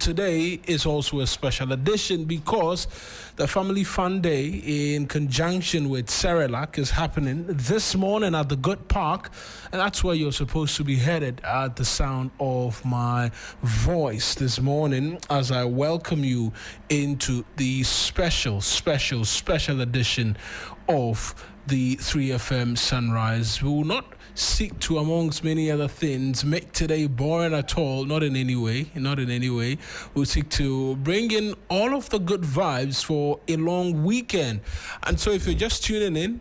today is also a special edition because the Family Fun Day in conjunction with Cerelac is happening this morning at the Good Park, and that's where you're supposed to be headed at the sound of my voice this morning as I welcome you into the special edition of the 3FM Sunrise. We will not seek to, amongst many other things, make today boring at all. Not in any way. We'll seek to bring in all of the good vibes for a long weekend. And so if you're just tuning in,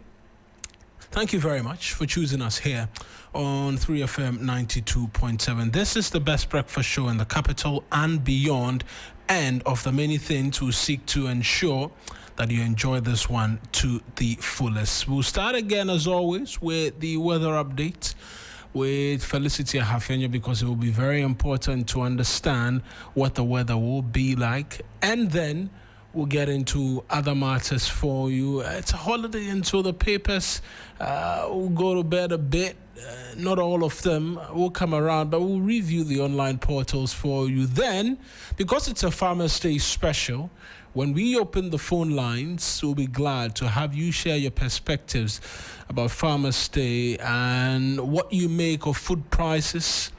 thank you very much for choosing us here on 3FM 92.7. This is the best breakfast show in the capital and beyond, and of the many things we seek to ensure that you enjoy this one to the fullest. We'll start again, as always, with the weather update with Felicity Ahafenya, because it will be very important to understand what the weather will be like, and then we'll get into other matters for you. It's a holiday, and so the papers will go to bed a bit. Not all of them will come around, but we'll review the online portals for you. Then, because it's a Farmers' Day special, when we open the phone lines, we'll be glad to have you share your perspectives about Farmers' Day and what you make of food prices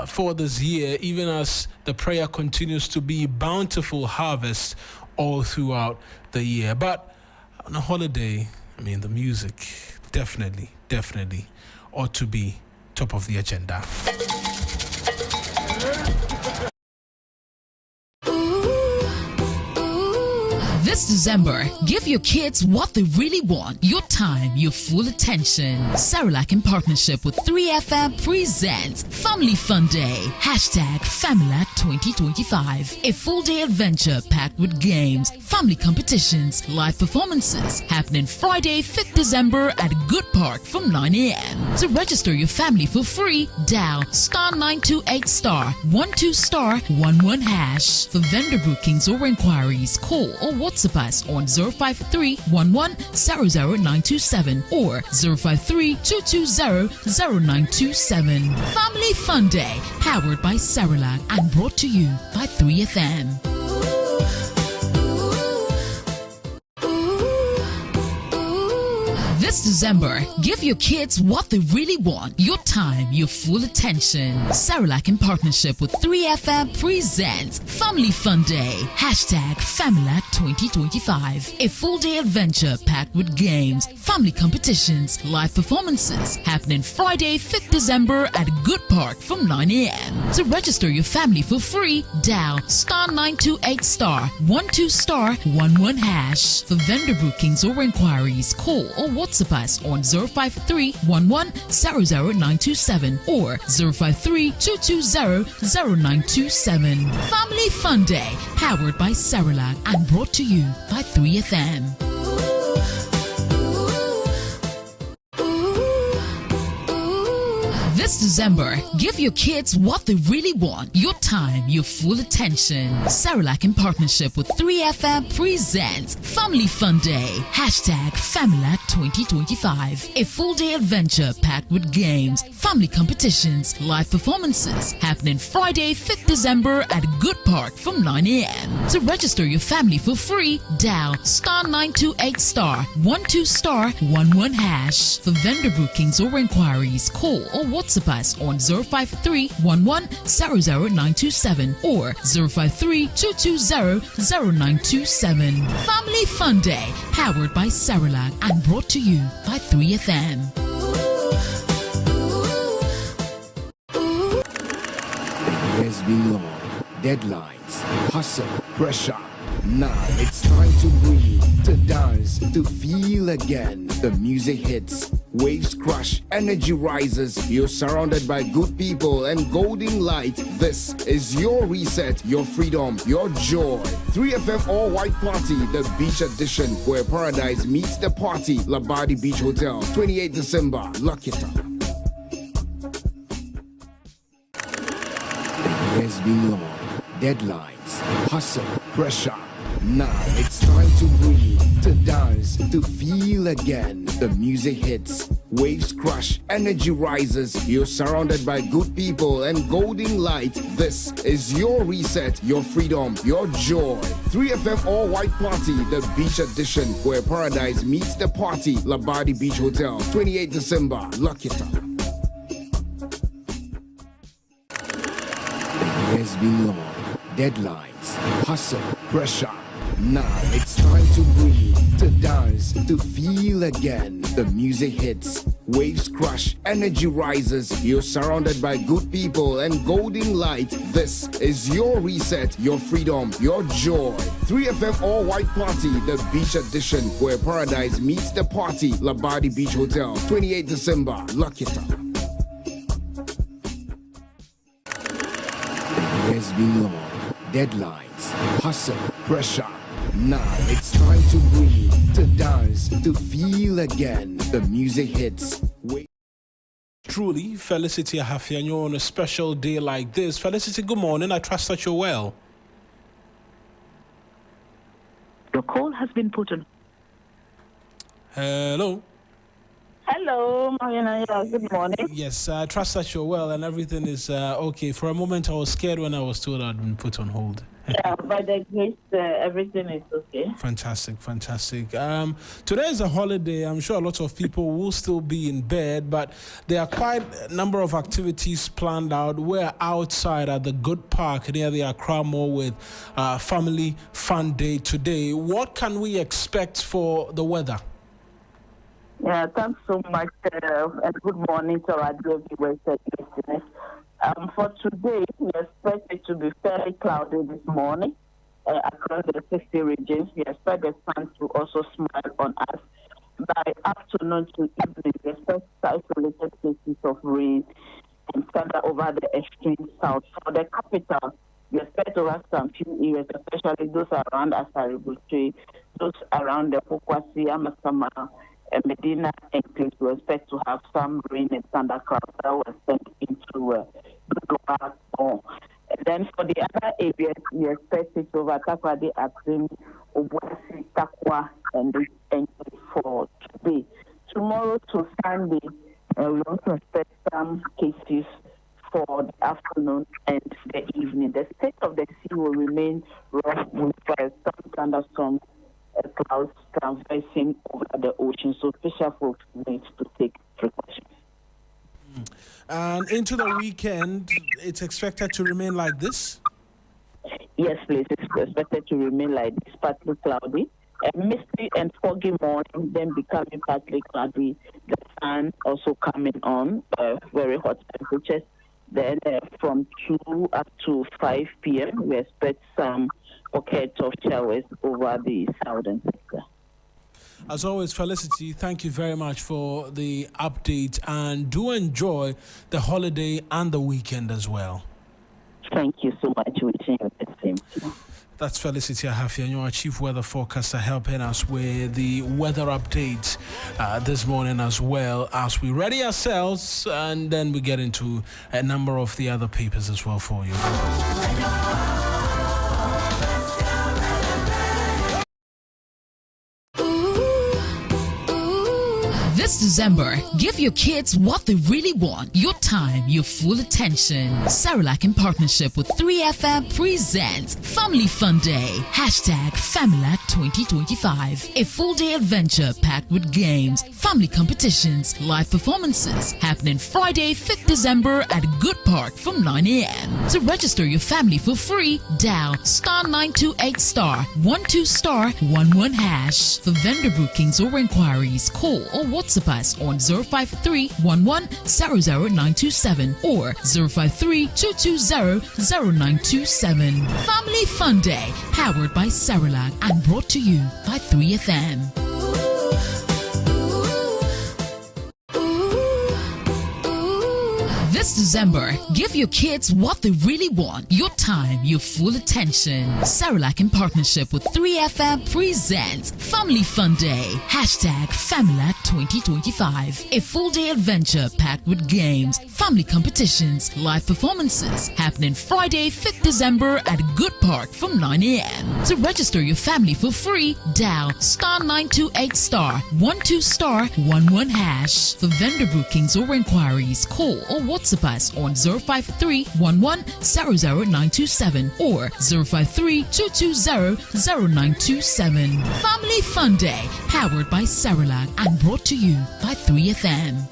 for this year, even as the prayer continues to be bountiful harvest all throughout the year. But on a holiday, the music definitely ought to be top of the agenda. This December, give your kids what they really want. Your time, your full attention. Cerelac in partnership with 3FM presents Family Fun Day. #FamiLac 2025. A full-day adventure packed with games, family competitions, live performances. Happening Friday, 5th December at Good Park from 9 a.m. To register your family for free, dial *928*12*11#. For vendor bookings or inquiries, call or WhatsApp us on 053-11-00927 or 053-220-0927. Family Fun Day, powered by Cerelac and brought to you by 3FM. This December, give your kids what they really want. Your time, your full attention. Cerelac in partnership with 3FM presents Family Fun Day. #FamiLac 2025. A full-day adventure packed with games, family competitions, live performances. Happening Friday, 5th December at Good Park from 9 a.m. To register your family for free, dial *928*12*11#. For vendor bookings or inquiries, call or WhatsApp us on 053-11-00927 or 053-220-0927. Family Fun Day, powered by Cerelac and brought to you by 3FM. This December, give your kids what they really want. Your time, your full attention. Cerelac in partnership with 3FM presents Family Fun Day. #FamiLac 2025. A full-day adventure packed with games, family competitions, live performances. Happening Friday, 5th December at Good Park from 9 a.m. To register your family for free, dial *928*12*11#. For vendor bookings or inquiries, call or WhatsApp us on 053-11-00927 or 053-220-0927. Family Fun Day, powered by Cerelac and brought to you by 3FM. There's been long deadlines, hustle, pressure. Now it's time to breathe, to dance, to feel again. The music hits, waves crush, energy rises. You're surrounded by good people and golden light. This is your reset, your freedom, your joy. 3FM All White Party, the beach edition, where paradise meets the party. Labadi Beach Hotel, 28 December. Lock it up. There's been long deadlines, hustle, pressure. Now it's time to breathe, to dance, to feel again. The music hits, waves crash, energy rises. You're surrounded by good people and golden light. This is your reset, your freedom, your joy. 3FM All White Party, the beach edition, where paradise meets the party. Labadi Beach Hotel, 28 December. Lock it up. It has been long. Deadlines, hustle, pressure. Now it's time to breathe, to dance, to feel again. The music hits, waves crash, energy rises. You're surrounded by good people and golden light. This is your reset, your freedom, your joy. 3FM All White Party, the beach edition, where paradise meets the party. Labadi Beach Hotel, 28 December. Lock it up. It has been long. Deadlines, hustle, pressure. Now it's time to breathe, to dance, to feel again. The music hits. Truly, Felicity Appiah-Ampofo, and you're on a special day like this. Felicity, good morning. I trust that you're well. Your call has been put on. Hello. Hello, Mawuena. Good morning. Yes, I trust that you're well and everything is okay. For a moment, I was scared when I was told I'd been put on hold. Yeah, by the grace, everything is okay. Fantastic. Today is a holiday. I'm sure a lot of people will still be in bed, but there are quite a number of activities planned out. We're outside at the Good Park near the Accra Mall with Family Fun Day today. What can we expect for the weather? Yeah, thanks so much, and good morning to our dear viewers and listeners. For today, we expect it to be fairly cloudy this morning across the 60 regions. We expect the sun to also smile on us. By afternoon to evening, we expect isolated cases of rain and thunder over the extreme south. For the capital, we expect to have some few areas, especially those around Asaribuchi, those around the Pokwasi, Amasama, Medina enclaves. We expect to have some rain and thunderclouds that will extend into Dodo. Then for the other areas, we expect it to over Takwadi, Akrim, Obuasi, Takwa, and the enclave for today. Tomorrow to Sunday, we also expect some cases for the afternoon and the evening. The state of the sea will remain rough with some thunderstorms. Clouds traversing over the ocean, so fisher folks need to take precautions. And into the weekend, it's expected to remain like this? Yes, please. It's expected to remain like this, partly cloudy. A misty and foggy morning, then becoming partly cloudy. The sun also coming on, very hot temperatures. Then from 2 up to 5 p.m., we expect some pockets of showers over the southern sector. As always, Felicity, thank you very much for the update, and do enjoy the holiday and the weekend as well. Thank you so much. Wishing you the same. That's Felicity Appiah-Ampofo, our chief weather forecaster, helping us with the weather update this morning, as well as we ready ourselves, and then we get into a number of the other papers as well for you. This December, give your kids what they really want. Your time, your full attention. Cerelac in partnership with 3FM presents Family Fun Day. #FamiLac 2025. A full-day adventure packed with games, family competitions, live performances. Happening Friday, 5th December at Good Park from 9 a.m. To register your family for free, dial *928*12*11#. For vendor bookings or inquiries, call or WhatsApp us on 053-11-00927 or 053-220-0927. Family Fun Day, powered by Cerelac and brought to you by 3FM. This This December, give your kids what they really want. Your time, your full attention. Cerelac in partnership with 3FM presents Family Fun Day. #FamilyLac 2025. A full-day adventure packed with games, family competitions, live performances happening Friday, 5th December at Good Park from 9 a.m. To register your family for free, dial *928*12*11#. For vendor bookings or inquiries, call or WhatsApp us on 053-11-00927 or 053-220-0927. Family Fun Day, powered by Cerelac and brought to you by 3FM.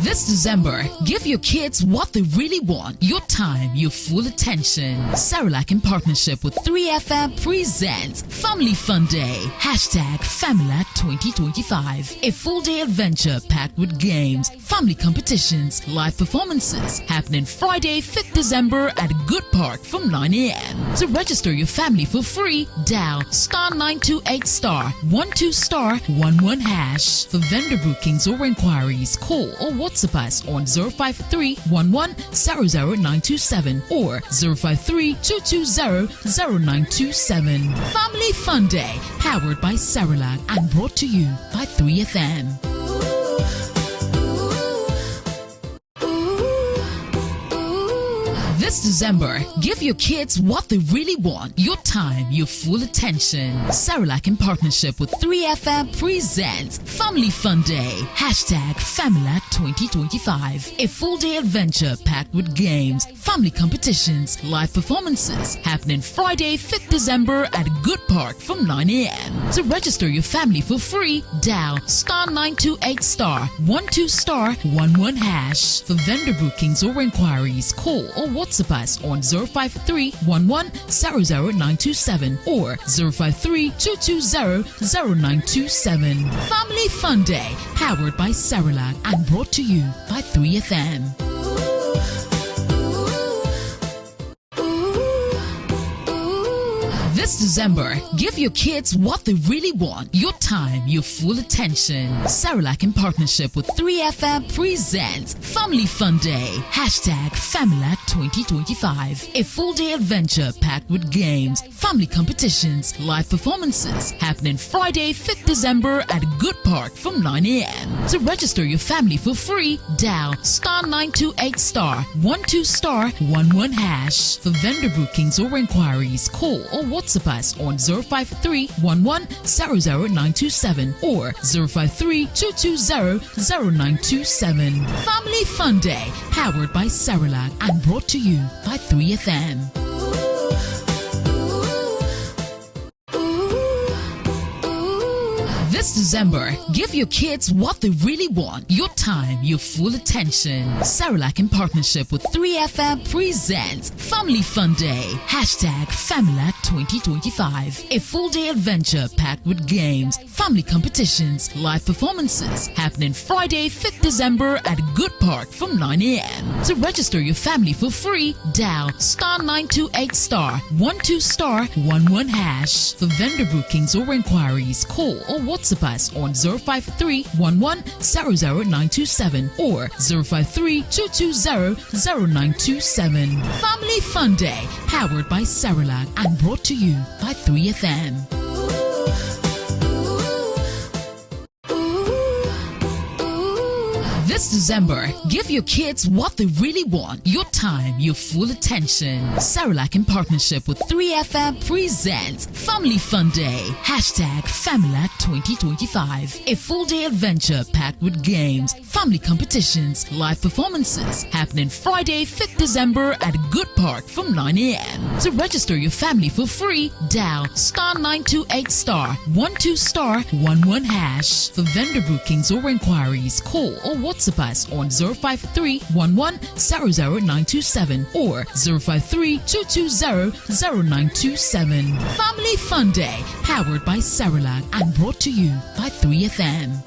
This December, give your kids what they really want. Your time, your full attention. Cerelac in partnership with 3FM presents Family Fun Day. #FamilyLac 2025. A full-day adventure packed with games, family competitions, live performances happening Friday, 5th December at Good Park from 9 a.m. To register your family for free, dial *928*12*11#. For vendor bookings or inquiries, call or WhatsApp us on 053-11-00927 or 053-220-0927. Family Fun Day, powered by Cerelac and brought to you by 3FM. This December, give your kids what they really want. Your time, your full attention. Cerelac in partnership with 3FM presents Family Fun Day. #FamilyLac 2025. A full-day adventure packed with games, family competitions, live performances happening Friday, 5th December at Good Park from 9 a.m. To register your family for free, dial *928*12*11#. For vendor bookings or inquiries, call or WhatsApp us on 053-11-00927 or 053-220-0927. Family Fun Day, powered by Cerelac and brought to you by 3FM. This December, give your kids what they really want. Your time, your full attention. Cerelac in partnership with 3FM presents Family Fun Day. #FamilyLac 2025. A full-day adventure packed with games, family competitions, live performances happening Friday, 5th December at Good Park from 9 a.m. To register your family for free, dial *928*12*11#. For vendor bookings or inquiries, call or WhatsApp us on 053-11-00927 or 053-220-0927. Family Fun Day, powered by Cerelac and brought to you by 3FM. This December, give your kids what they really want. Your time, your full attention. Cerelac in partnership with 3FM presents Family Fun Day. #FamilyLac 2025. A full-day adventure packed with games, family competitions, live performances happening Friday, 5th December at Good Park from 9 a.m. To register your family for free, dial *928*12*11#. For vendor bookings or inquiries, call or WhatsApp us on 053-11-00927 or 053-220-0927. Family Fun Day, powered by Cerelac and brought to you by 3FM. This December, give your kids what they really want. Your time, your full attention. Cerelac in partnership with 3FM presents Family Fun Day. #FamilyLac 2025. A full-day adventure packed with games, family competitions, live performances happening Friday, 5th December at Good Park from 9 a.m. To register your family for free, dial *928*12*11#. For vendor bookings or inquiries, call or WhatsApp us on 053-11-00927 or 053-220-0927. Family Fun Day, powered by Cerelac and brought to you by 3FM.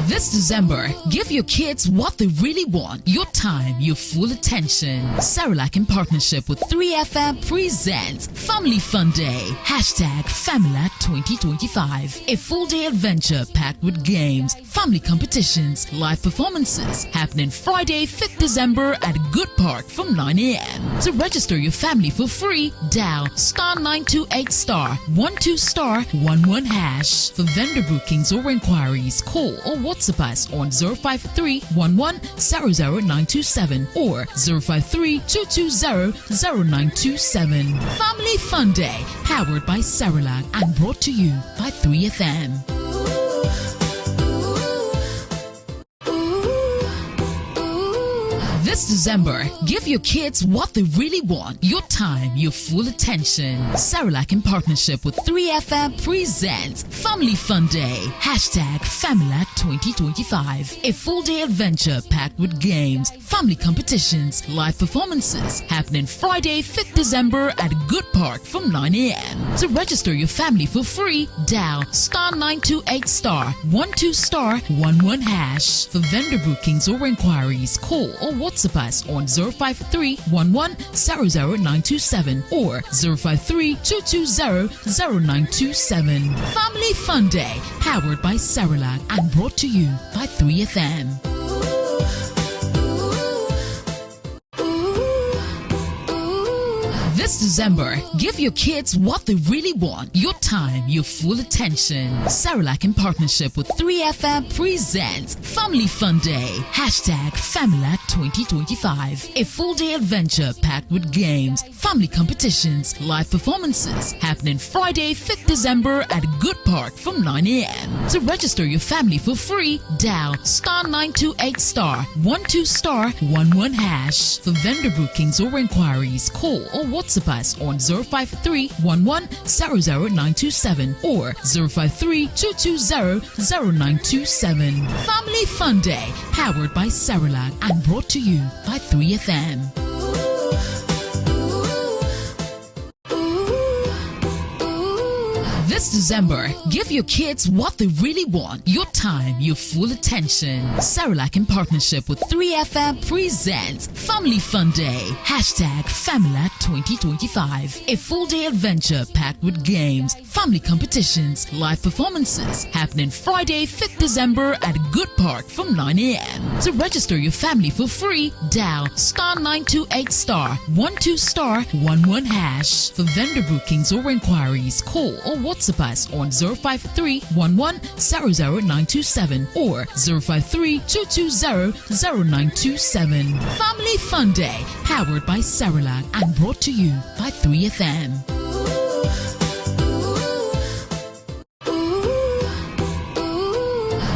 This This December, give your kids what they really want. Your time, your full attention. Cerelac in partnership with 3FM presents Family Fun Day. Hashtag Familac 2025. A full day adventure packed with games, family competitions, live performances happening Friday, 5th December at Good Park from 9 a.m. To register your family for free, dial *928*12*11#. For vendor bookings or inquiries, call or WhatsApp us on 053-11-00927 or 053-220-0927. Family Fun Day, powered by Cerelac and brought to you by 3FM. This December, give your kids what they really want. Your time, your full attention. Cerelac in partnership with 3FM presents Family Fun Day. Hashtag Familac 2025. A full day adventure packed with games, family competitions, live performances happening Friday, 5th December at Good Park from 9 a.m. To register your family for free, dial *928*12*11#. For vendor bookings or inquiries, call or WhatsApp us on 053-11-00927 or 053-220-0927. Family Fun Day, powered by Cerelac and brought to you by 3FM. This December, give your kids what they really want. Your time, your full attention. Cerelac in partnership with 3FM presents Family Fun Day. Hashtag Familac 2025. A full day adventure packed with games, family competitions, live performances happening Friday, 5th December at Good Park from 9 a.m. To register your family for free, dial *928*12*11#. For vendor bookings or inquiries, call or WhatsApp us on 053-11-00927 or 053-220-0927. Family Fun Day, powered by Cerelac and brought to you by 3FM. This December, give your kids what they really want. Your time, your full attention. Cerelac in partnership with 3FM presents Family Fun Day. Hashtag Familac 2025. A full day adventure packed with games, family competitions, live performances happening Friday, 5th December at Good Park from 9 a.m. To register your family for free, dial *928*12*11#. For vendor bookings or inquiries, call or WhatsApp us on 053-11-00927 or 053-220-0927. Family Fun Day, powered by Cerelac and brought to you by 3FM.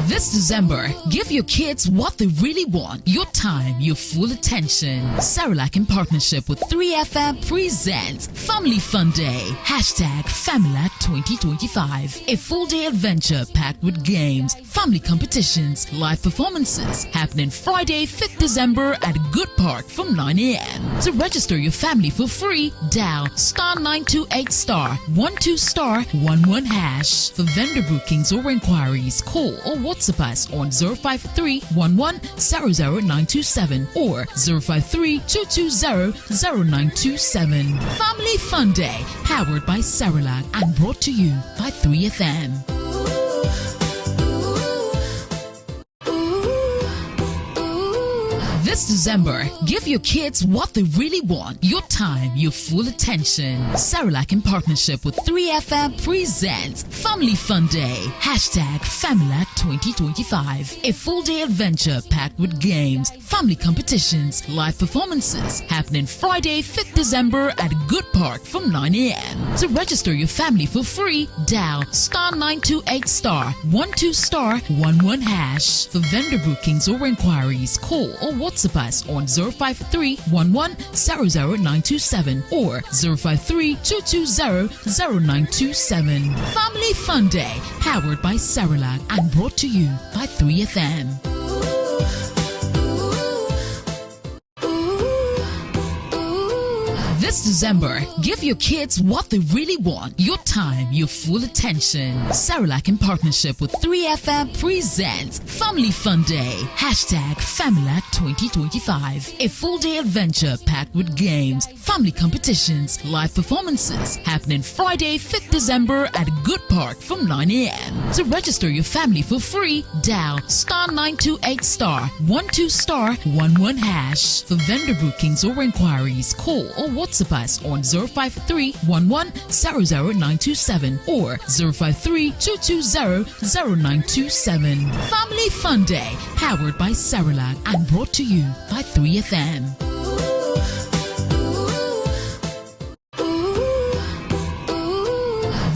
This December, give your kids what they really want. Your time, your full attention. Cerelac in partnership with 3FM presents Family Fun Day. Hashtag Familac 2025. A full day adventure packed with games, family competitions, live performances happening Friday, 5th December at Good Park from 9 a.m. To register your family for free, dial *928*12*11#. For vendor bookings or inquiries, call or WhatsApp us on 053-11-00927 or 053-220-0927. Family Fun Day, powered by Cerelac and brought to you by 3FM. This December, give your kids what they really want. Your time, your full attention. Cerelac in partnership with 3FM presents Family Fun Day. Hashtag Familac 2025. A full day adventure packed with games, family competitions, live performances happening Friday, 5th December at Good Park from 9 a.m. To register your family for free, dial *928*12*11#. For vendor bookings or inquiries, call or WhatsApp us on 053-11-00927 or 053-220-0927. Family Fun Day, powered by Cerelac and brought to you by 3FM. This This December, give your kids what they really want. Your time, your full attention. Cerelac in partnership with 3FM presents Family Fun Day. Hashtag Familac 2025. A full-day adventure packed with games, family competitions, live performances happening Friday, 5th December at Good Park from 9 a.m. To register your family for free, dial *928*12*11#. For vendor bookings or inquiries, call or WhatsApp us on 053-11-00927 or 053-220-0927. Family Fun Day, powered by Cerelac and brought to you by 3FM.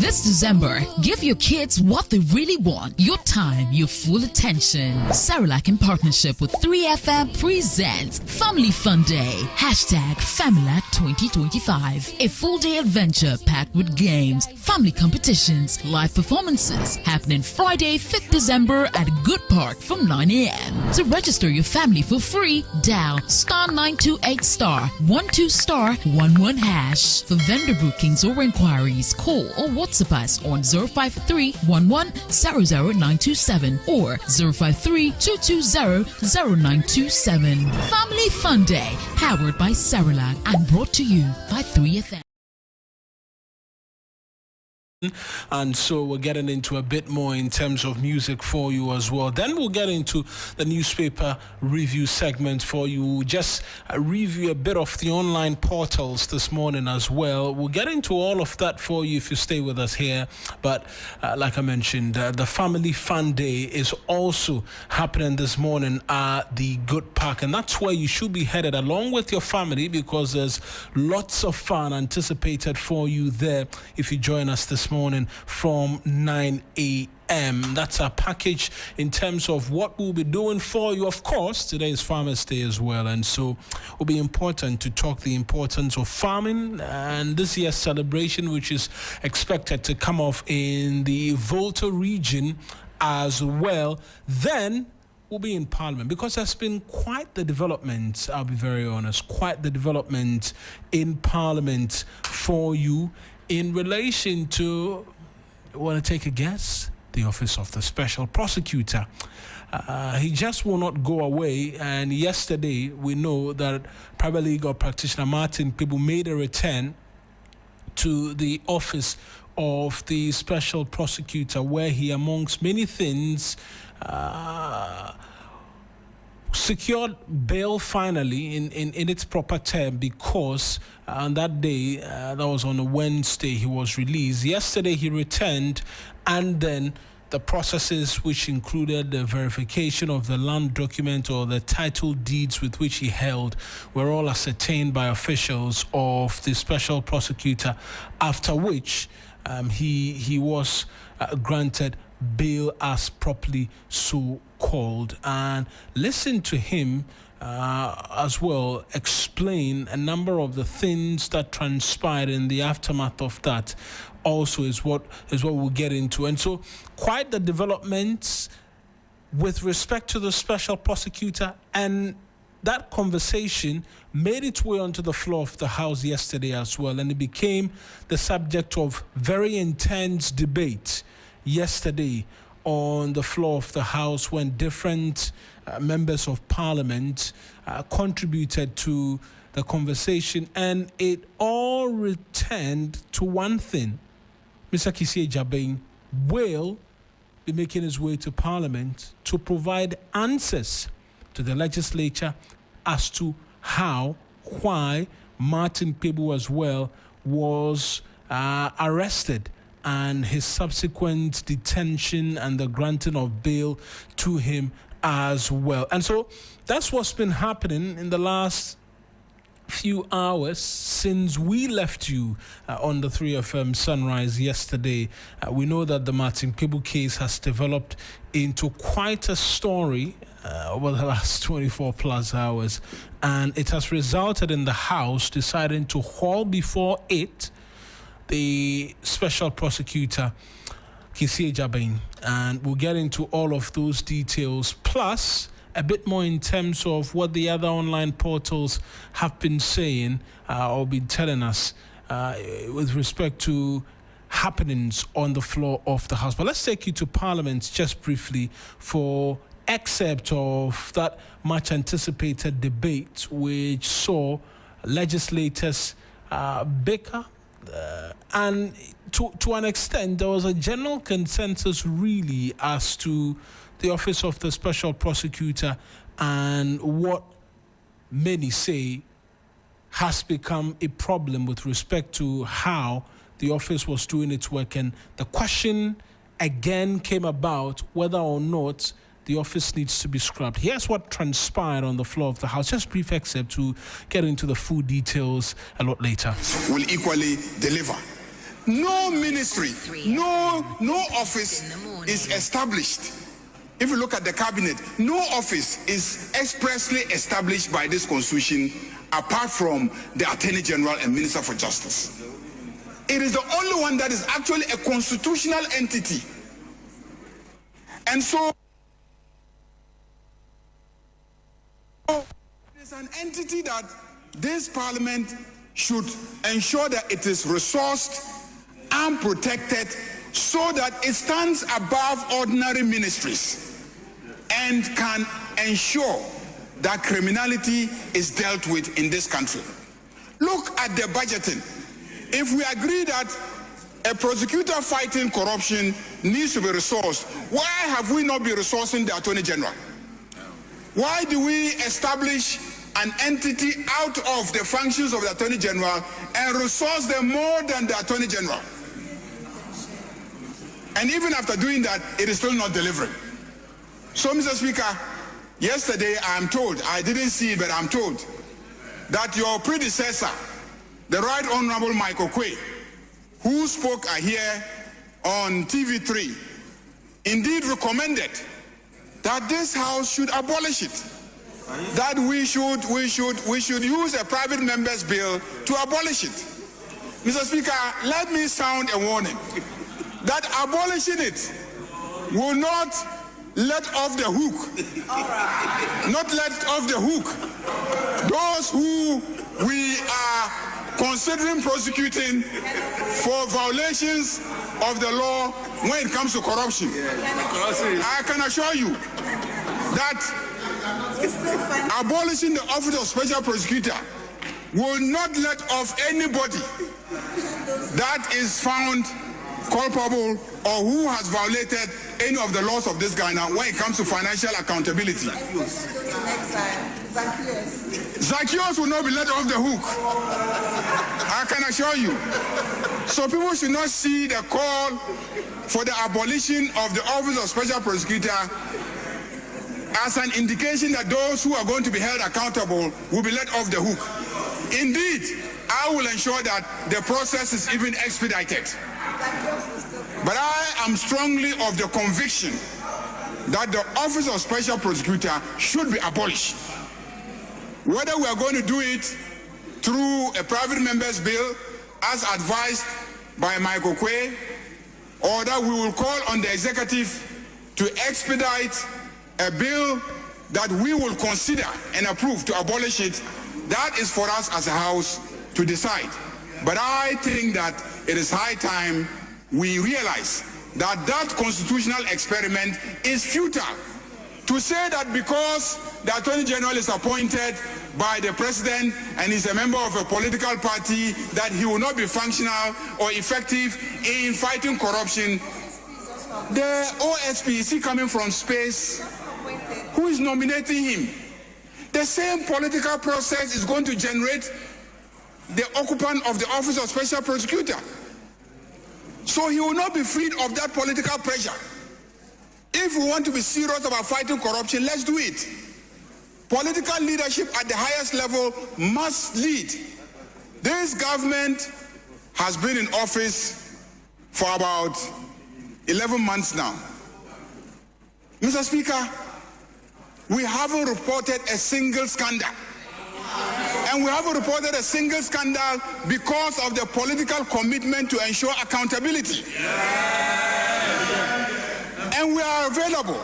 This December, give your kids what they really want. Your time, your full attention. Cerelac in partnership with 3FM presents Family Fun Day. Hashtag Familac 2025. A full-day adventure packed with games, family competitions, live performances happening Friday, 5th December at Good Park from 9 a.m. To register your family for free, dial *928*12*11#. For vendor bookings or inquiries, call or WhatsApp us on 053-11-00927 or 053-220-0927. Family Fun Day, powered by Cerelac and brought to you by 3FM. And so we're getting into a bit more in terms of music for you as well. Then we'll get into the newspaper review segment for you. We'll just review a bit of the online portals this morning as well. We'll get into all of that for you if you stay with us here. But like I mentioned, the Family Fun Day is also happening this morning at the Good Park. And that's where you should be headed along with your family, because there's lots of fun anticipated for you there if you join us this morning from 9 a.m. That's our package in terms of what we'll be doing for you. Of course, today is Farmers' Day as well, and so it will be important to talk the importance of farming and this year's celebration, which is expected to come off in the Volta region as well. Then we'll be in Parliament, because there's been quite the development, I'll be very honest, quite the development in Parliament for you in relation to, want to take a guess? The Office of the Special Prosecutor. He just will not go away, and yesterday we know that paralegal practitioner Martin People made a return to the Office of the Special Prosecutor, where he, amongst many things, secured bail finally in its proper term, because on that day, that was on a Wednesday, he was released. Yesterday he returned, and then the processes, which included the verification of the land document or the title deeds with which he held, were all ascertained by officials of the Special Prosecutor, after which he was granted bail as properly so called. And listen to him as well explain a number of the things that transpired in the aftermath of that. Also is what we'll get into. And so quite the developments with respect to the Special Prosecutor, and that conversation made its way onto the floor of the House yesterday as well, and it became the subject of very intense debate yesterday on the floor of the House, when different members of Parliament contributed to the conversation, and it all returned to one thing. Mr. Kissie Jabin will be making his way to Parliament to provide answers to the legislature as to how, why Martin Pebu as well was arrested, and his subsequent detention and the granting of bail to him as well. And so that's what's been happening in the last few hours since we left you on the 3FM Sunrise yesterday. We know that the Martin Pebu case has developed into quite a story over the last 24 plus hours, and it has resulted in the House deciding to haul before it the Special Prosecutor Kissie Jabin, and we'll get into all of those details, plus a bit more in terms of what the other online portals have been saying or been telling us with respect to happenings on the floor of the House. But let's take you to Parliament just briefly for excerpt of that much anticipated debate which saw legislators bicker and to an extent there was a general consensus really as to the office of the special prosecutor and what many say has become a problem with respect to how the office was doing its work. And the question again came about whether or not the office needs to be scrubbed. Here's what transpired on the floor of the House. Just brief excerpt to get into the full details a lot later. Will equally deliver. No ministry, no office is established. If you look at the cabinet, no office is expressly established by this constitution apart from the Attorney General and Minister for Justice. It is the only one that is actually a constitutional entity. And so it is an entity that this parliament should ensure that it is resourced and protected so that it stands above ordinary ministries and can ensure that criminality is dealt with in this country. Look at the budgeting. If we agree that a prosecutor fighting corruption needs to be resourced, why have we not been resourcing the Attorney General? Why do we establish an entity out of the functions of the Attorney General and resource them more than the Attorney General? And even after doing that, it is still not delivering. So, Mr. Speaker, yesterday I'm told, I didn't see it, but I'm told that your predecessor, the Right Honorable Michael Quay, who spoke here on TV3, indeed recommended that this House should abolish it. That we should use a private member's bill to abolish it. Mr. Speaker, let me sound a warning that abolishing it will not let off the hook. Not let off the hook those who we are considering prosecuting for violations of the law when it comes to corruption. I can assure you that abolishing the office of special prosecutor will not let off anybody that is found culpable or who has violated any of the laws of this Ghana when it comes to financial accountability. Zacchaeus will not be let off the hook. I can assure you. So people should not see the call for the abolition of the office of special prosecutor as an indication that those who are going to be held accountable will be let off the hook. Indeed, I will ensure that the process is even expedited. But I am strongly of the conviction that the office of special prosecutor should be abolished. Whether we are going to do it through a private member's bill, as advised by Michael Quay, or that we will call on the executive to expedite a bill that we will consider and approve to abolish it, that is for us as a House to decide. But I think that it is high time we realize that that constitutional experiment is futile. To say that because the Attorney General is appointed by the President and is a member of a political party that he will not be functional or effective in fighting corruption. The OSP, is he coming from space? Who is nominating him? The same political process is going to generate the occupant of the office of special prosecutor. So he will not be freed of that political pressure. If we want to be serious about fighting corruption, let's do it. Political leadership at the highest level must lead. This government has been in office for about 11 months now. Mr. Speaker, we haven't reported a single scandal. And we haven't reported a single scandal because of the political commitment to ensure accountability. And we are available.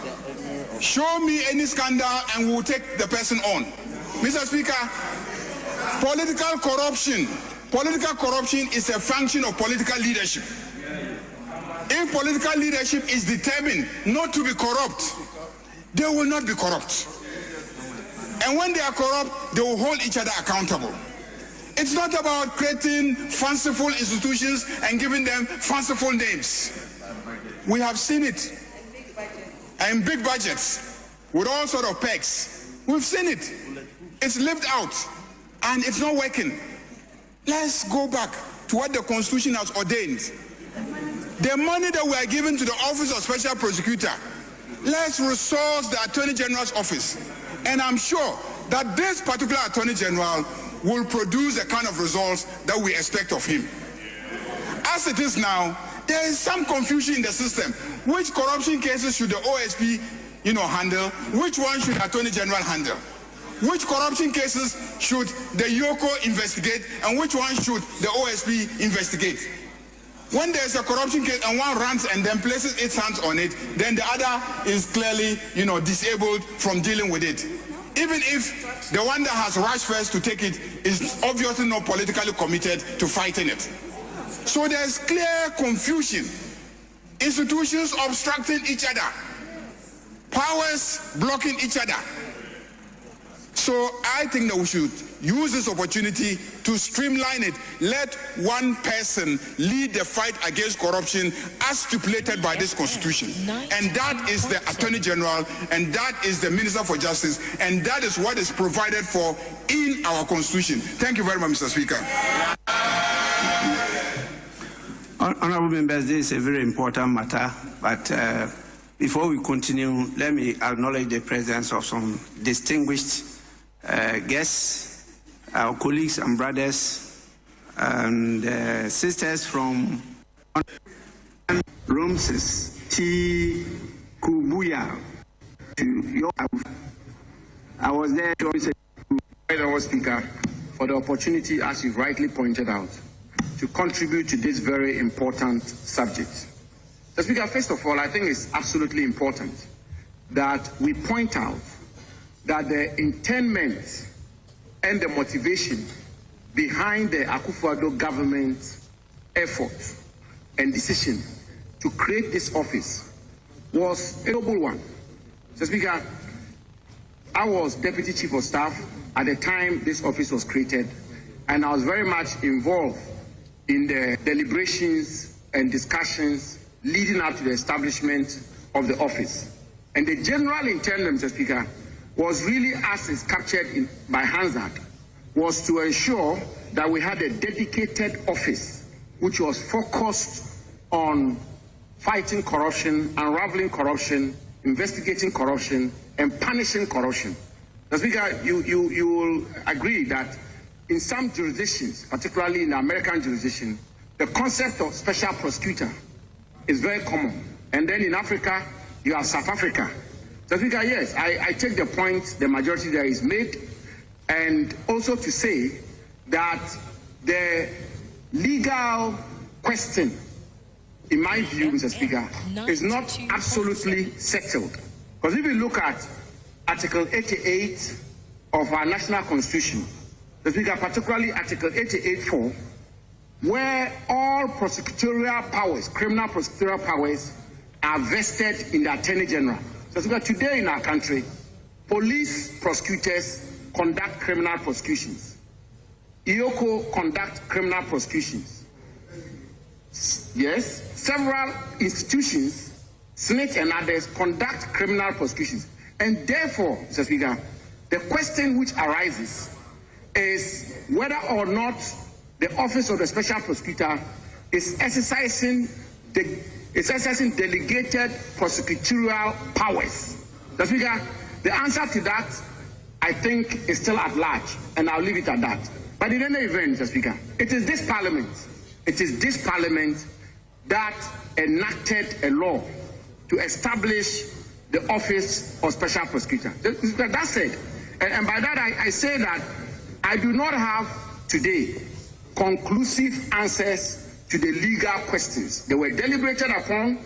Show me any scandal and we'll take the person on. Mr. Speaker, political corruption is a function of political leadership. If political leadership is determined not to be corrupt, they will not be corrupt. And when they are corrupt, they will hold each other accountable. It's not about creating fanciful institutions and giving them fanciful names. We have seen it. And big budgets with all sorts of perks. We've seen it. It's lived out and it's not working. Let's go back to what the Constitution has ordained. The money that we are giving to the Office of Special Prosecutor, let's resource the Attorney General's office. And I'm sure that this particular Attorney General will produce the kind of results that we expect of him. As it is now, there is some confusion in the system. Which corruption cases should the OSP, handle? Which one should the Attorney General handle? Which corruption cases should the YOCO investigate and which one should the OSP investigate? When there's a corruption case and one runs and then places its hands on it, then the other is clearly, disabled from dealing with it. Even if the one that has rushed first to take it is obviously not politically committed to fighting it. So there's clear confusion. Institutions obstructing each other. Powers blocking each other. So I think that we should use this opportunity to streamline it. Let one person lead the fight against corruption as stipulated by this Constitution. And that is the Attorney General, and that is the Minister for Justice, and that is what is provided for in our Constitution. Thank you very much, Mr. Speaker. Honorable members, this is a very important matter, but before we continue, let me acknowledge the presence of some distinguished guests, our colleagues and brothers and sisters from Ramses T. Kubuya. I was there to Honorable Speaker for the opportunity, as you've rightly pointed out, to contribute to this very important subject. The Speaker, first of all, I think it's absolutely important that we point out that the intendment and the motivation behind the Akufo-Addo government's effort and decision to create this office was a noble one. So, Speaker, I was Deputy Chief of Staff at the time this office was created, and I was very much involved in the deliberations and discussions leading up to the establishment of the office. And the general intent, Mr. Speaker, was really, as is captured by Hansard, was to ensure that we had a dedicated office which was focused on fighting corruption, unraveling corruption, investigating corruption, and punishing corruption. Mr. Speaker, you will agree that in some jurisdictions, particularly in the American jurisdiction, the concept of special prosecutor is very common. And then in Africa, you have South Africa. So, Speaker, yes, I take the point the majority there is made, and also to say that the legal question, in my view, Mr. Speaker, is not absolutely settled. Because if you look at Article 88 of our national constitution, the Speaker, particularly Article 88.4, where all prosecutorial powers, criminal prosecutorial powers, are vested in the Attorney General. So, Speaker, today in our country, police prosecutors conduct criminal prosecutions. IOCO conduct criminal prosecutions. Yes, several institutions, Senate and others, conduct criminal prosecutions. And therefore, Mr. Speaker, the question which arises is whether or not the Office of the Special Prosecutor is exercising delegated prosecutorial powers. Mr. Speaker, the answer to that, I think, is still at large, and I'll leave it at that. But in any event, Mr. Speaker, it is this Parliament that enacted a law to establish the Office of Special Prosecutor. That's it. And by that, I say that I do not have today conclusive answers to the legal questions. They were deliberated upon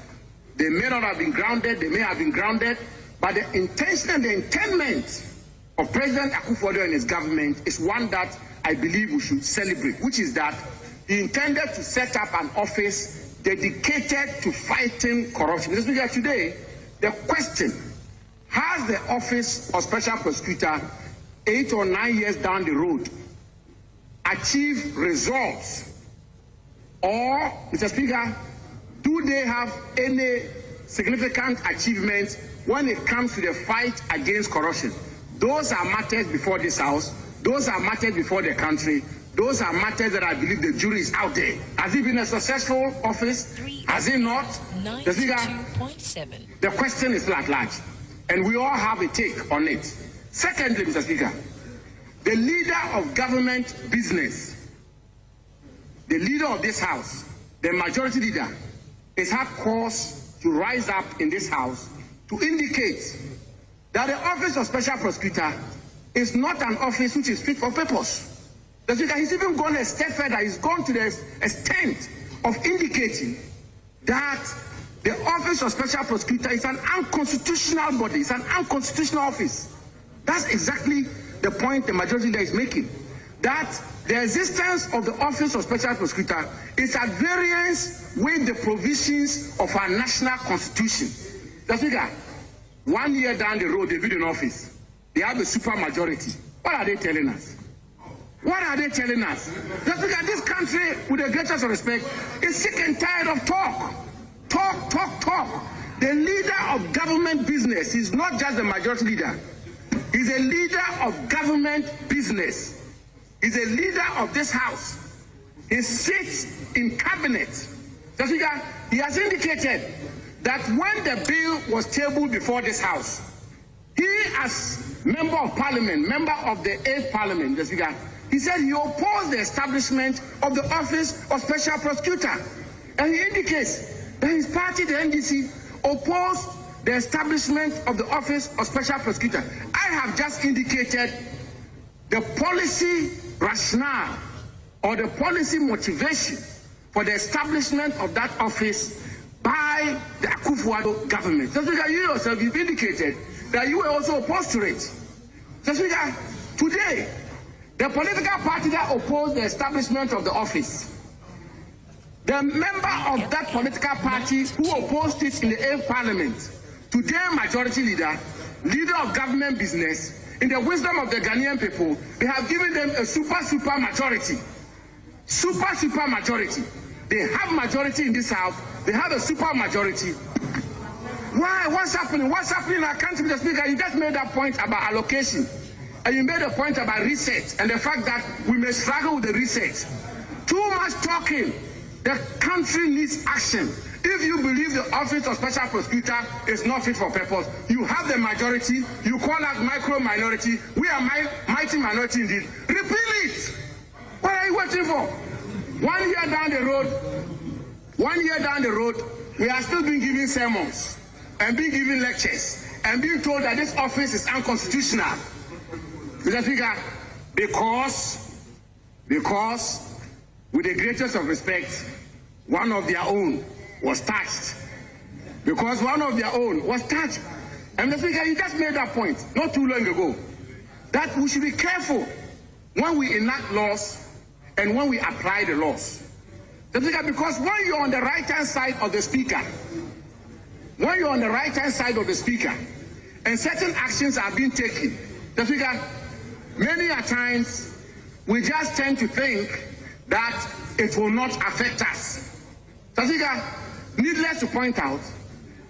They may not have been grounded, they may have been grounded, but the intention and the intent of President Akufo-Addo and his government is one that I believe we should celebrate, which is that he intended to set up an office dedicated to fighting corruption. Mr. Speaker, today, the question, has the office of special prosecutor 8 or 9 years down the road achieved results? Or, Mr. Speaker, do they have any significant achievements when it comes to the fight against corruption? Those are matters before this House. Those are matters before the country. Those are matters that I believe the jury is out there. Has it been a successful office? Has it not? The Speaker, the question is at large, and we all have a take on it. Secondly, Mr. Speaker, the leader of government business, the leader of this House, the majority leader, has had cause to rise up in this House to indicate that the office of special prosecutor is not an office which is fit for purpose. The Speaker, he's even gone a step further. He's gone to the extent of indicating that the office of special prosecutor is an unconstitutional body. It's an unconstitutional office. That's exactly the point the majority leader is making. That the existence of the office of special prosecutor is at variance with the provisions of our national constitution. The Speaker, 1 year down the road, they've been in office. They have a super majority. What are they telling us? What are they telling us? The Speaker, this country, with the greatest respect, is sick and tired of talk. Talk, talk, talk. The leader of government business is not just the majority leader. He's a leader of government business. He's a leader of this House. He sits in cabinet. The Speaker, he has indicated that when the bill was tabled before this House, he as member of parliament, member of the 8th parliament, the Speaker, he said he opposed the establishment of the office of special prosecutor. And he indicates that his party, the NDC, opposed the establishment of the office of special prosecutor. I have just indicated the policy rationale or the policy motivation for the establishment of that office by the Akufo-Addo government. So, Speaker, you yourself, you've indicated that you were also opposed to it. So, Speaker, today, the political party that opposed the establishment of the office, the member of that political party who opposed it in the 8th parliament, today majority leader, leader of government business, in the wisdom of the Ghanaian people, they have given them a super majority. Super majority. They have majority in this House. They have a super majority. Why? What's happening? What's happening in our country, Mr. Speaker? You just made that point about allocation. And you made a point about research and the fact that we may struggle with the research. Too much talking. The country needs action. If you believe the office of special prosecutor is not fit for purpose, you have the majority, you call us micro minority, we are mighty minority indeed. Repeal it. What are you waiting for? 1 year down the road, we are still being given sermons and being given lectures and being told that this office is unconstitutional. Mr. Speaker, because with the greatest of respect, one of their own was touched. Because one of their own was touched. And Mr. Speaker, you just made that point not too long ago, that we should be careful when we enact laws and when we apply the laws. Mr. Speaker, because when you're on the right-hand side of the speaker, and certain actions are being taken, Mr. Speaker, many a times we just tend to think that it will not affect us. Mr. Speaker, needless to point out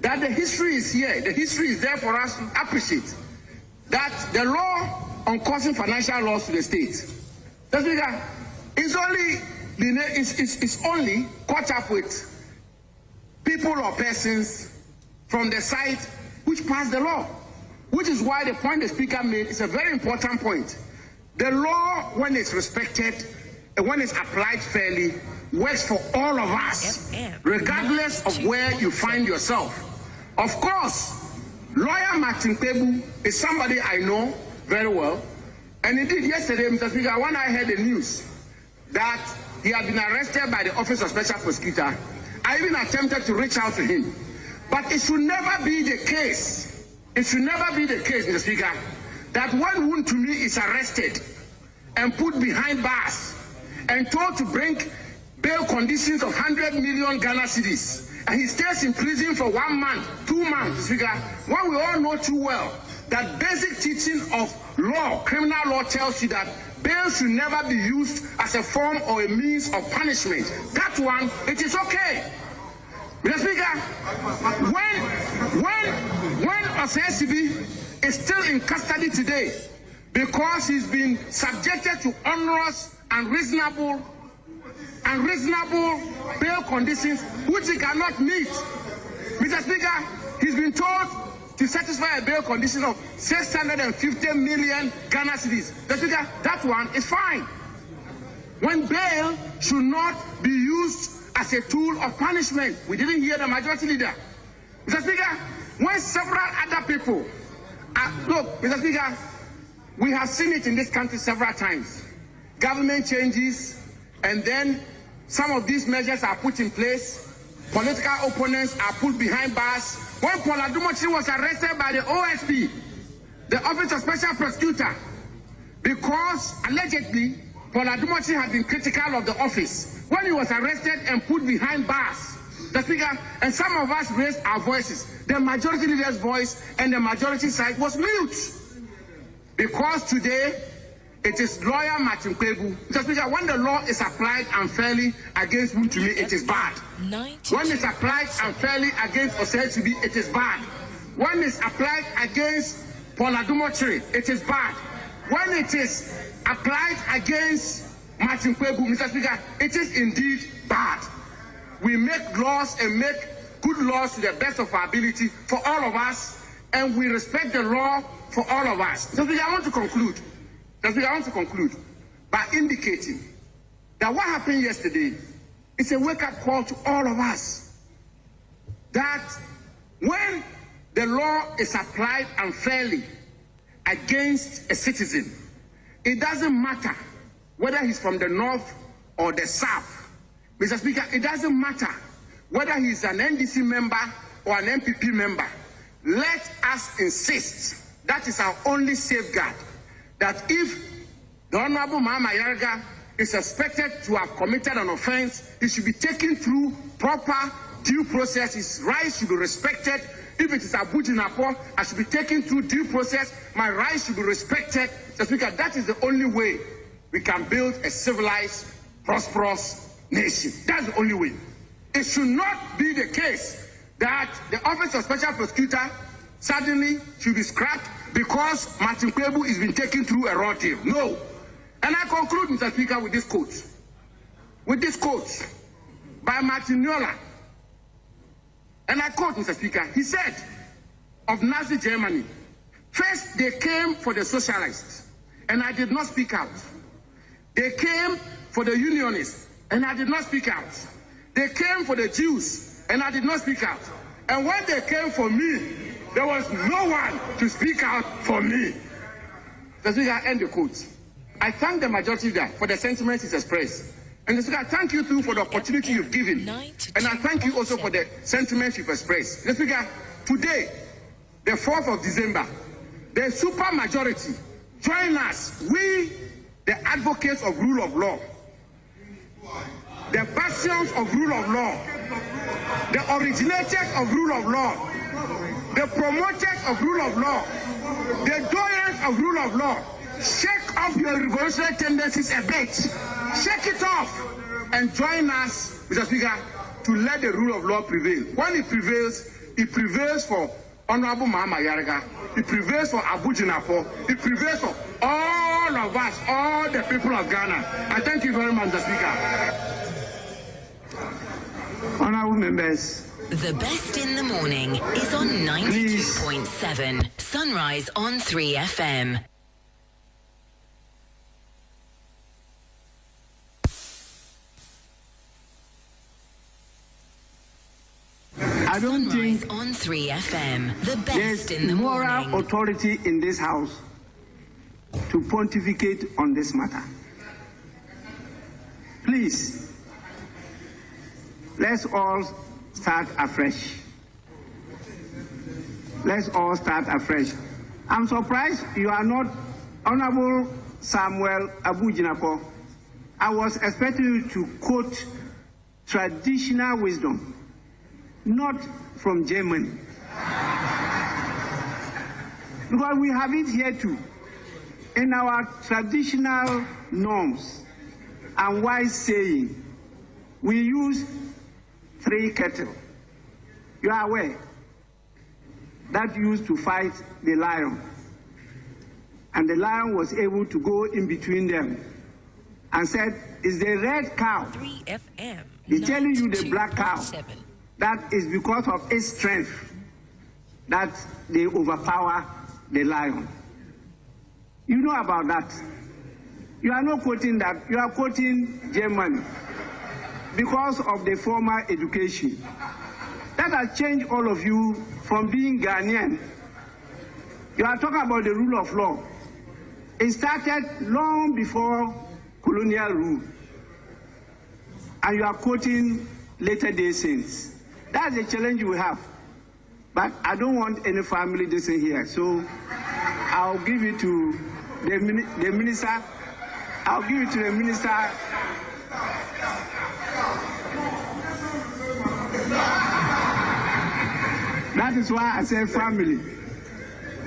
that the history is here. The history is there for us to appreciate that the law on causing financial loss to the state, Mr. Speaker, it's only caught up with people or persons from the side which passed the law, which is why the point the Speaker made is a very important point. The law, when it's respected and when it's applied fairly, works for all of us, regardless of where you find yourself. Of course, lawyer Martin Tebu is somebody I know very well. And indeed, yesterday, Mr. Speaker, when I heard the news that he had been arrested by the Office of Special Prosecutor, I even attempted to reach out to him But it should never be the case, Mr. Speaker, that one woman to me is arrested and put behind bars and told to bring bail conditions of 100 million Ghana cedis, and he stays in prison for 1 month, 2 months, Speaker, when we all know too well that basic teaching of law, criminal law, tells you that bail should never be used as a form or a means of punishment. That one, it is okay. Mr. Speaker, when Osesibi is still in custody today because he's been subjected to onerous and reasonable bail conditions which he cannot meet, Mr. Speaker, he's been told to satisfy a bail condition of 650 million Ghana cedis. Mr. Speaker, that one is fine. When bail should not be used as a tool of punishment. We didn't hear the majority leader. Mr. Speaker, when several other people look, Mr. Speaker, we have seen it in this country several times. Government changes, and then some of these measures are put in place. Political opponents are put behind bars. When Paul Adumochi was arrested by the OSP, the Office of Special Prosecutor, because allegedly Paul Adumochi had been critical of the office, when he was arrested and put behind bars, the Speaker, and some of us raised our voices, the majority leader's voice and the majority side was mute. Because today, it is lawyer Martin Kwebu. Mr. Speaker, when the law is applied unfairly against Mutumi, it is bad. When it's applied unfairly against Osei, it is bad. When it's applied against Paul Adumochi, it is bad. When it is applied against Martin Kwebu, Mr. Speaker, it is indeed bad. We make laws and make good laws to the best of our ability for all of us, and we respect the law for all of us. Mr. Speaker, I want to conclude by indicating that what happened yesterday is a wake-up call to all of us. That when the law is applied unfairly against a citizen, it doesn't matter whether he's from the north or the south. Mr. Speaker, it doesn't matter whether he's an NDC member or an MPP member. Let us insist, that is our only safeguard, that if the Honorable Mawuena Yarga is suspected to have committed an offense, he should be taken through proper due process. His rights should be respected. If it is Abu Jinapo, I should be taken through due process. My rights should be respected. Mr. Speaker, that is the only way we can build a civilized, prosperous nation. That's the only way. It should not be the case that the Office of Special Prosecutor suddenly should be scrapped because Martin Kwebu is being taken through a raw deal. No. And I conclude, Mr. Speaker, with this quote. By Martin Nyola. And I quote, Mr. Speaker, he said of Nazi Germany, first they came for the socialists, and I did not speak out. They came for the unionists, and I did not speak out. They came for the Jews, and I did not speak out. And when they came for me, there was no one to speak out for me. Mr. Speaker, I end the quote. I thank the majority leader for the sentiments he's expressed. And Mr. Speaker, I thank you too for the opportunity you've given. And I thank you also for the sentiments you've expressed. Mr. Speaker, today, the 4th of December, the super majority join us. We, the advocates of rule of law, the bastions of rule of law, the originators of rule of law, the promoters of rule of law, the doyens of rule of law. Shake off your revolutionary tendencies a bit. Shake it off and join us, Mr. Speaker, to let the rule of law prevail. When it prevails for Honorable Mawuena Yarga, it prevails for Abu Jinapo, it prevails for all of us, all the people of Ghana. I thank you very much, Mr. Speaker. Honorable members. The best in the morning is on 92.7 Sunrise on 3FM. I don't Sunrise think on 3FM. The best there's in the moral morning. authority in this house to pontificate on this matter. Please, let's all start afresh. let's all start afresh. I'm surprised you are not Honorable Samuel Abu-Jinapor. I was expecting you to quote traditional wisdom, not from Germany. Because we have it here too. In our traditional norms and wise saying, we use 3 kettle. You are aware that used to fight the lion. And the lion was able to go in between them and said, it's the red cow. 3FM. He's telling you the black cow. That is because of its strength that they overpower the lion. You know about that. You are not quoting that. You are quoting Germany because of the formal education. That has changed all of you from being Ghanaian. You are talking about the rule of law. It started long before colonial rule. And you are quoting later day saints. That's the challenge you have. But I don't want any family listening here. So I'll give it to the minister. I'll give it to the minister. That is why I say family.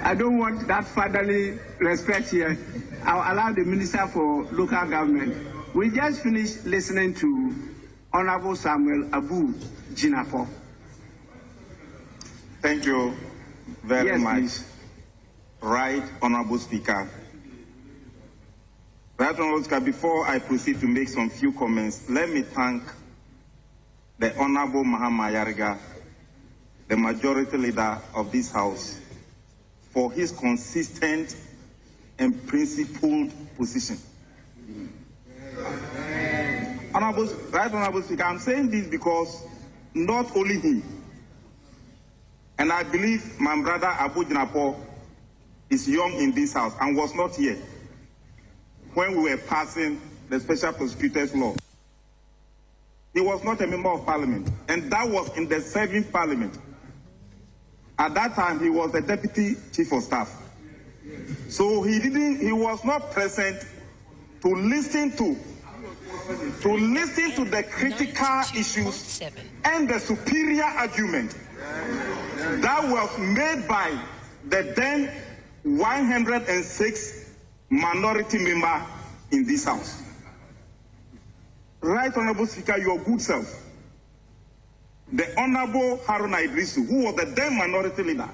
I don't want that fatherly respect here. I'll allow the Minister for Local Government. We just finished listening to Honorable Samuel Abu-Jinapor. Thank you very much. Please. Right, Honorable Speaker. Right, Honorable Speaker, before I proceed to make some few comments, let me thank the Honorable Mahama Yariga, the Majority Leader of this House, for his consistent and principled position. Honorable Speaker, I'm saying this because not only him, and I believe my brother Abu-Jinapor is young in this House and was not here when we were passing the Special Prosecutor's Law. He was not a member of Parliament, and that was in the 7th Parliament. At that time, he was the Deputy Chief of Staff. So he was not present to listen to the critical issues and the superior argument that was made by the then 106 minority member in this House. Right, Honorable Speaker, your good self, the Honorable Haruna Idrisu, who was the then minority leader,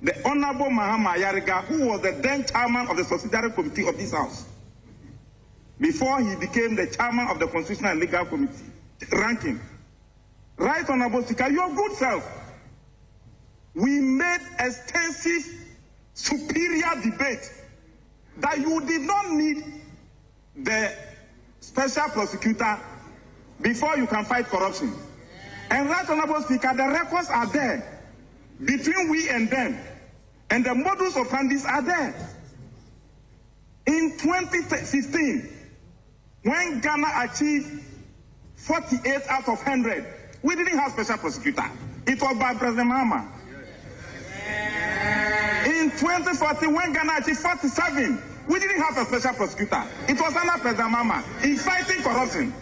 the Honorable Mahama Yariga, who was the then chairman of the subsidiary committee of this House, before he became the chairman of the Constitutional and Legal Committee, ranking. Right, Honorable Speaker, your good self, we made extensive, superior debate that you did not need the special prosecutor before you can fight corruption. And right, Honorable Speaker, the records are there between we and them, and the modus operandi are there. In 2015, when Ghana achieved 48 out of 100, we didn't have special prosecutor. It was by President Mahama. In 2014, when Ghana achieved 47, we didn't have a special prosecutor. It was under President Mahama in fighting corruption.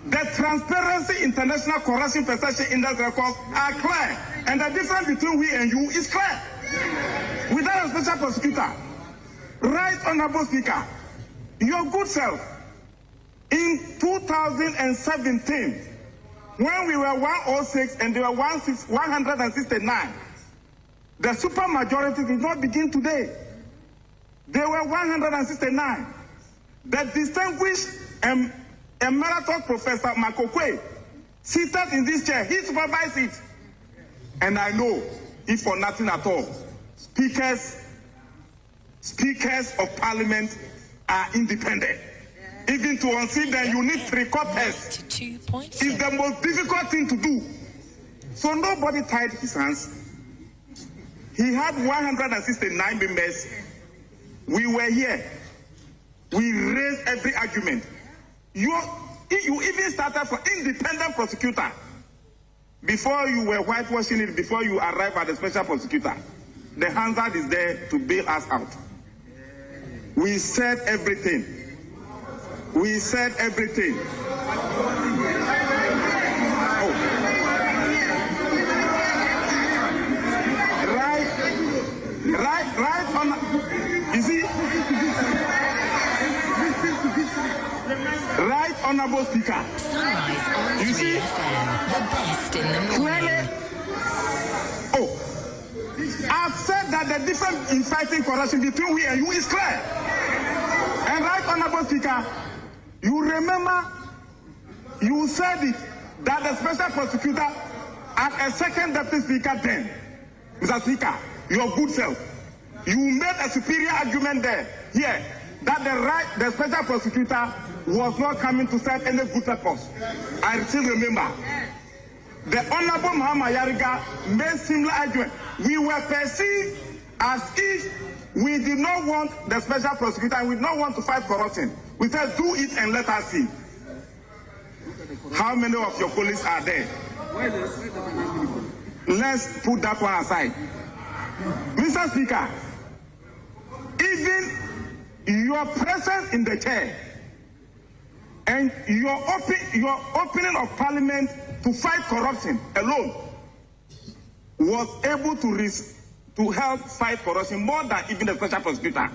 The Transparency International Corruption Perception Index records are clear, and the difference between we and you is clear. Without a special prosecutor, right, Honorable Speaker, your good self, in 2017, when we were 106 and they were 169, the supermajority did not begin today. They were 169. The distinguished Emeritus Professor Makokwe, seated in this chair, he supervised it. And I know, if for nothing at all, speakers of Parliament are independent. Even to unseat them, you need 3/4. It's the most difficult thing to do. So nobody tied his hands. He had 169 members. We were here. We raised every argument. You even started for independent prosecutor. before you were whitewashing it, before you arrived at the special prosecutor, the Hansard is there to bail us out. We said everything. We said everything. Right on. You see? Right, Honorable Speaker. Sunrise on 3FM, the best in the morning. Oh, I've said that the difference in fighting corruption between we and you is clear. And right, Honorable Speaker, you remember, you said it, that the special prosecutor and a second deputy speaker then, Mr. Speaker, your good self, you made a superior argument there, here, that the special prosecutor was not coming to serve any good purpose. I still remember. The Honorable Mahama Yariga made similar argument. We were perceived as if we did not want the special prosecutor and we did not want to fight corruption. We said, do it and let us see. How many of your colleagues are there? Let's put that one aside. Mr. Speaker, even your presence in the chair and your opening of parliament to fight corruption alone was able to help fight corruption more than even the special prosecutor.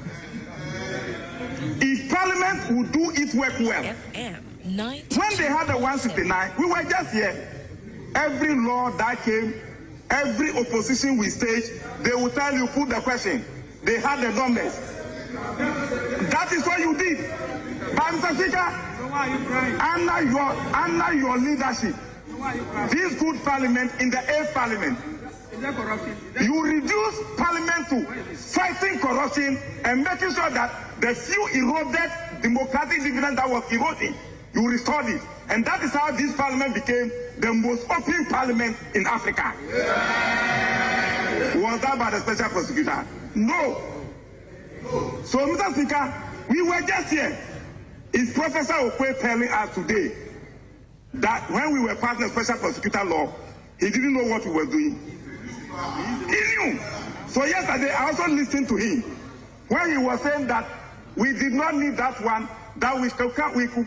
If parliament would do its work well, when they had the 169, we were just here. Every law that came, every opposition we staged, they would tell you, put the question. They had the numbers. That is what you did. But Mr. Speaker, under your leadership, this good parliament in the 8th parliament, you reduce parliament to fighting corruption and making sure that the few eroded democratic dividend that was eroding, you restored it. And that is how this parliament became the most open parliament in Africa. Was that by the special prosecutor? No. So, Mr. Speaker, we were just here. Is Professor Okwe telling us today that when we were passing the special prosecutor law, he didn't know what we were doing? He knew. So yesterday, I also listened to him when he was saying that we did not need that one, that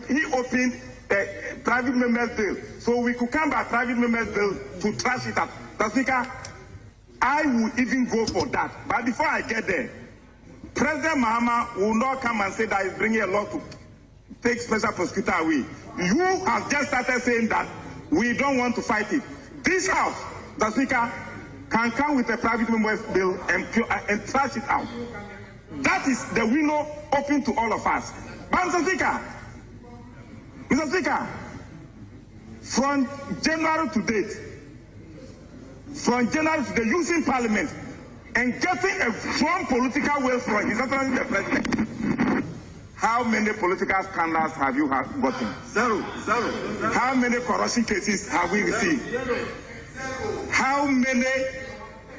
he opened a private members bill. So we could come by private members bill to trash it up. Mr. Speaker, I would even go for that. But before I get there, President Mahama will not come and say that he's bringing a law to take special prosecutor away. You have just started saying that we don't want to fight it. This House, the Speaker, can come with a private members bill and trash it out. That is the window open to all of us. But Mr. Speaker, from January to date, using Parliament and getting a strong political will from His Excellency the President, how many political scandals have you gotten? Zero. How many corruption cases have we received? How many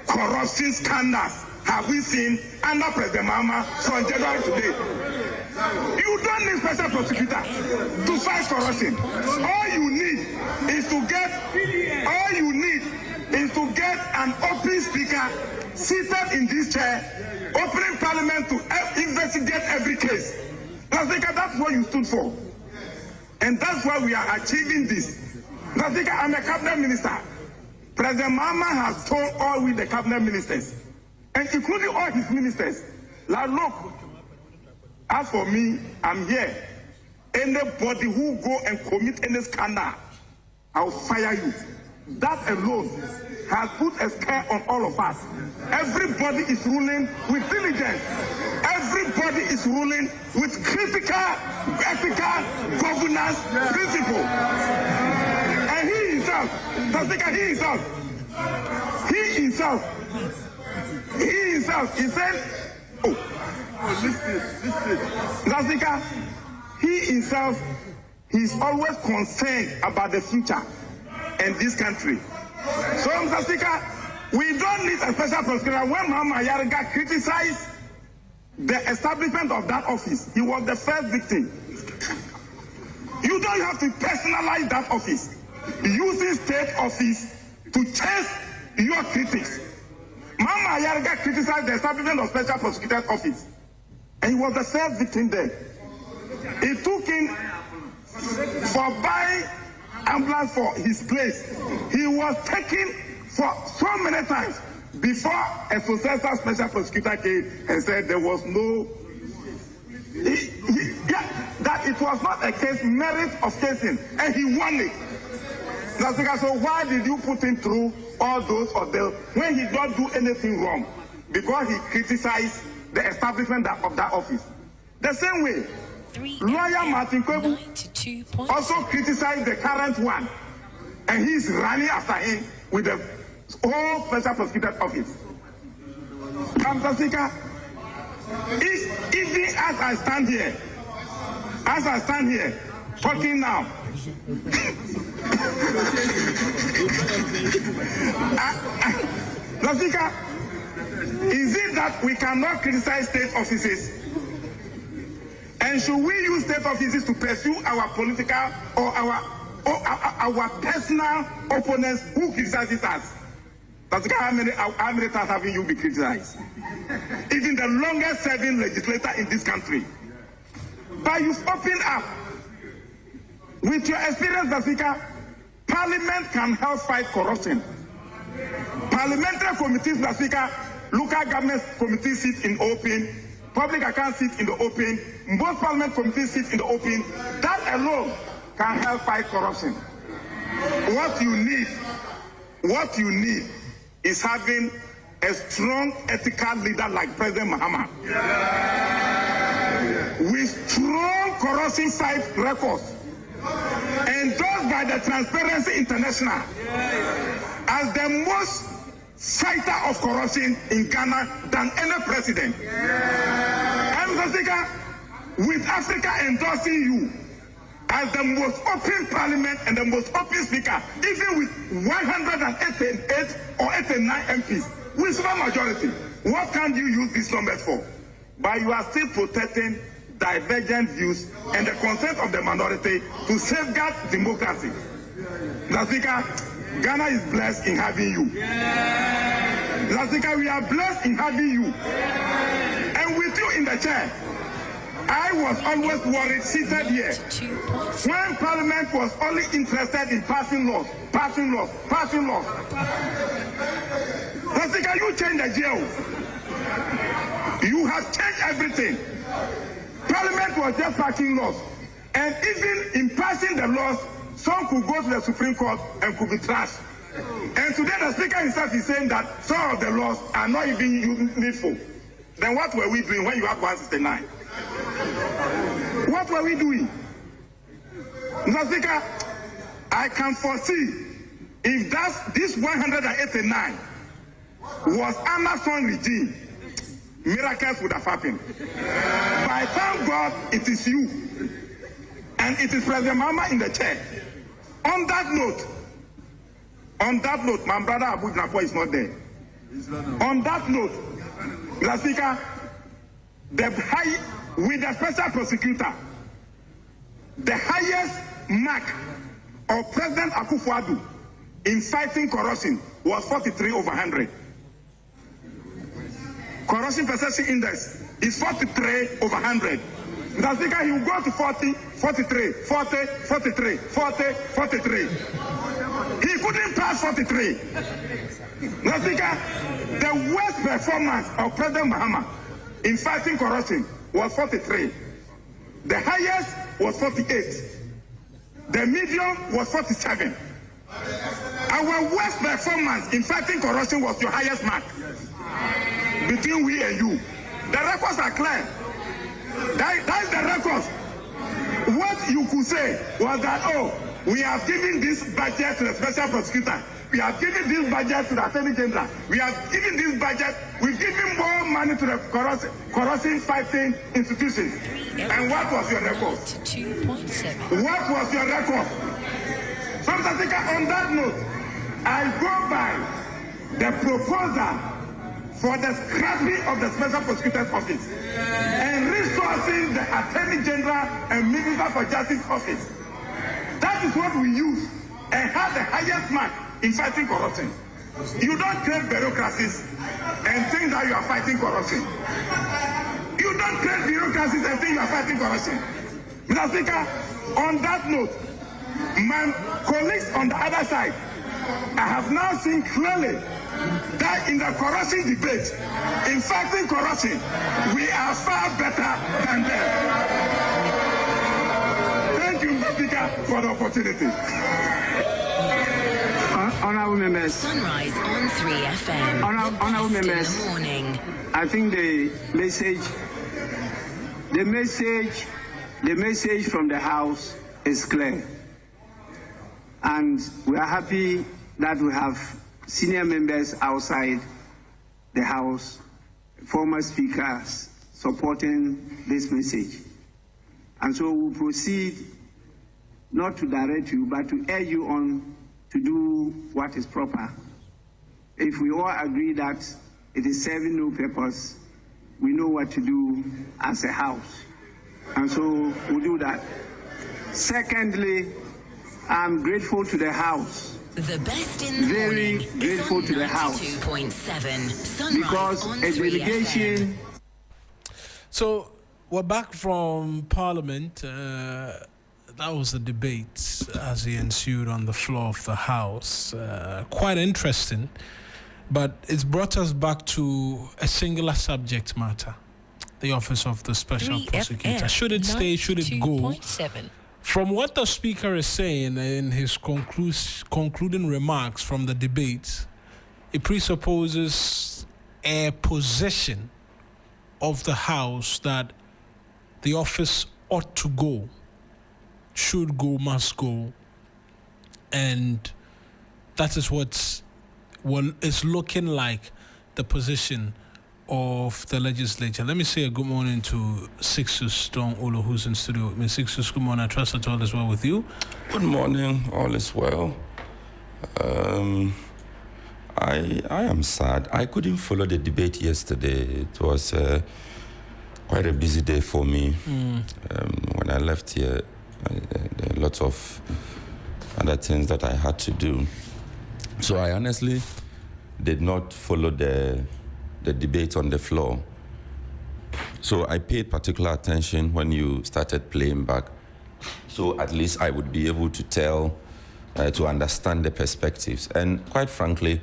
corruption scandals have we seen under President Mahama from January to date? You don't need special prosecutor to fight corruption. All you need is to get an open speaker seated in this chair, opening parliament to investigate every case. That's what you stood for. And that's why we are achieving this. I'm a cabinet minister. President Mahama has told all with the cabinet ministers, and including all his ministers, like, look, as for me, I'm here. Anybody who go and commit any scandal, I'll fire you. That alone has put a scare on all of us. Everybody is ruling with diligence. Everybody is ruling with critical, ethical governance principle. And he himself, he said, he himself, he's always concerned about the future and this country. So, Mr. Speaker, we don't need a special prosecutor. When Mahama Yariga criticized the establishment of that office, he was the first victim. You don't have to personalize that office. Using state office to chase your critics. Mama Ayariga criticized the establishment of Special Prosecutor's Office, and he was the first victim there. It took him for buying ambulance for his place. He was taken for so many times before a successor special prosecutor came and said there was no, that it was not a case merit of casing, and he won it. So why did you put him through all those ordeals when he don't do anything wrong? Because he criticized the establishment of that office. The same way, lawyer Martin Kwebu also criticized the current one, and he's running after him with the whole special prosecutor's office. Mr. Speaker, even as I stand here, talking now, Mr. Speaker, is it that we cannot criticize state offices? And should we use state offices to pursue our political or our personal opponents who criticize us? That's how many times have you been criticized? Even the longest serving legislator in this country. But you've opened up. With your experience, Mr. Speaker, Parliament can help fight corruption. Parliamentary committees, Mr. Speaker, local government committees sit in open, public accounts sit in the open, most parliament committees sit in the open. That alone can help fight corruption. What you need is having a strong ethical leader like President Mahama. With strong corruption fight records, endorsed by the Transparency International as the most fighter of corruption in Ghana than any president. And Mr. Speaker, with Africa endorsing you as the most open parliament and the most open speaker, even with 188 or 89 MPs, with small majority, what can you use these numbers for? But you are still protecting divergent views and the consent of the minority to safeguard democracy. Mr. Speaker, Ghana is blessed in having you. Mr. Speaker, we are blessed in having you. And with you in the chair, I was always worried, seated here, when Parliament was only interested in passing laws. Mr. Speaker, you changed the jail. You have changed everything. Parliament was just passing laws. And even in passing the laws, some could go to the Supreme Court and could be trashed. And today the Speaker himself is saying that some of the laws are not even needful. Then what were we doing when you had 169? What were we doing? Mr. Speaker, I can foresee if this 189 was Amazon regime, miracles would have happened. But I thank God it is you. And it is President Mahama in the chair. On that note, my brother Abu Napo is not there. On that note, Mr. Speaker, with the special prosecutor, the highest mark of President Akufo-Addo in fighting corruption was 43/100. Corruption perception index is 43/100. Mr. Speaker, he will go to 40, 43, 40, 43, 40, 43. He couldn't pass 43. Mr. Speaker, the worst performance of President Mahama in fighting corruption was 43. The highest was 48. The medium was 47. Our worst performance in fighting corruption was your highest mark. Between we and you. The records are clear. That is the records. What you could say was that, oh, we have given this budget to the special prosecutor. We have given this budget to the Attorney General. We have given this budget. We've given more money to the corruption fighting institutions. And what was your record? What was your record? So, Mr. Speaker, on that note, I go by the proposal for the scrapping of the Special Prosecutor's Office and resourcing the Attorney General and Minister for Justice Office. That is what we use and have the highest mark in fighting corruption. You don't create bureaucracies and think that you are fighting corruption. You don't create bureaucracies and think you are fighting corruption. Mr. Speaker, on that note, my colleagues on the other side, I have now seen clearly that in the corruption debate, in fighting corruption, we are far better than them. Thank you, Mr. Speaker, for the opportunity. Honorable members. Sunrise on 3FM. Honorable members. In the morning. I think the message from the House is clear. And we are happy that we have senior members outside the House, former speakers, supporting this message. And so we'll proceed not to direct you, but to urge you on to do what is proper. If we all agree that it is serving no purpose, we know what to do as a House. And so we'll do that. Secondly, I'm grateful to the House. The best in the Very morning grateful is to on the House. 92.7 Sunrise Because on a 3FM. delegation. So we're back from Parliament. That was the debate as it ensued on the floor of the House. Quite interesting, but it's brought us back to a singular subject matter: the office of the Special Prosecutor. Should it stay? Should it go? From what the Speaker is saying in his concluding remarks from the debate, it presupposes a position of the House that the office ought to go, should go, must go, and that is what is looking like the position of the legislature. Let me say a good morning to Sixtus Don Ullo, who's in studio with me. Sixtus, good morning. I trust that all is well with you. Good morning. All is well. I am sad. I couldn't follow the debate yesterday. It was quite a busy day for me. When I left here, there are lots of other things that I had to do. So I honestly did not follow the debate on the floor. So I paid particular attention when you started playing back. So at least I would be able to tell, to understand the perspectives. And quite frankly,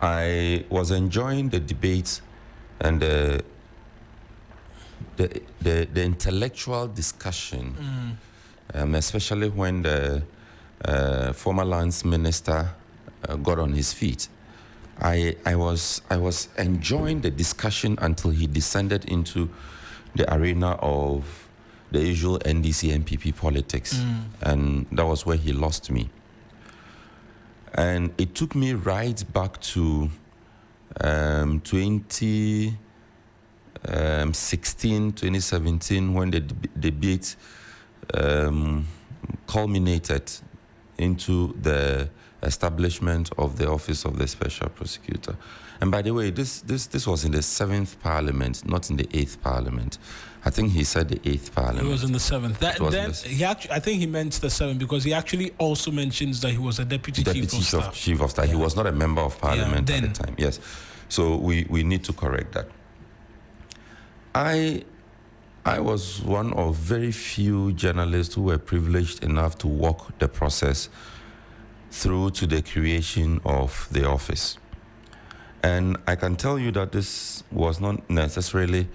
I was enjoying the debate and the intellectual discussion, especially when the former lands minister got on his feet. I was enjoying the discussion until he descended into the arena of the usual NDC MPP politics, and that was where he lost me. And it took me right back to 2016, 2017, when the debate culminated into the establishment of the Office of the Special Prosecutor. And by the way, this was in the 7th Parliament, not in the 8th Parliament. I think he said the 8th Parliament. It was in the 7th. I think he meant the 7th because he actually also mentions that he was a Deputy Chief of Staff. Chief of Staff. Yeah. He was not a member of Parliament at the time. Yes. So we need to correct that. I was one of very few journalists who were privileged enough to walk the process through to the creation of the office. And I can tell you that this was not necessarily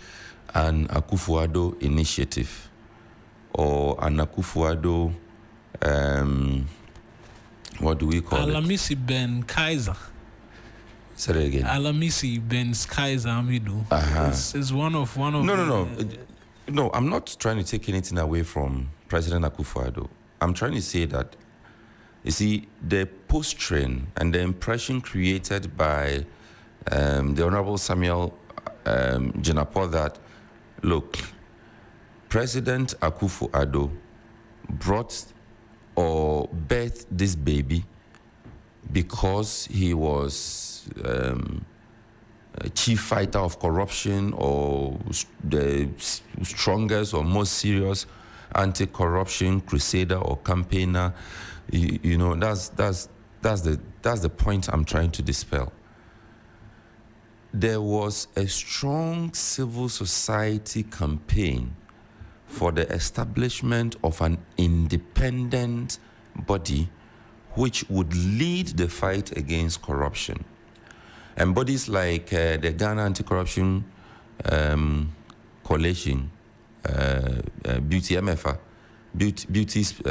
an Akufo-Addo initiative or an Akufo-Addo, what do we call Alamisi Ben Kaiser. Say it again. Alamisi Ben Kaiser Amidu. It's one of. No, I'm not trying to take anything away from President Akufo-Addo. I'm trying to say that, you see, the post-train and the impression created by the Honorable Samuel Jinapor that, look, President Akufo-Addo brought or birthed this baby because he was a chief fighter of corruption or the strongest or most serious anti-corruption crusader or campaigner. You know, that's the That's the point I'm trying to dispel. There was a strong civil society campaign for the establishment of an independent body which would lead the fight against corruption. And bodies like the Ghana Anti-Corruption Coalition, Beauty MFA, Beauty's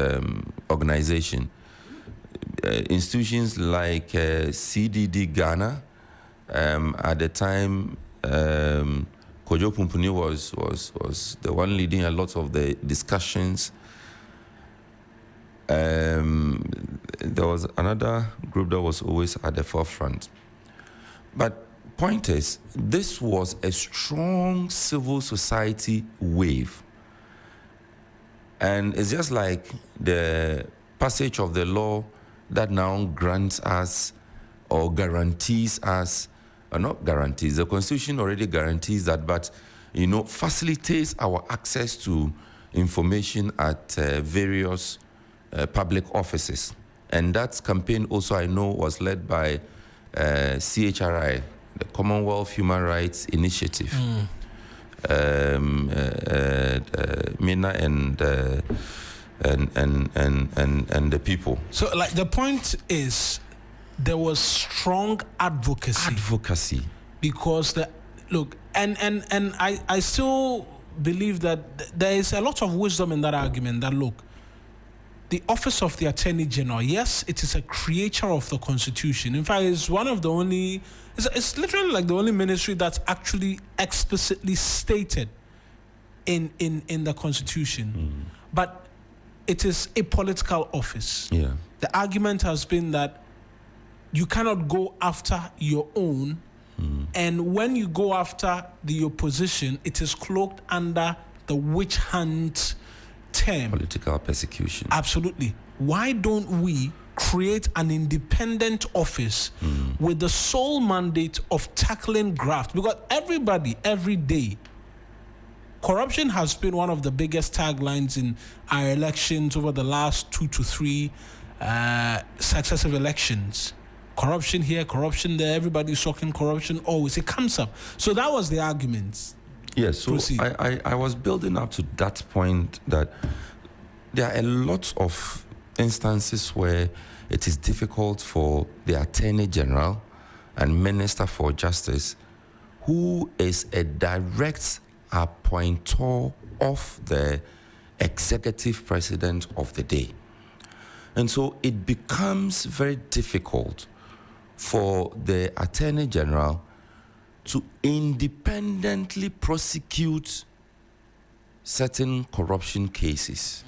organization, institutions like CDD Ghana, at the time, Kojo Pumpuni was the one leading a lot of the discussions. There was another group that was always at the forefront. But point is, this was a strong civil society wave. And it's just like the passage of the law that now grants us or guarantees us, or not guarantees, the Constitution already guarantees that, but, facilitates our access to information at various public offices. And that campaign also, I know, was led by CHRI, the Commonwealth Human Rights Initiative. Mina and the people. So, like, the point is, there was strong advocacy. Because I still believe that there is a lot of wisdom in that argument. That the office of the Attorney General, yes, it is a creature of the Constitution. In fact, it's one of the only. It's literally like the only ministry that's actually explicitly stated in the Constitution. But it is a political office. Yeah. The argument has been that you cannot go after your own, and when you go after the opposition, it is cloaked under the witch hunt term. Political persecution. Absolutely. Why don't we create an independent office with the sole mandate of tackling graft? Because everybody, every day, corruption has been one of the biggest taglines in our elections over the last 2 to 3 successive elections. Corruption here, corruption there, everybody's talking corruption, always. It comes up. So that was the argument. Yes, so I was building up to that point that there are a lot of instances where it is difficult for the Attorney General and Minister for Justice, who is a direct appointer of the executive president of the day. And so it becomes very difficult for the Attorney General to independently prosecute certain corruption cases.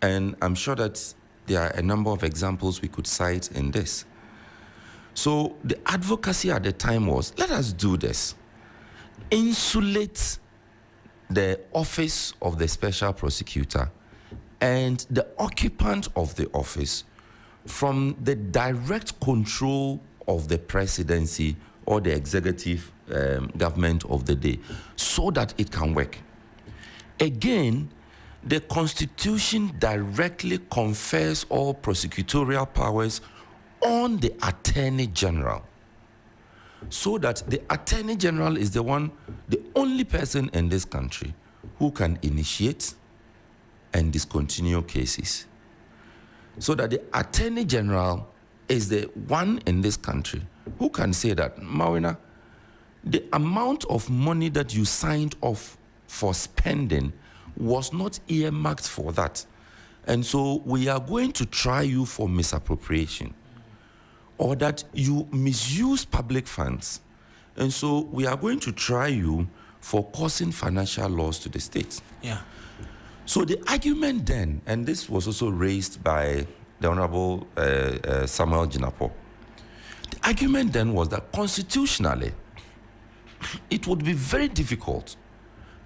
And I'm sure that there are a number of examples we could cite in this. So the advocacy at the time was, let us do this. Insulate the office of the special prosecutor and the occupant of the office from the direct control of the presidency or the executive government of the day, so that it can work. Again, the Constitution directly confers all prosecutorial powers on the Attorney General, so that the Attorney General is the only person in this country who can initiate and discontinue cases. So that the Attorney General is the one in this country who can say that, Mawuena, the amount of money that you signed off for spending was not earmarked for that. And so we are going to try you for misappropriation, or that you misuse public funds. And so we are going to try you for causing financial loss to the state. Yeah. So the argument then, and this was also raised by the Honorable Samuel Jinapo, the argument then was that constitutionally, it would be very difficult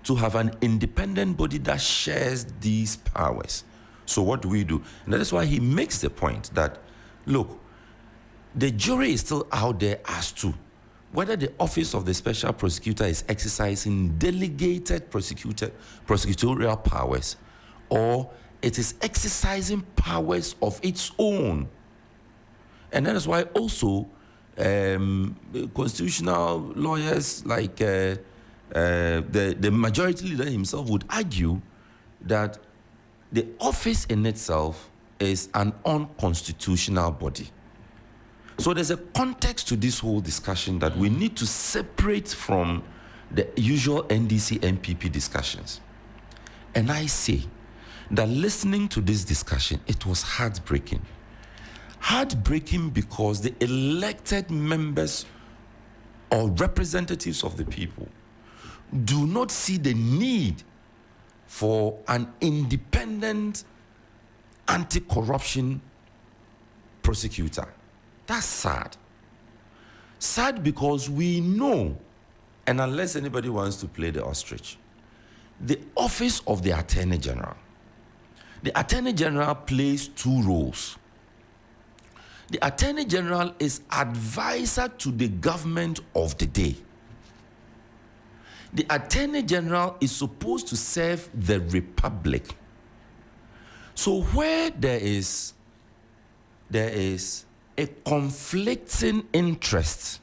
to have an independent body that shares these powers. So what do we do? And that is why he makes the point that, look, the jury is still out there as to whether the office of the special prosecutor is exercising delegated prosecutorial powers, or it is exercising powers of its own. And that is why also constitutional lawyers like the majority leader himself would argue that the office in itself is an unconstitutional body. So there's a context to this whole discussion that we need to separate from the usual NDC MPP discussions. And I say that listening to this discussion, it was heartbreaking. Heartbreaking because the elected members or representatives of the people do not see the need for an independent anti-corruption prosecutor. That's sad. Sad because we know, and unless anybody wants to play the ostrich, the office of the Attorney General. The Attorney General plays two roles. The Attorney General is advisor to the government of the day. The Attorney General is supposed to serve the Republic. So where there is a conflicting interest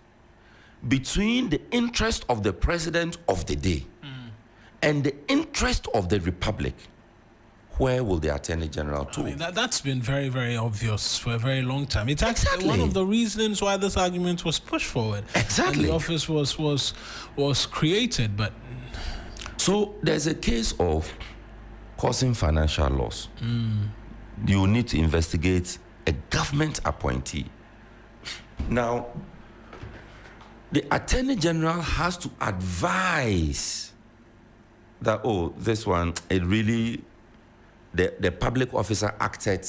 between the interest of the president of the day and the interest of the Republic, where will the Attorney General talk? I mean, that's been very, very obvious for a very long time. It's actually one of the reasons why this argument was pushed forward. Exactly. And the office was created, but... So there's a case of causing financial loss. You need to investigate a government appointee. Now, the Attorney General has to advise that, this one, it really... The public officer acted,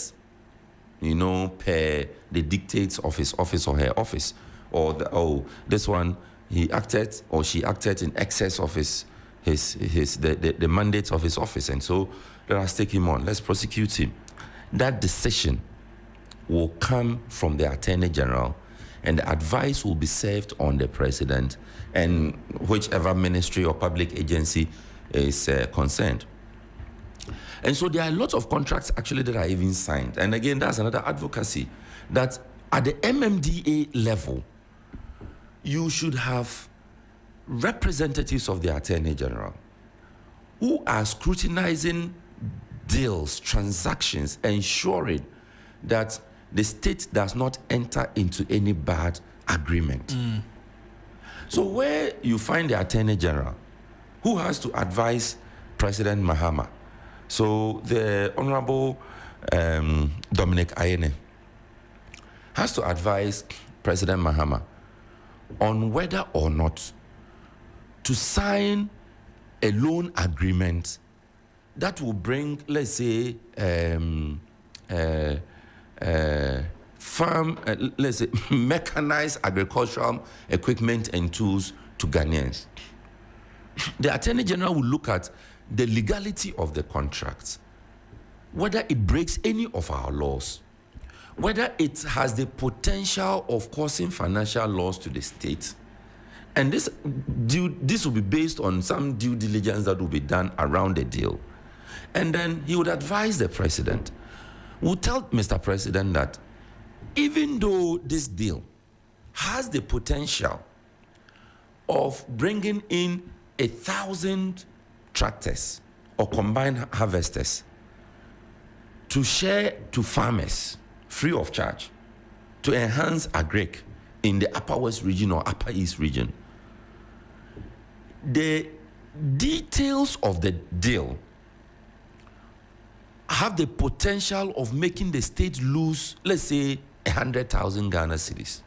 per the dictates of his office or her office. Or this one, he acted or she acted in excess of the mandates of his office. And so let us take him on. Let's prosecute him. That decision will come from the Attorney General, and the advice will be served on the President and whichever ministry or public agency is concerned. And so there are lots of contracts actually that are even signed. And again, that's another advocacy, that at the MMDA level, you should have representatives of the Attorney General who are scrutinizing deals, transactions, ensuring that the state does not enter into any bad agreement. So where you find the Attorney General who has to advise President Mahama, so the Honorable Dominic Ayene has to advise President Mahama on whether or not to sign a loan agreement that will bring, let's say, mechanized agricultural equipment and tools to Ghanaians. The Attorney General will look at the legality of the contract, whether it breaks any of our laws, whether it has the potential of causing financial loss to the state. And this will be based on some due diligence that will be done around the deal. And then he would advise the president, would tell Mr. President that even though this deal has the potential of bringing in 1,000 tractors or combined harvesters to share to farmers free of charge to enhance agric in the Upper West region or Upper East region, the details of the deal have the potential of making the state lose, let's say, 100,000 Ghana cedis.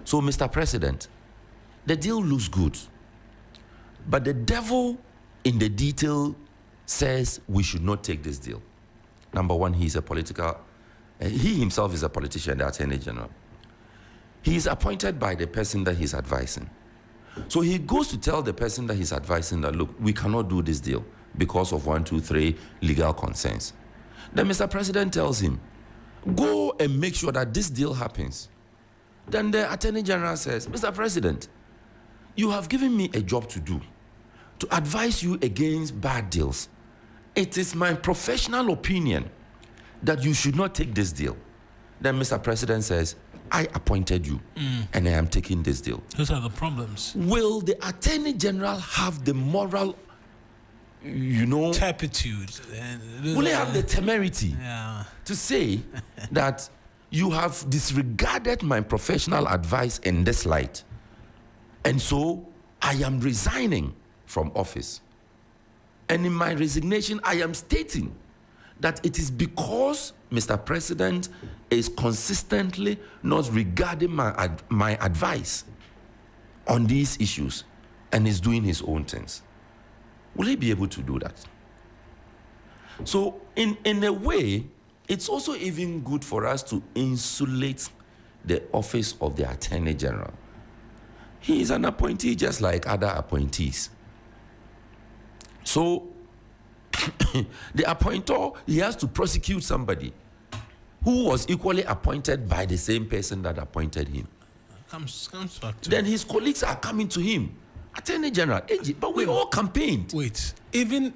So, Mr. President, the deal looks good, but the devil in the detail says we should not take this deal. Number one, he himself is a politician, the Attorney General. He is appointed by the person that he's advising. So he goes to tell the person that he's advising that, look, we cannot do this deal because of 1, 2, 3 legal concerns. Then Mr. President tells him, go and make sure that this deal happens. Then the Attorney General says, Mr. President, you have given me a job to do, to advise you against bad deals. It is my professional opinion that you should not take this deal. Then Mr. President says, I appointed you, and I am taking this deal. Those are the problems. Will the Attorney General have the moral, turpitude? Will he have the temerity to say that you have disregarded my professional advice in this light, and so I am resigning from office? And in my resignation, I am stating that it is because Mr. President is consistently not regarding my advice on these issues and is doing his own things. Will he be able to do that? So in a way, it's also even good for us to insulate the office of the Attorney General. He is an appointee just like other appointees. So the appointer, he has to prosecute somebody who was equally appointed by the same person that appointed him. Comes back to then his colleagues are coming to him, Attorney General, but we all campaigned. Wait, even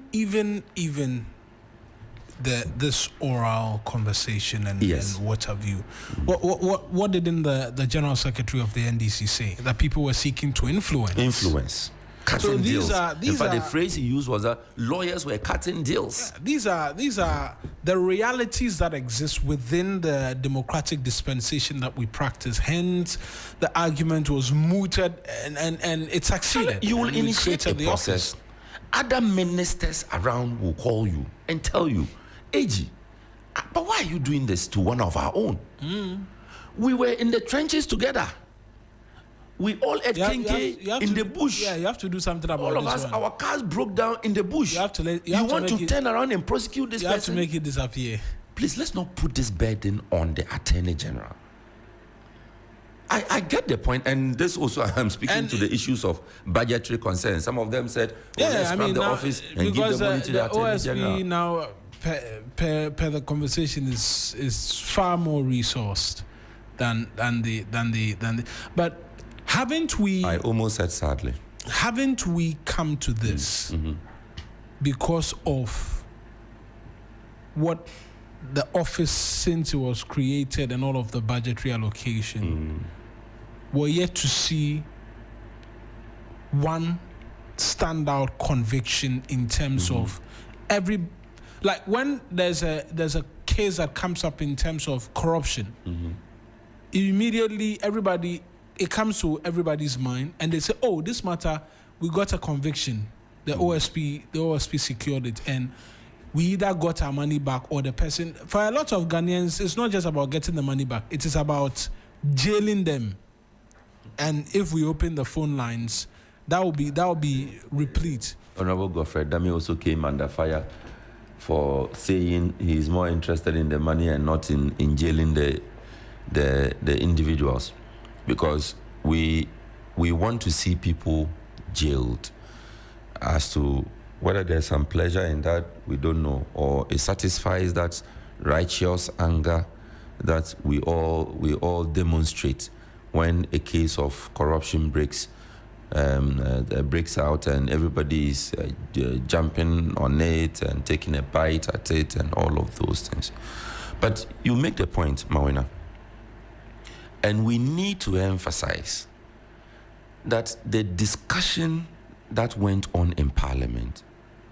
this oral conversation and what have you? What didn't the General Secretary of the NDC say? That people were seeking to influence. Cutting deals. In fact, the phrase he used was that lawyers were cutting deals. Yeah, these are the realities that exist within the democratic dispensation that we practice. Hence, the argument was mooted and it succeeded. You will initiate a process. Other ministers around will call you and tell you, AG, but why are you doing this to one of our own? We were in the trenches together. We all ate kenke in the bush. Yeah, you have to do something about all of us. Our cars broke down in the bush. You want to turn around and prosecute this person? You have to make it disappear. Please, let's not put this burden on the Attorney General. I get the point, and this also I'm speaking to the issues of budgetary concerns. Some of them said, let's scrap the office and give the money to the Attorney General. Now, per the conversation is far more resourced than the but. Haven't we? I almost said sadly. Haven't we come to this because of what the office, since it was created and all of the budgetary allocation, we're yet to see one standout conviction in terms of when there's a case that comes up in terms of corruption, immediately it comes to everybody's mind, and they say, "Oh, this matter, we got a conviction. The OSP secured it, and we either got our money back or the person." For a lot of Ghanaians, it's not just about getting the money back; it is about jailing them. And if we open the phone lines, that will be replete. Honorable Godfrey Dami also came under fire for saying he's more interested in the money and not in jailing the individuals. Because we want to see people jailed. As to whether there's some pleasure in that, we don't know, or it satisfies that righteous anger that we all demonstrate when a case of corruption breaks out and everybody is jumping on it and taking a bite at it and all of those things. But you make the point, Mawuena. And we need to emphasize that the discussion that went on in Parliament,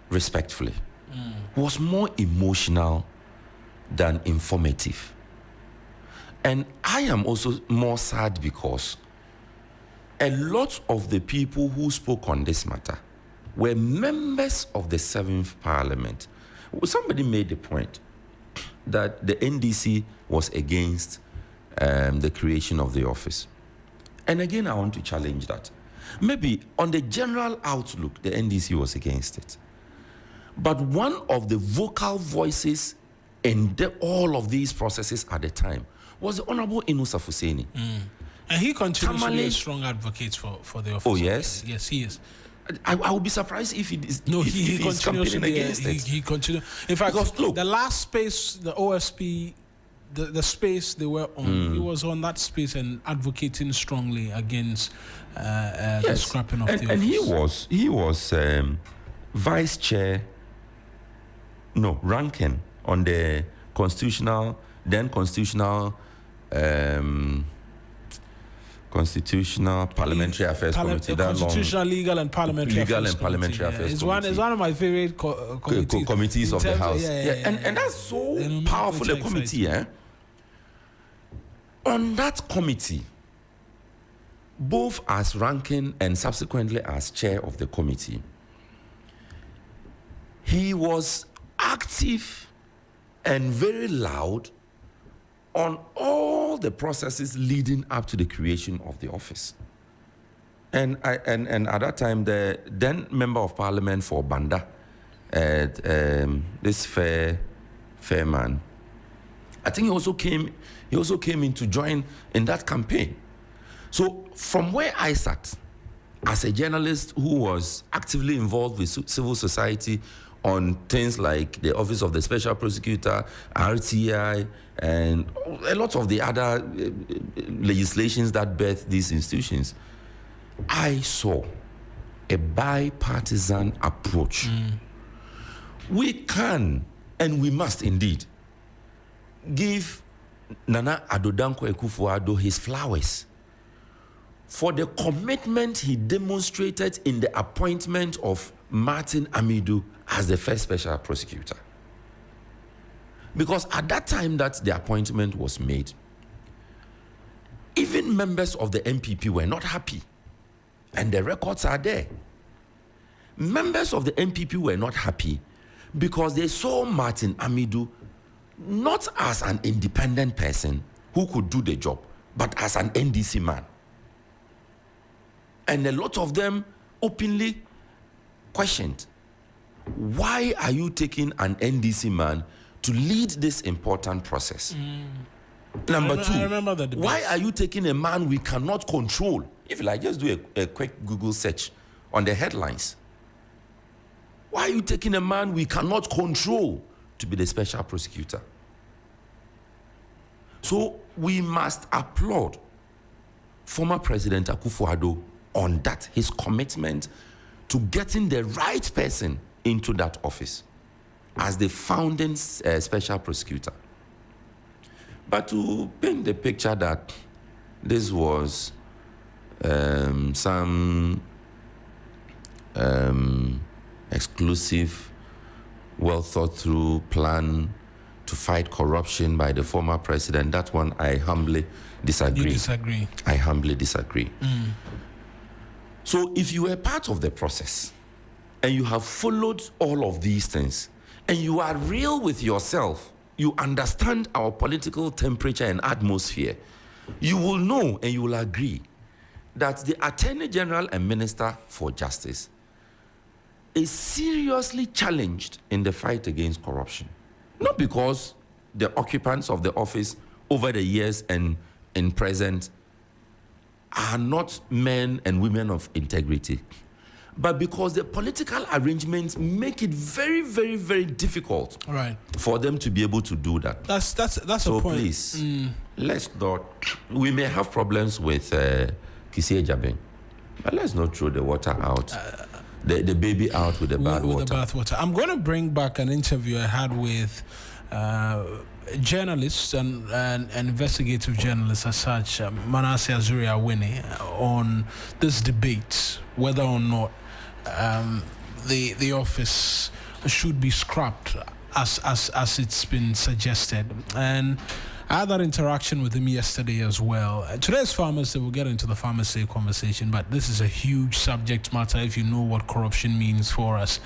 respectfully, was more emotional than informative. And I am also more sad because a lot of the people who spoke on this matter were members of the 7th Parliament. Somebody made the point that the NDC was against the creation of the office. And again, I want to challenge that. Maybe on the general outlook, the NDC was against it. But one of the vocal voices in all of these processes at the time was the Honorable Inusa Fuseni. And he continues to be a strong advocate for the office. Oh, yes? Yes, he is. I would be surprised if he is. No, he continues to be against it. He continues. In fact, because, look, the last space, the OSP, the space they were on, he was on that space and advocating strongly against the scrapping of the office. And he was vice chair, ranking on the constitutional Constitutional Parliamentary Affairs Committee. Constitutional, Legal and Parliamentary Affairs Affairs It's Committee. It's one of my favorite committees of the House. And that's so powerful, a committee. On that committee, both as ranking and subsequently as chair of the committee, he was active and very loud on all the processes leading up to the creation of the office. And at that time, the then member of parliament for Banda, this fair man, I think he also came in to join in that campaign. So from where I sat as a journalist who was actively involved with civil society on things like the Office of the Special Prosecutor, RTI, and a lot of the other legislations that birth these institutions, I saw a bipartisan approach. We can and we must indeed give Nana Addo Dankwa Akufo-Addo his flowers for the commitment he demonstrated in the appointment of Martin Amidu as the first special prosecutor. Because at that time that the appointment was made, even members of the MPP were not happy. And the records are there. Members of the MPP were not happy because they saw Martin Amidu not as an independent person who could do the job, but as an NDC man. And a lot of them openly questioned, why are you taking an NDC man to lead this important process? Number two, why are you taking a man we cannot control? If you like, just do a quick Google search on the headlines. Why are you taking a man we cannot control to be the special prosecutor? So we must applaud former President Akufo-Addo on that, his commitment to getting the right person into that office as the founding special prosecutor. But to paint the picture that this was some exclusive, well thought through plan to fight corruption by the former president, that one I humbly disagree. You disagree? I humbly disagree. So if you were part of the process and you have followed all of these things and you are real with yourself, you understand our political temperature and atmosphere, you will know and you will agree that the Attorney General and Minister for Justice is seriously challenged in the fight against corruption. Not because the occupants of the office over the years and in present are not men and women of integrity, but because the political arrangements make it very, very, very difficult for them to be able to do that. That's so a point. Please, let's not. We may have problems with Kissie Jabin, but let's not throw the water out. The baby out with the bathwater. I'm going to bring back an interview I had with journalists and investigative journalists as such, Manasseh Azuri-Awene, on this debate, whether or not the office should be scrapped as it's been suggested. And I had that interaction with him yesterday as well. Today's Farmers Day, we'll get into the Farmers Day conversation, but this is a huge subject matter if you know what corruption means for us.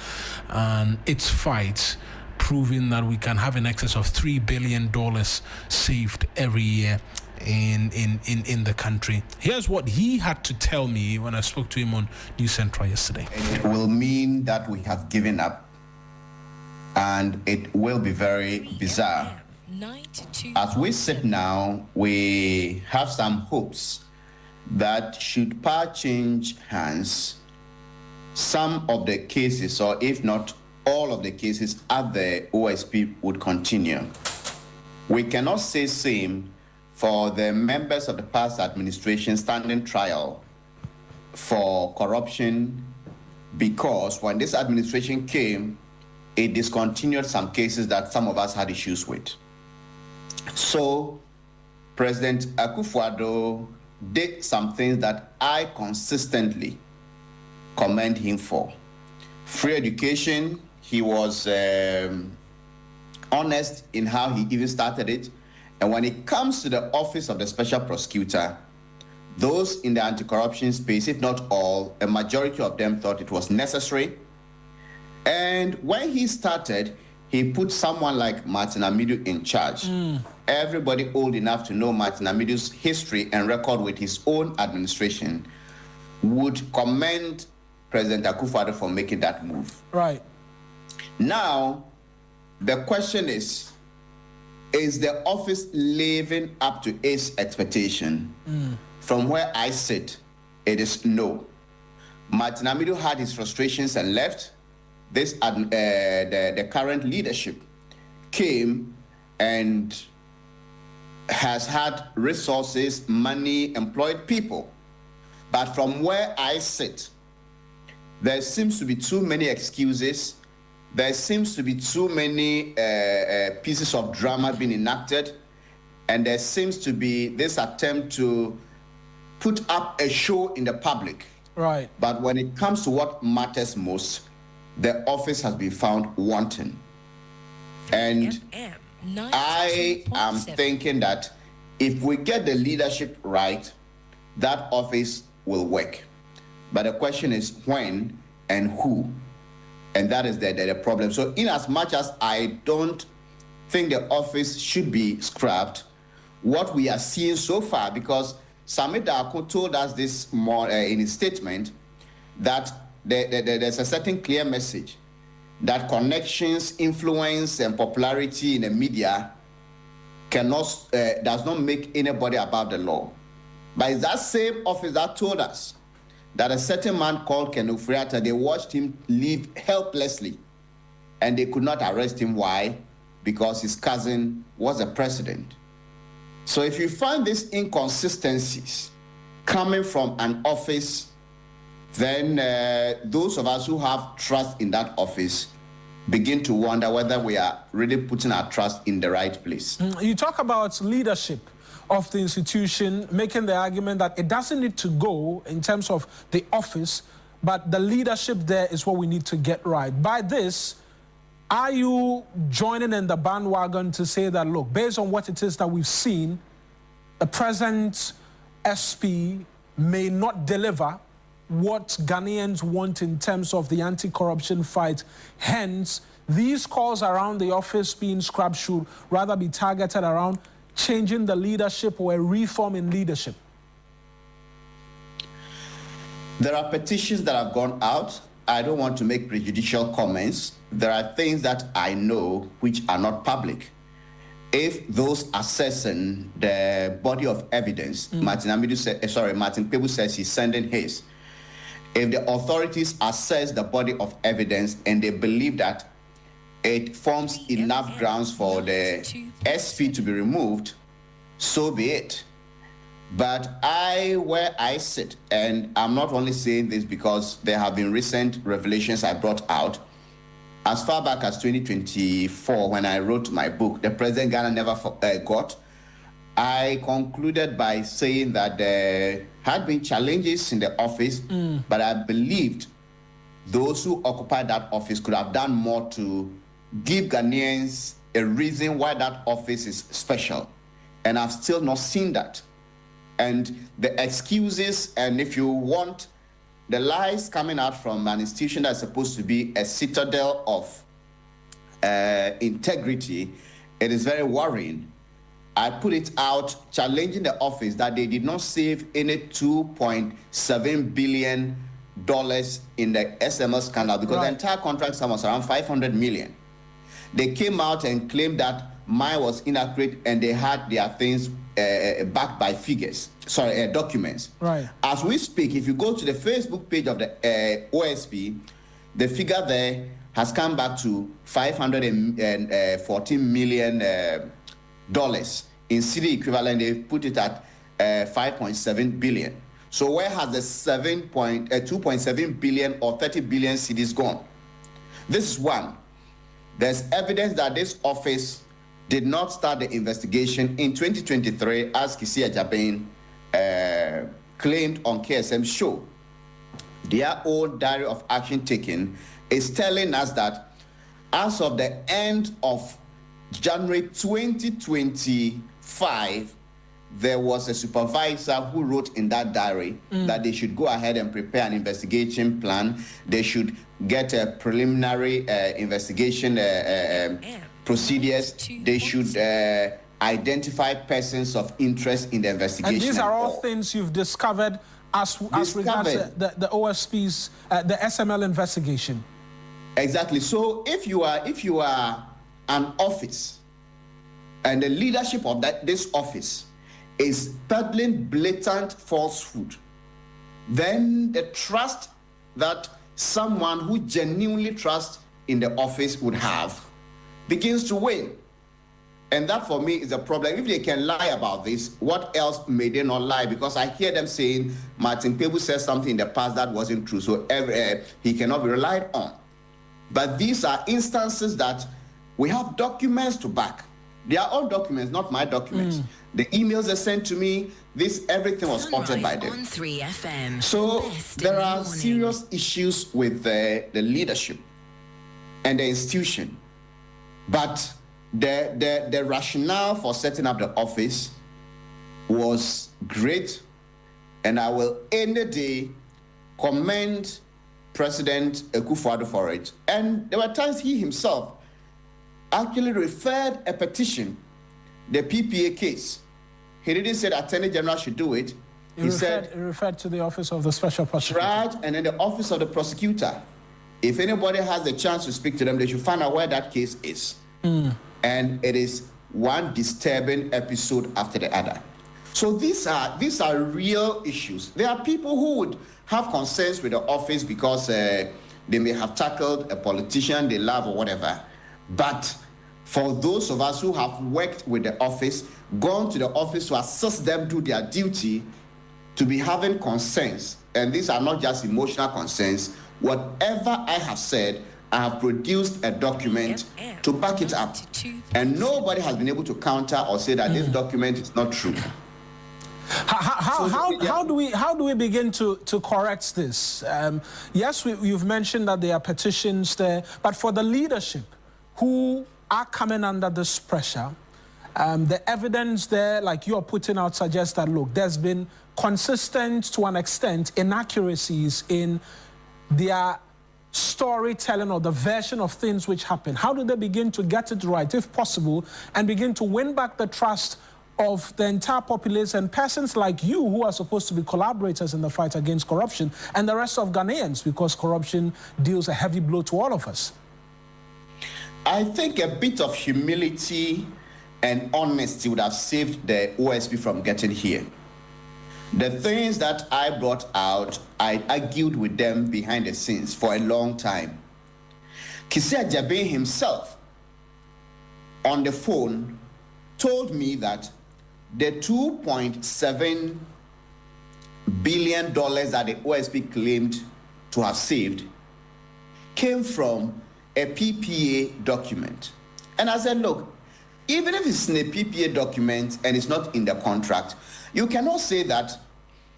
And its fight, proving that we can have in excess of $3 billion saved every year in the country. Here's what he had to tell me when I spoke to him on News Central yesterday. It will mean that we have given up, and it will be very bizarre. As we sit now, we have some hopes that should power change hands, some of the cases, or if not all of the cases at the OSP, would continue. We cannot say same for the members of the past administration standing trial for corruption, because when this administration came, it discontinued some cases that some of us had issues with. So President Akufo-Addo did some things that I consistently commend him for. Free education, he was honest in how he even started it. And when it comes to the office of the special prosecutor, those in the anti-corruption space, if not all, a majority of them thought it was necessary. And when he started, he put someone like Martin Amidu in charge. Everybody old enough to know Martin Amidu's history and record with his own administration would commend President Akufo-Addo for making that move. Right. Now, the question is the office living up to its expectation? From where I sit, it is no. Martin Amidu had his frustrations and left. The current leadership came and has had resources, money, employed people. But from where I sit, there seems to be too many excuses. There seems to be too many pieces of drama being enacted. And there seems to be this attempt to put up a show in the public. Right. But when it comes to what matters most, the office has been found wanting. And I am thinking that if we get the leadership right, that office will work. But the question is when and who. And that is the problem. So in as much as I don't think the office should be scrapped, what we are seeing so far, because Samit Darko told us this more in his statement, that there's a certain clear message that connections, influence, and popularity in the media does not make anybody above the law. But it's that same office that told us that a certain man called Ken Ofori-Atta, they watched him leave helplessly, and they could not arrest him. Why? Because his cousin was a president. So if you find these inconsistencies coming from an office, then those of us who have trust in that office begin to wonder whether we are really putting our trust in the right place. You talk about leadership of the institution, making the argument that it doesn't need to go in terms of the office, but the leadership there is what we need to get right. By this, are you joining in the bandwagon to say that, look, based on what it is that we've seen, the present SP may not deliver what Ghanaians want in terms of the anti-corruption fight? Hence, these calls around the office being scrapped should rather be targeted around changing the leadership or a reform in leadership. There are petitions that have gone out. I don't want to make prejudicial comments. There are things that I know which are not public. If those assessing the body of evidence, Martin Kpebu says he's sending his. If the authorities assess the body of evidence and they believe that it forms enough grounds for the SP to be removed, so be it. But where I sit, and I'm not only saying this because there have been recent revelations I brought out, as far back as 2024, when I wrote my book, The President Ghana Never Got, I concluded by saying that there had been challenges in the office, but I believed those who occupied that office could have done more to give Ghanaians a reason why that office is special. And I've still not seen that. And the excuses, and if you want, the lies coming out from an institution that's supposed to be a citadel of integrity, it is very worrying. I put it out challenging the office that they did not save any $2.7 billion in the SML scandal, because the entire contract sum was around $500 million. They came out and claimed that mine was inaccurate, and they had their things backed by documents. Right. As we speak, if you go to the Facebook page of the OSP, the figure there has come back to $514 million in cedi equivalent. They put it at 5.7 billion. So where has the 2.7 billion or 30 billion cedis gone? This is one. There's evidence that this office did not start the investigation in 2023 as Kisi Ajabain claimed on KSM show, their own diary of action taken is telling us that as of the end of January 2025, there was a supervisor who wrote in that diary that they should go ahead and prepare an investigation plan. They should get a preliminary investigation procedures. They should identify persons of interest in the investigation. And these are all things you've discovered as regards the OSP's, the SML investigation. Exactly. So if you are an office and the leadership of this office is peddling blatant falsehood, then the trust that someone who genuinely trusts in the office would have begins to wane. And that for me is a problem. If they can lie about this, what else may they not lie? Because I hear them saying Martin Pebu said something in the past that wasn't true, so he cannot be relied on. But these are instances that we have documents to back. They are all documents, not my documents. The emails they sent to me, everything was altered by them. On 3FM. So there are serious issues with the leadership and the institution. But the rationale for setting up the office was great, and I will any day commend President Akufo-Addo for it. And there were times he himself actually referred a petition, the PPA case. He didn't say the Attorney General should do it. He referred to the Office of the Special Prosecutor. Right, and then the Office of the Prosecutor. If anybody has the chance to speak to them, they should find out where that case is. And it is one disturbing episode after the other. So these are real issues. There are people who would have concerns with the office because they may have tackled a politician they love or whatever. But for those of us who have worked with the office, gone to the office to assist them do their duty, to be having concerns, and these are not just emotional concerns, whatever I have said, I have produced a document to back it up. And nobody has been able to counter or say that this document is not true. How do we begin to correct this? Yes, you've mentioned that there are petitions there, but for the leadership who are coming under this pressure, the evidence there, like you are putting out, suggests that, look, there's been consistent, to an extent, inaccuracies in their storytelling or the version of things which happen. How do they begin to get it right, if possible, and begin to win back the trust of the entire populace and persons like you who are supposed to be collaborators in the fight against corruption and the rest of Ghanaians, because corruption deals a heavy blow to all of us? I think a bit of humility and honesty would have saved the OSP from getting here. The things that I brought out, I argued with them behind the scenes for a long time. Kisia Jabe himself on the phone told me that the $2.7 billion that the OSP claimed to have saved came from a PPA document. And I said, look, even if it's in a PPA document and it's not in the contract, you cannot say that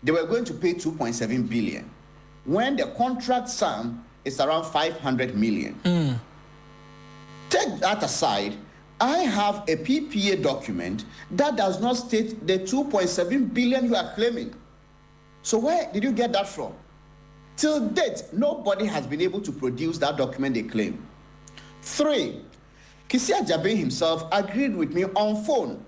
they were going to pay 2.7 billion when the contract sum is around 500 million. Take that aside, I have a PPA document that does not state the 2.7 billion you are claiming. So where did you get that from? Till date, nobody has been able to produce that document they claim. 3, Kisia Jabe himself agreed with me on phone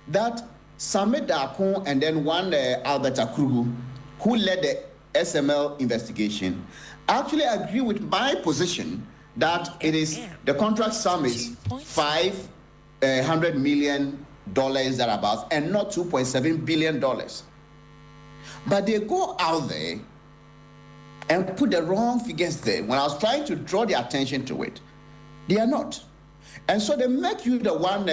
that Samet Dakon and then one Albert Akrugu, who led the SML investigation, actually agree with my position that it is the contract sum is $500 million thereabouts and not $2.7 billion. But they go out there and put the wrong figures there. When I was trying to draw their attention to it, they are not. And so they make you the one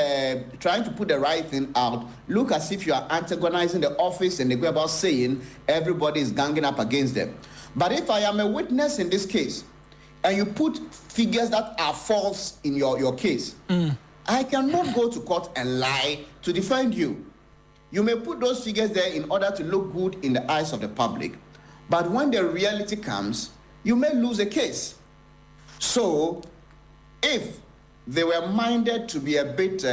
trying to put the right thing out, look as if you are antagonizing the office, and they go about saying everybody is ganging up against them. But if I am a witness in this case, and you put figures that are false in your case, I cannot go to court and lie to defend you. You may put those figures there in order to look good in the eyes of the public, but when the reality comes, you may lose a case. So, if they were minded to be a bit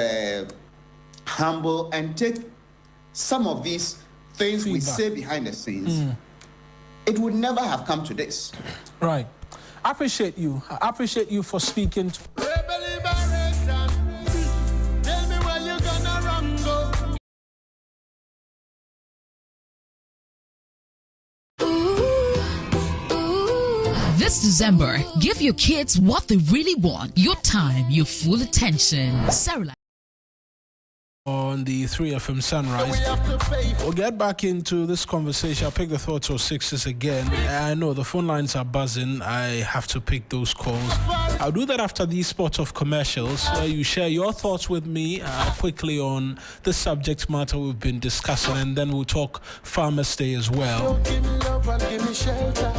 humble and take some of these things we say behind the scenes, it would never have come to this. Right. I appreciate you. I appreciate you for speaking. This December, give your kids what they really want. Your time, your full attention. Sarah On the 3FM Sunrise. We'll get back into this conversation. I'll pick the thoughts of Sixtus again. I know the phone lines are buzzing. I have to pick those calls. I'll do that after these spots of commercials, where you share your thoughts with me quickly on the subject matter we've been discussing, and then we'll talk Farmers Day as well. Give me love and give me shelter.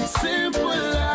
Simple life.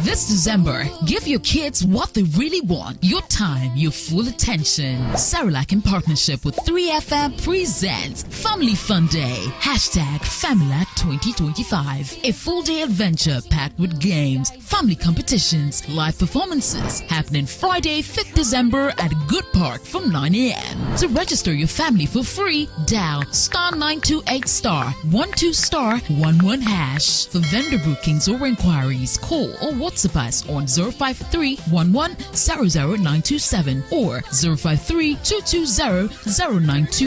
This December, give your kids what they really want. Your time, your full attention. Cerelac in partnership with 3FM presents Family Fun Day. #FamilyLac 2025. A full-day adventure packed with games, family competitions, live performances happening Friday, 5th December at Good Park from 9 a.m. To register your family for free, dial *928*12*11#. For vendor bookings or inquiries, call or WhatsApp us on 053-11-00927 or 053-220-092.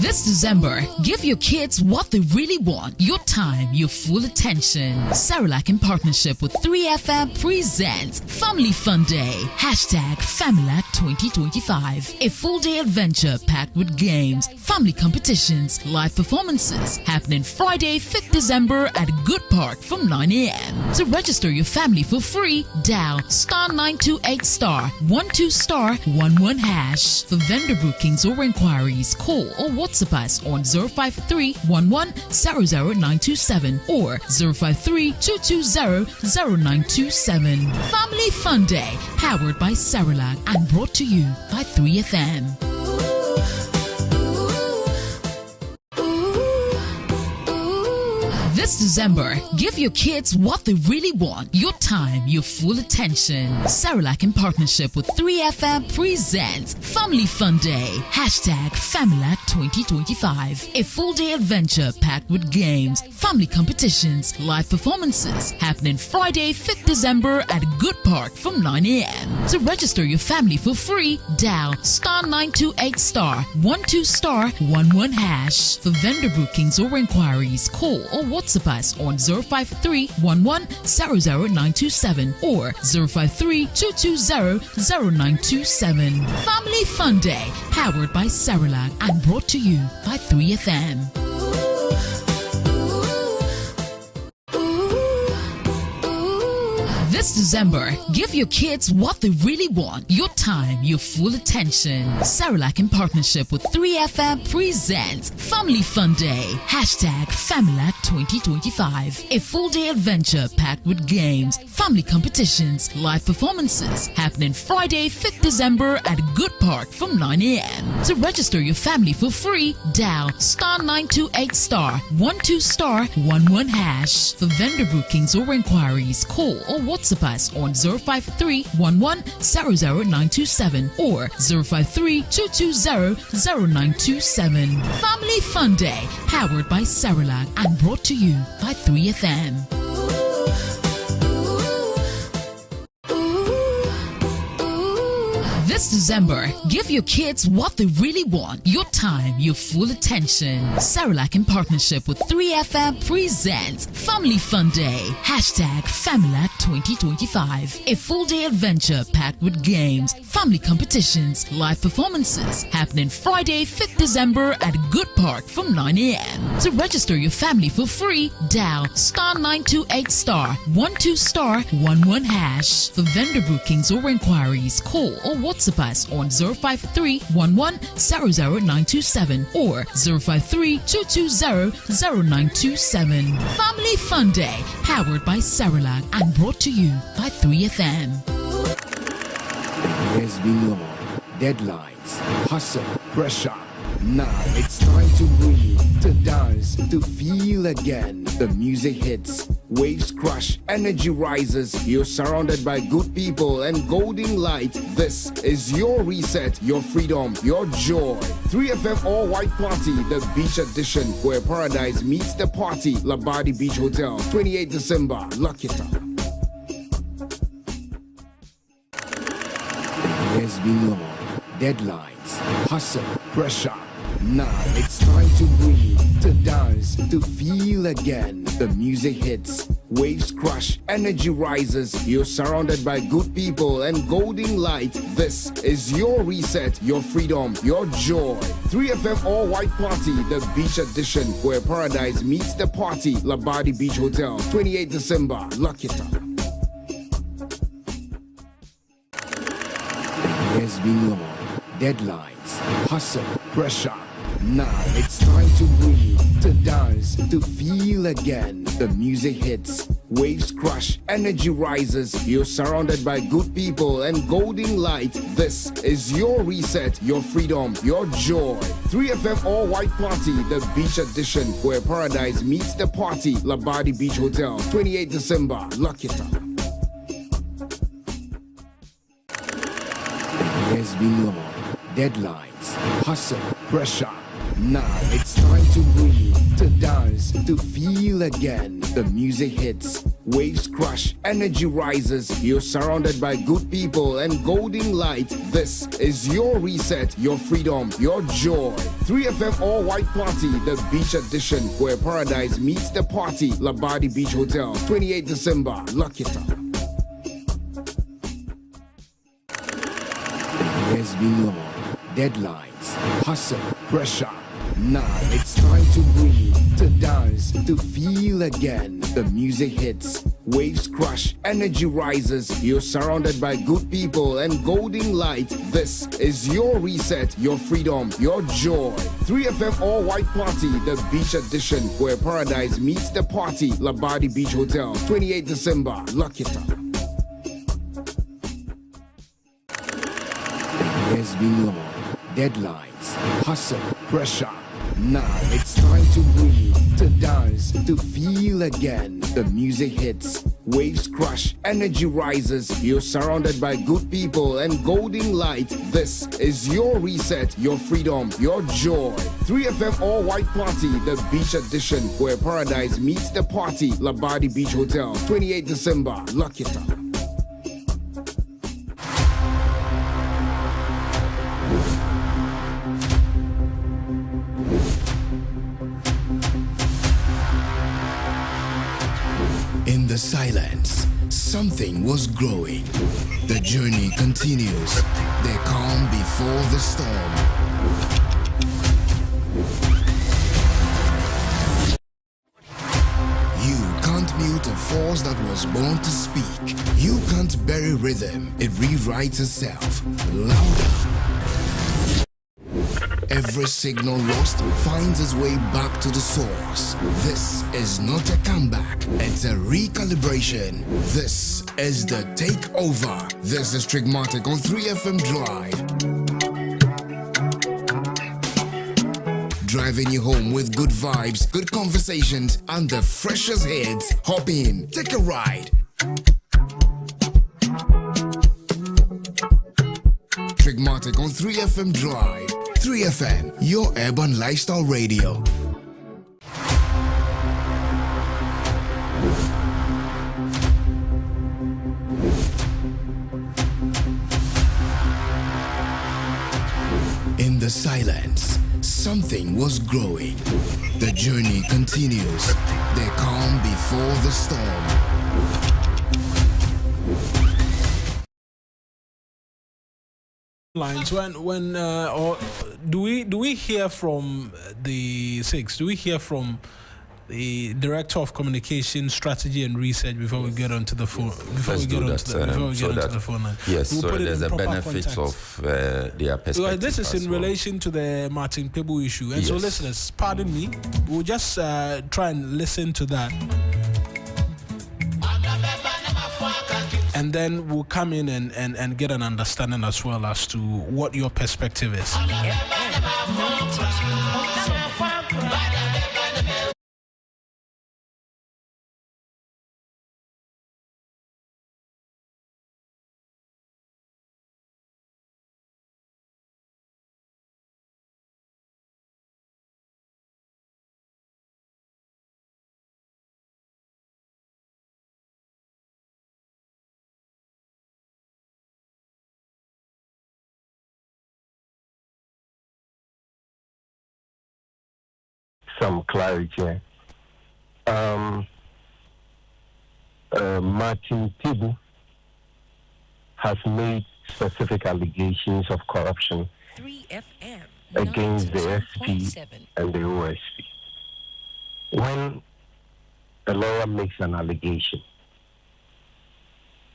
This December, give your kids what they really want. Your time, your full attention. Cerelac in partnership with 3FM presents Family Fun Day. #FamilyLac 2025. A full-day adventure packed with games, family competitions, live performances happening Friday, 5th December at Good Park from 9 a.m. To register your family for free, dial *928*12*11#. For vendor bookings or inquiries, call or WhatsApp us on 053-11-00927 or 053-220-00927. Family Fun Day, powered by Cerelac and brought to you by 3FM. This December, give your kids what they really want. Your time, your full attention. Cerelac in partnership with 3FM presents Family Fun Day. #FamilyLac 2025. A full-day adventure packed with games, family competitions, live performances happening Friday, 5th December at Good Park from 9 a.m. To register your family for free, dial *928*12*11#. For vendor bookings or inquiries, call or WhatsApp us on 053-11-00927 or 053-220-00927. Family Fun Day, powered by Cerelac and brought to you by 3FM. This This December, give your kids what they really want. Your time, your full attention. Cerelac in partnership with 3FM presents Family Fun Day. #FamilyLac 2025. A full-day adventure packed with games, family competitions, live performances happening Friday, 5th December at Good Park from 9 a.m. To register your family for free, dial *928*12*11#. For vendor bookings or inquiries, call or WhatsApp us on 053-11-00927 or 053-220-0927. Family Fun Day, powered by Cerelac and brought to you by 3FM. This December, give your kids what they really want. Your time, your full attention. Cerelac in partnership with 3FM presents Family Fun Day. #FamilyLac 2025. A full-day adventure packed with games, family competitions, live performances happening Friday, 5th December at Good Park from 9 a.m. To register your family for free, dial *928*12*11#. For vendor bookings or inquiries, call or WhatsApp us on 053-11-00927 or 053-220-0927. Family Fun Day, powered by Cerelac and brought to you by 3FM. There's been long deadlines, hustle, pressure. Now it's time to breathe, to dance, to feel again. The music hits, waves crush, energy rises. You're surrounded by good people and golden light. This is your reset, your freedom, your joy. 3FM All White Party, the beach edition, where paradise meets the party. Labadi Beach Hotel, 28 December. Lock it up. There's been long deadlines, hustle, pressure. Now it's time to breathe, to dance, to feel again. The music hits, waves crush, energy rises. You're surrounded by good people and golden light. This is your reset, your freedom, your joy. 3FM All White Party, the beach edition, where paradise meets the party. Labadi Beach Hotel, 28 December. Lock it up. There's been long deadlines, hustle, pressure. Now it's time to breathe, to dance, to feel again. The music hits, waves crush, energy rises. You're surrounded by good people and golden light. This is your reset, your freedom, your joy. 3FM All White Party, the beach edition, where paradise meets the party. Labadi Beach Hotel, 28 December. Lock it up. There's been long deadlines, hustle, pressure. Now it's time to breathe, to dance, to feel again. The music hits, waves crush, energy rises. You're surrounded by good people and golden light. This is your reset, your freedom, your joy. 3FM All White Party, the beach edition, where paradise meets the party. Labadi Beach Hotel, 28 December. Lock it up. There's been long deadlines, hustle, pressure. Now it's time to breathe, to dance, to feel again. The music hits, waves crush, energy rises. You're surrounded by good people and golden light. This is your reset, your freedom, your joy. 3FM All White Party, the beach edition, where paradise meets the party. Labadi Beach Hotel, 28 December. Lock it up. There's been long deadlines, hustle, pressure. Now it's time to breathe, to dance, to feel again. The music hits, waves crush, energy rises. You're surrounded by good people and golden light. This is your reset, your freedom, your joy. 3FM All White Party, the beach edition, where paradise meets the party. Labadi Beach Hotel, 28 December. Lock it up. In the silence, something was growing. The journey continues. The calm before the storm. You can't mute a force that was born to speak. You can't bury rhythm, it rewrites itself. Louder. Every signal lost finds its way back to the source. This is not a comeback, it's a recalibration. This is the takeover. This is Trigmatic on 3FM Drive. Driving you home with good vibes, good conversations, and the freshest hits. Hop in, take a ride. Trigmatic on 3FM Drive. 3FM, your urban lifestyle radio. In the silence, something was growing. The journey continues. The calm before the storm. Lines when or do we hear from the six? Do we hear from the director of communication strategy and research before we get onto the phone? Before we get onto the phone line. Yes, we'll so put there's a benefit context of their perspective. Well, this is in relation to the Martin Pebu issue, and so listeners, pardon me, we'll just try and listen to that. And then we'll come in and get an understanding as well as to what your perspective is. Some clarity. Martin Pebu has made specific allegations of corruption against the SP and the OSP. When a lawyer makes an allegation,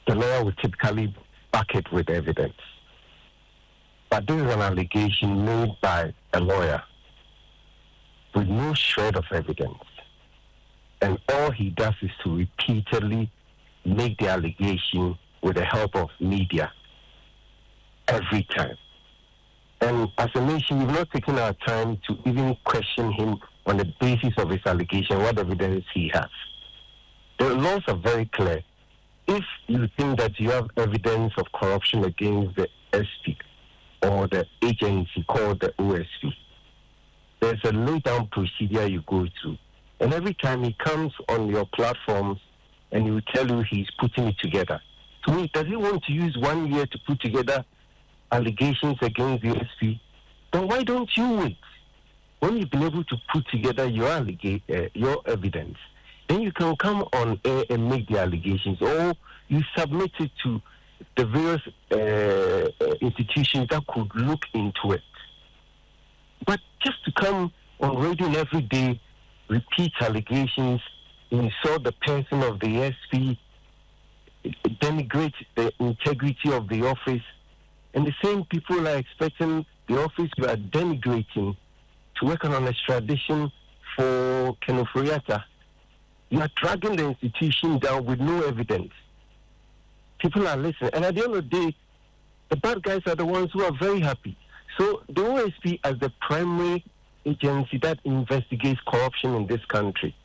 the lawyer will typically back it with evidence. But this is an allegation made by a lawyer with no shred of evidence. And all he does is to repeatedly make the allegation with the help of media every time. And as a nation, we've not taken our time to even question him on the basis of his allegation, what evidence he has. The laws are very clear. If you think that you have evidence of corruption against the SP or the agency called the OSP, there's a lay-down procedure you go through. And every time he comes on your platforms and he will tell you he's putting it together. To me, does he want to use 1 year to put together allegations against the SP? Then why don't you wait? When you've been able to put together your evidence, then you can come on air and make the allegations, or you submit it to the various institutions that could look into it. But just to come on radio every day, repeat allegations, insult the person of the SP, denigrate the integrity of the office, and the same people are expecting the office you are denigrating to work on an extradition for Kenoforiata. You are dragging the institution down with no evidence. People are listening. And at the end of the day, the bad guys are the ones who are very happy. So the OSP, as the primary agency that investigates corruption in this country,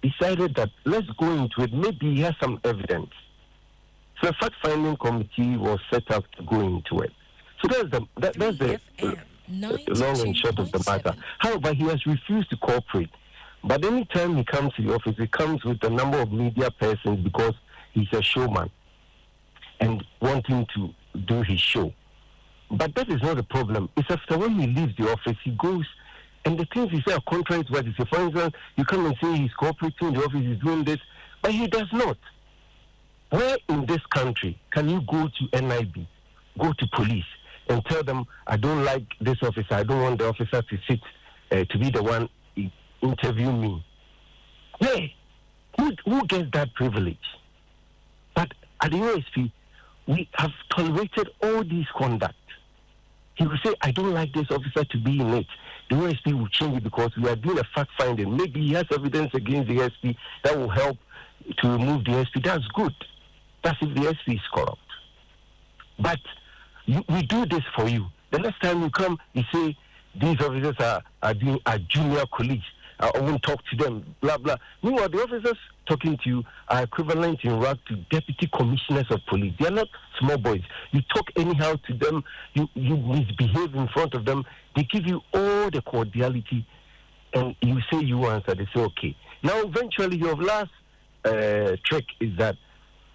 decided that let's go into it. Maybe he has some evidence. So a fact-finding committee was set up to go into it. So that's the long and short of the matter. However, he has refused to cooperate. But any time he comes to the office, he comes with a number of media persons because he's a showman and wanting to do his show. But that is not a problem. It's after when he leaves the office, he goes, and the things he says are contrary to what he says. For instance, you come and say he's cooperating in the office, he's doing this, but he does not. Where in this country can you go to NIB, go to police, and tell them, I don't like this officer, I don't want the officer to sit, to be the one interview me? Hey, who Who gets that privilege? But at the OSP, we have tolerated all these conduct. He will say, I don't like this officer to be in it. The OSP will change it because we are doing a fact-finding. Maybe he has evidence against the SP that will help to remove the SP. That's good. That's if the SP is corrupt. But we do this for you. The next time you come, you say, these officers are junior colleagues. I won't talk to them, blah, blah. Meanwhile, the officers talking to you are equivalent in rank to deputy commissioners of police. They are not small boys. You talk anyhow to them, you misbehave in front of them, they give you all the cordiality, and you say you answer, they say, okay. Now, eventually, your last trick is that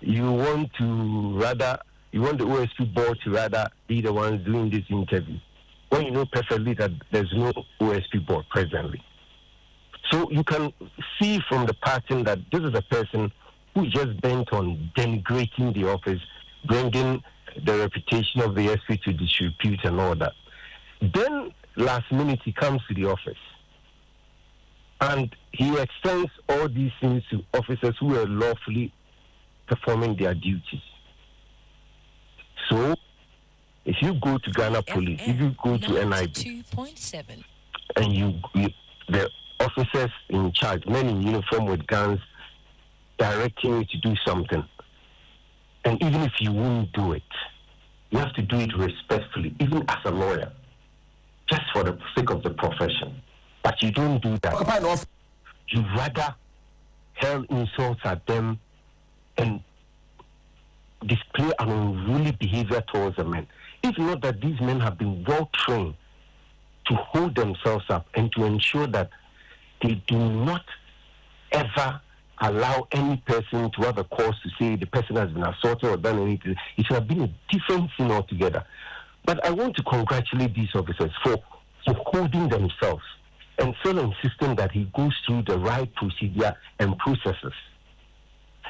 you want the OSP board to rather be the ones doing this interview, when you know perfectly that there's no OSP board presently. So you can see from the pattern that this is a person who is just bent on denigrating the office, bringing the reputation of the SP to disrepute and all that. Then, last minute, he comes to the office. And he extends all these things to officers who are lawfully performing their duties. So, if you go to Ghana Police, if you go to NIB, and the officers in charge, men in uniform with guns, directing you to do something, and even if you won't do it, you have to do it respectfully, even as a lawyer, just for the sake of the profession. But you don't do that. You rather hurl insults at them and display an unruly behavior towards the men. If not that these men have been well trained to hold themselves up and to ensure that they do not ever allow any person to have a cause to say the person has been assaulted or done anything. It should have been a different thing altogether. But I want to congratulate these officers for holding themselves and still insisting that he goes through the right procedure and processes.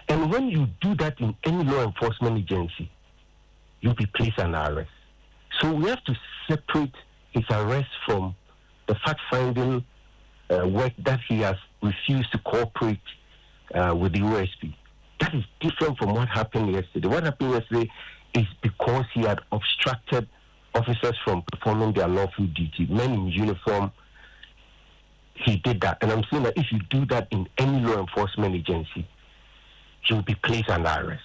And when you do that in any law enforcement agency, you'll be placed under arrest. So we have to separate his arrest from the fact-finding work that he has refused to cooperate with the OSP. That is different from what happened yesterday. What happened yesterday is because he had obstructed officers from performing their lawful duty. Men in uniform, he did that. And I'm saying that if you do that in any law enforcement agency, you'll be placed under arrest.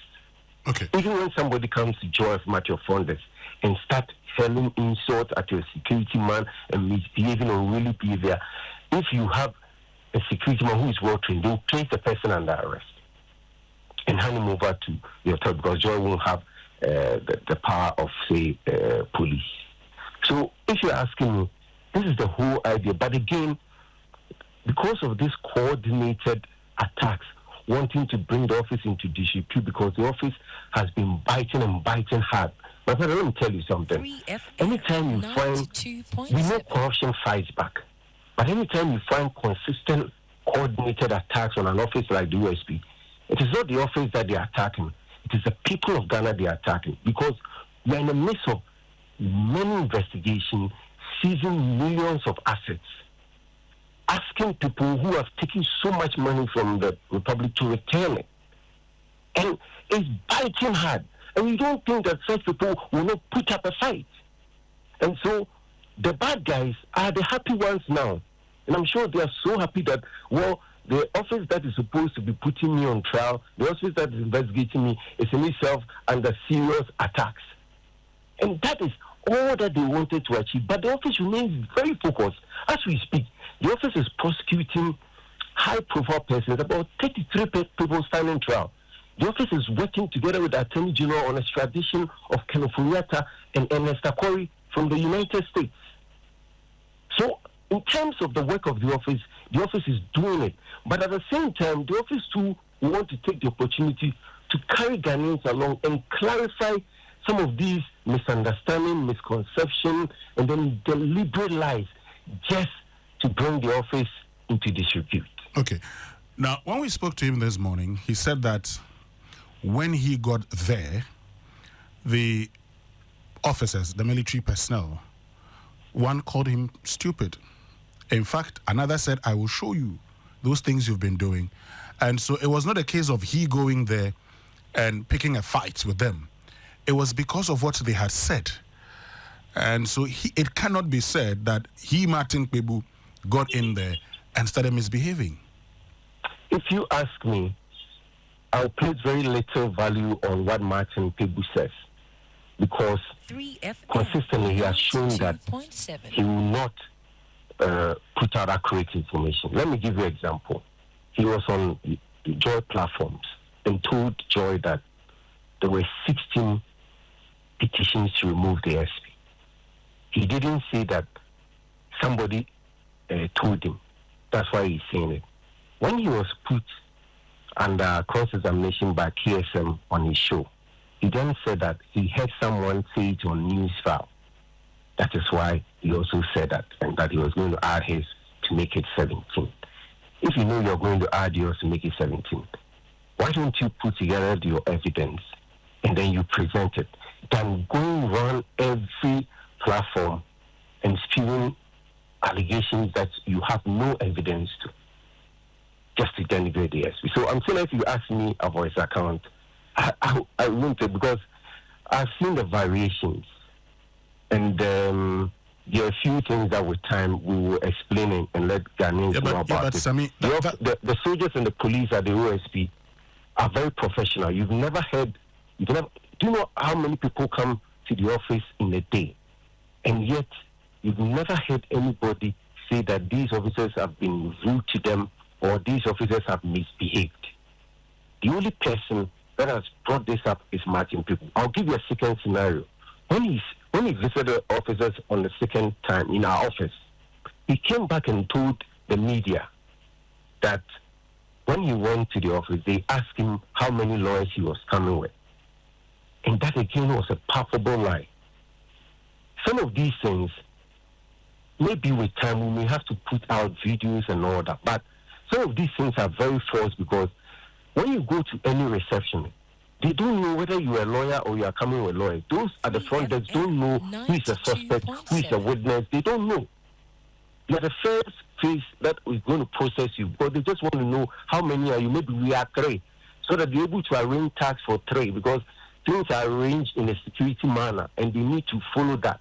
Okay. Even when somebody comes to Joy of Matthew Fondes and start hurling insults at your security man and misbehaving or really behavior, if you have a security man who is well trained, they'll place the person under arrest and hand him over to your authority because Joy won't have the power of, say, police. So if you're asking me, this is the whole idea. But again, because of this coordinated attacks, wanting to bring the office into disrepute because the office has been biting and biting hard. But let me tell you something. Anytime you find, we know corruption fights back. But anytime you find consistent, coordinated attacks on an office like the OSP, it is not the office that they are attacking. It is the people of Ghana they are attacking. Because we are in the midst of many investigations, seizing millions of assets, asking people who have taken so much money from the Republic to return it. And it's biting hard. And we don't think that such people will not put up a fight. And so the bad guys are the happy ones now. And I'm sure they are so happy that, well, the office that is supposed to be putting me on trial, the office that is investigating me, is in itself under serious attacks. And that is all that they wanted to achieve. But the office remains very focused. As we speak, the office is prosecuting high-profile persons, about 33 people standing trial. The office is working together with the Attorney General on extradition of Kenneth Furiata and Ernest Akori from the United States. So, in terms of the work of the office is doing it. But at the same time, the office too want to take the opportunity to carry Ghanaians along and clarify some of these misunderstanding, misconception, and then deliberate lies just to bring the office into disrepute. Okay. Now, when we spoke to him this morning, he said that when he got there, the officers, the military personnel, one called him stupid. In fact, another said, I will show you those things you've been doing. And so it was not a case of he going there and picking a fight with them. It was because of what they had said. And so it cannot be said that Martin Kpebu, got in there and started misbehaving. If you ask me, I'll place very little value on what Martin Kpebu says, because consistently he has shown that he will not put out accurate information. Let me give you an example. He was on the Joy platforms and told Joy that there were 16 petitions to remove the SP. He didn't say that somebody told him. That's why he's saying it. When he was put under cross-examination by KSM on his show, he then said that he heard someone say it on news file. That is why he also said that, and that he was going to add his to make it 17. If you know you're going to add yours to make it 17, why don't you put together your evidence and then you present it, than going around every platform and spewing allegations that you have no evidence to, just to denigrate the SP. So I'm saying, if you ask me a voice account, I won't, because I've seen the variations, and there are a few things that with time we will explain and let Ghanaians know about it. Sami, the soldiers and the police at the OSP are very professional. You've never heard, do you know how many people come to the office in a day? And yet, you've never heard anybody say that these officers have been rude to them or these officers have misbehaved. The only person that has brought this up is Martin Kpebu. I'll give you a second scenario. When he visited officers on the second time in our office, he came back and told the media that when he went to the office, they asked him how many lawyers he was coming with. And that again was a palpable lie. Some of these things, maybe with time we may have to put out videos and all that, but some of these things are very false, because when you go to any reception, they don't know whether you're a lawyer or you are coming with a lawyer. Those at the front desk don't know who is a suspect, who is a witness. They don't know. You are the first face that is going to process you, because they just want to know how many are you. Maybe we are 3, so that they're able to arrange tax for 3, because things are arranged in a security manner and they need to follow that.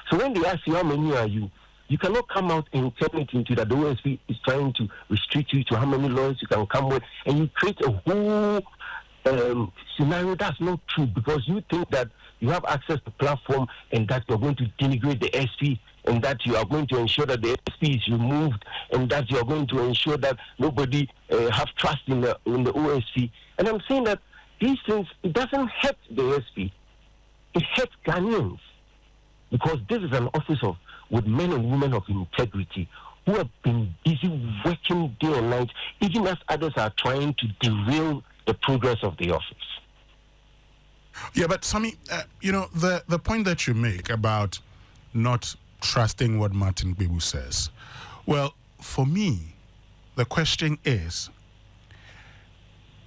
So when they ask you how many are you, you cannot come out and turn it into that the OSP is trying to restrict you to how many lawyers you can come with, and you create a whole scenario that's not true, because you think that you have access to platform and that you're going to denigrate the SP, and that you are going to ensure that the SP is removed, and that you are going to ensure that nobody have trust in the OSP. And I'm saying that these things, it doesn't hurt the SP, it hurts Ghanaians, because this is an office with men and women of integrity who have been busy working day and night, even as others are trying to derail the progress of the office. Yeah, but Sami, the point that you make about not trusting what Martin Kpebu says, well, for me, the question is,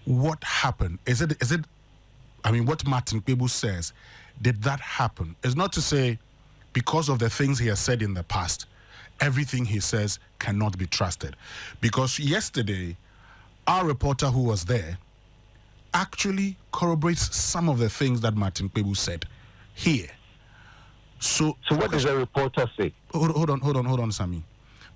what happened? Is it? I mean, what Martin Kpebu says, did that happen? It's not to say because of the things he has said in the past, everything he says cannot be trusted. Because yesterday, our reporter who was there actually corroborates some of the things that Martin Kpebu said here. So what does the reporter say? Hold on, Sami.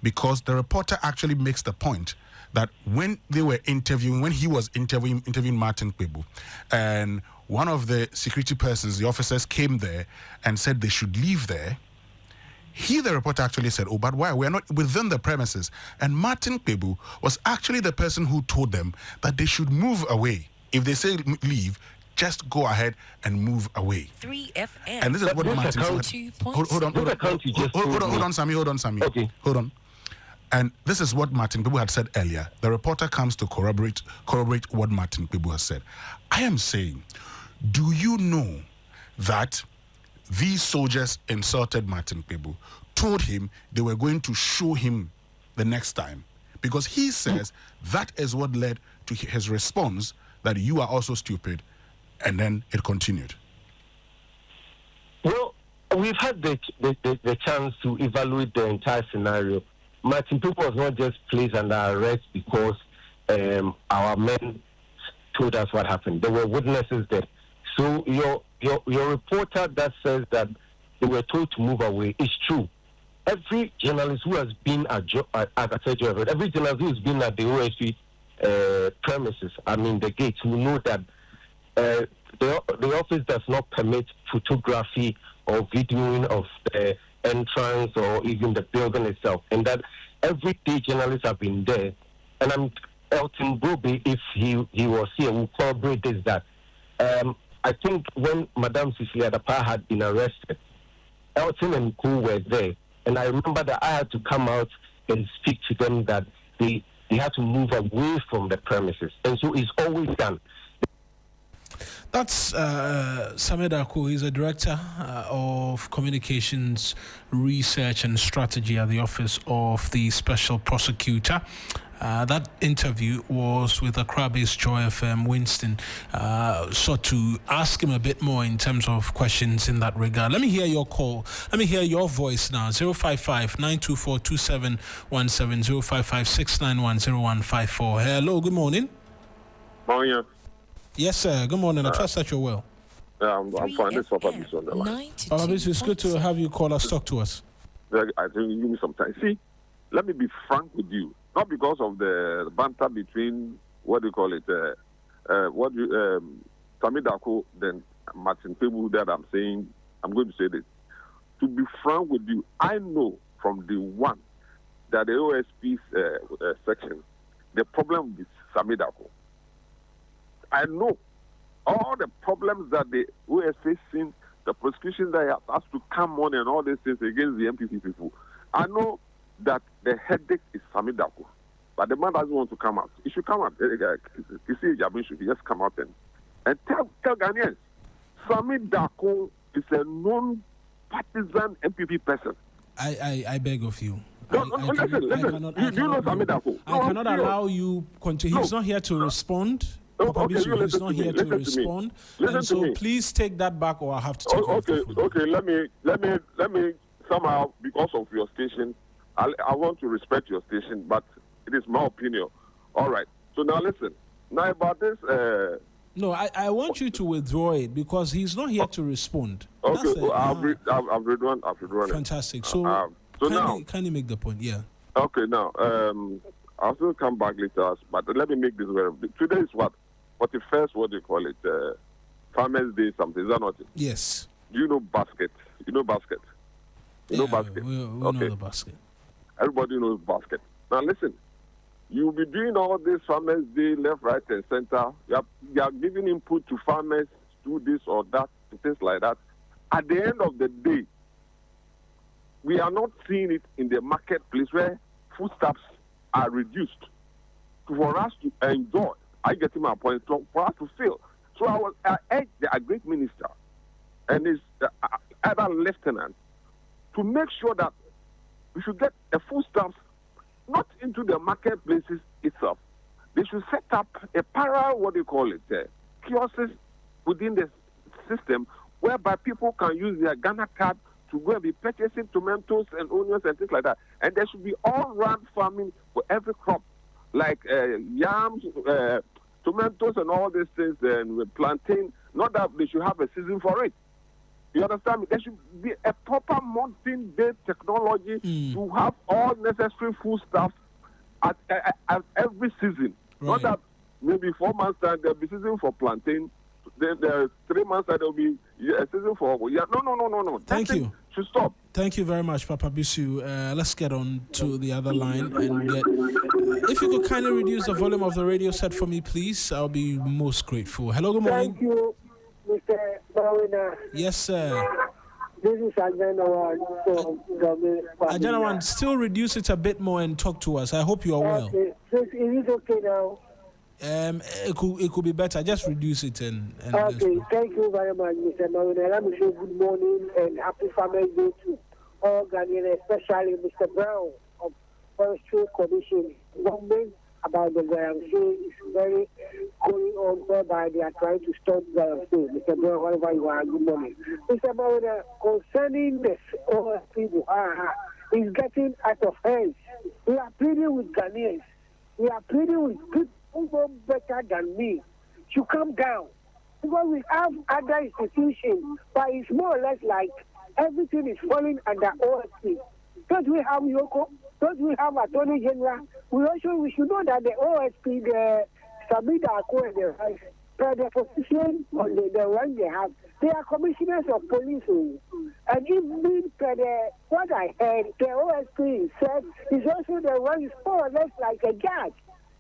Because the reporter actually makes the point that when he was interviewing Martin Kpebu, and one of the security persons, the officers, came there and said they should leave there, the reporter actually said, oh, but why? We are not within the premises. And Martin Kpebu was actually the person who told them that they should move away. If they say leave, just go ahead and move away. 3FM. And this is what Martin said. Hold on, Sami. Okay. Hold on. And this is what Martin Kpebu had said earlier. The reporter comes to corroborate what Martin Kpebu has said. I am saying, do you know that these soldiers insulted Martin Kpebu, told him they were going to show him the next time? Because he says that is what led to his response that you are also stupid, and then it continued. Well, we've had the chance to evaluate the entire scenario. Martin Kpebu was not just placed under arrest because our men told us what happened. There were witnesses there. So your reporter that says that they were told to move away is true. Every journalist who has been every journalist who has been at the OSP premises, the gates, will know that the office does not permit photography or videoing of the entrance or even the building itself, and that everyday journalists have been there. And Elton Broby, if he was here, will corroborate this, that I think when Madame Cecilia Dapa had been arrested, Elton and Co were there, and I remember that I had to come out and speak to them that they had to move away from the premises, and so it's always done. That's Samed Ako. He's a director of communications research and strategy at the office of the special prosecutor. That interview was with Accra-based Joy FM. Winston sought to ask him a bit more in terms of questions in that regard. Let me hear your call. Let me hear your voice now. 055-924-2717, 055-691-0154. Hello, good morning. Morning. Yes, sir. Good morning. I trust that you're well. Yeah, I'm fine. This is Papa Bisu on the line. Papa Bisu, it's good to have you call us, talk to us. I think you give me some time. See, let me be frank with you. Not because of the banter between, what do you call it, Tamidako, then Martin Pebu that I'm saying, I'm going to say this. To be frank with you, I know from the one that the OSP's section, the problem with Samidako. I know all the problems that the OS facing, the prosecution that has to come on and all these things against the MPP people. I know that the headache is Samidako, but the man doesn't want to come out. He should come out. You see, Jabin should just come out and tell Ghanaians, Samidako is a non-partisan MPP person. I beg of you. Listen. Do you know Samidako? I cannot allow you continue. He's not here to respond. Okay, he's not here to respond. And so please take that back, or I'll have to take it off the phone. Okay. Let me somehow, because of your station, I want to respect your station, but it is my opinion. All right. So now listen. Now about this. No, I want you to withdraw it because he's not here to respond. Okay. I've withdrawn. Fantastic. So can you make the point? Yeah. Okay. Now, I'll still come back later, but let me make this very. Today is what? 41st, what do you call it? Farmers' Day, something. Is that not it? Yes. Do you know basket? You know basket? know basket? We know the basket. Everybody knows basket. Now listen, you'll be doing all this Farmers' Day, left, right, and center. You are giving input to farmers, do this or that, things like that. At the end of the day, we are not seeing it in the marketplace where foodstuffs are reduced for us to enjoy. I get my point, for us to feel. So I urge the Agri Minister and his other lieutenant to make sure that we should get the foodstuffs not into the marketplaces itself. They should set up a parallel, kiosks within the system whereby people can use their Ghana card to go and be purchasing tomatoes and onions and things like that. And there should be all-round farming for every crop, like yams, tomatoes and all these things, and plantain. Not that they should have a season for it. You understand me? There should be a proper mountain-based technology to have all necessary foodstuffs at every season. Right. Not that maybe 4 months time there'll be season for plantain. Then there are 3 months that there'll be a season for no. Thank you. Should stop. Thank you very much, Papa Bisu. Let's get on to the other line and get. If you could kindly reduce the volume of the radio set for me, please, I'll be most grateful. Hello, good morning. Thank you, Mr. Mawuena. Yes, sir. This is Ajanawan from Government. Ajanawan, still reduce it a bit more and talk to us. I hope you are well. Okay. So is it okay now? It could be better. Just reduce it and okay. Thank you very much, Mr. Mawuena. Let me say good morning and happy Farmers' Day to all Ghanaians, especially Mr. Brown of Forestry Commission. Government about the Galamsey is very going on whereby they are trying to stop Galamsey. Mr. Brown, wherever you are, good morning. Mr. Mawuena, concerning this people, is getting out of hands. We are pleading with Ghanaians. We are pleading with people who know better than me should come down. Because we have other institutions, but it's more or less like everything is falling under OSP. Don't we have Yoko? Don't we have Attorney General? We should know that the OSP, the Sabida Ako and the Vice, per the position on the one they have, they are commissioners of police. And even per what I heard, the OSP said is also the one is more or less like a judge.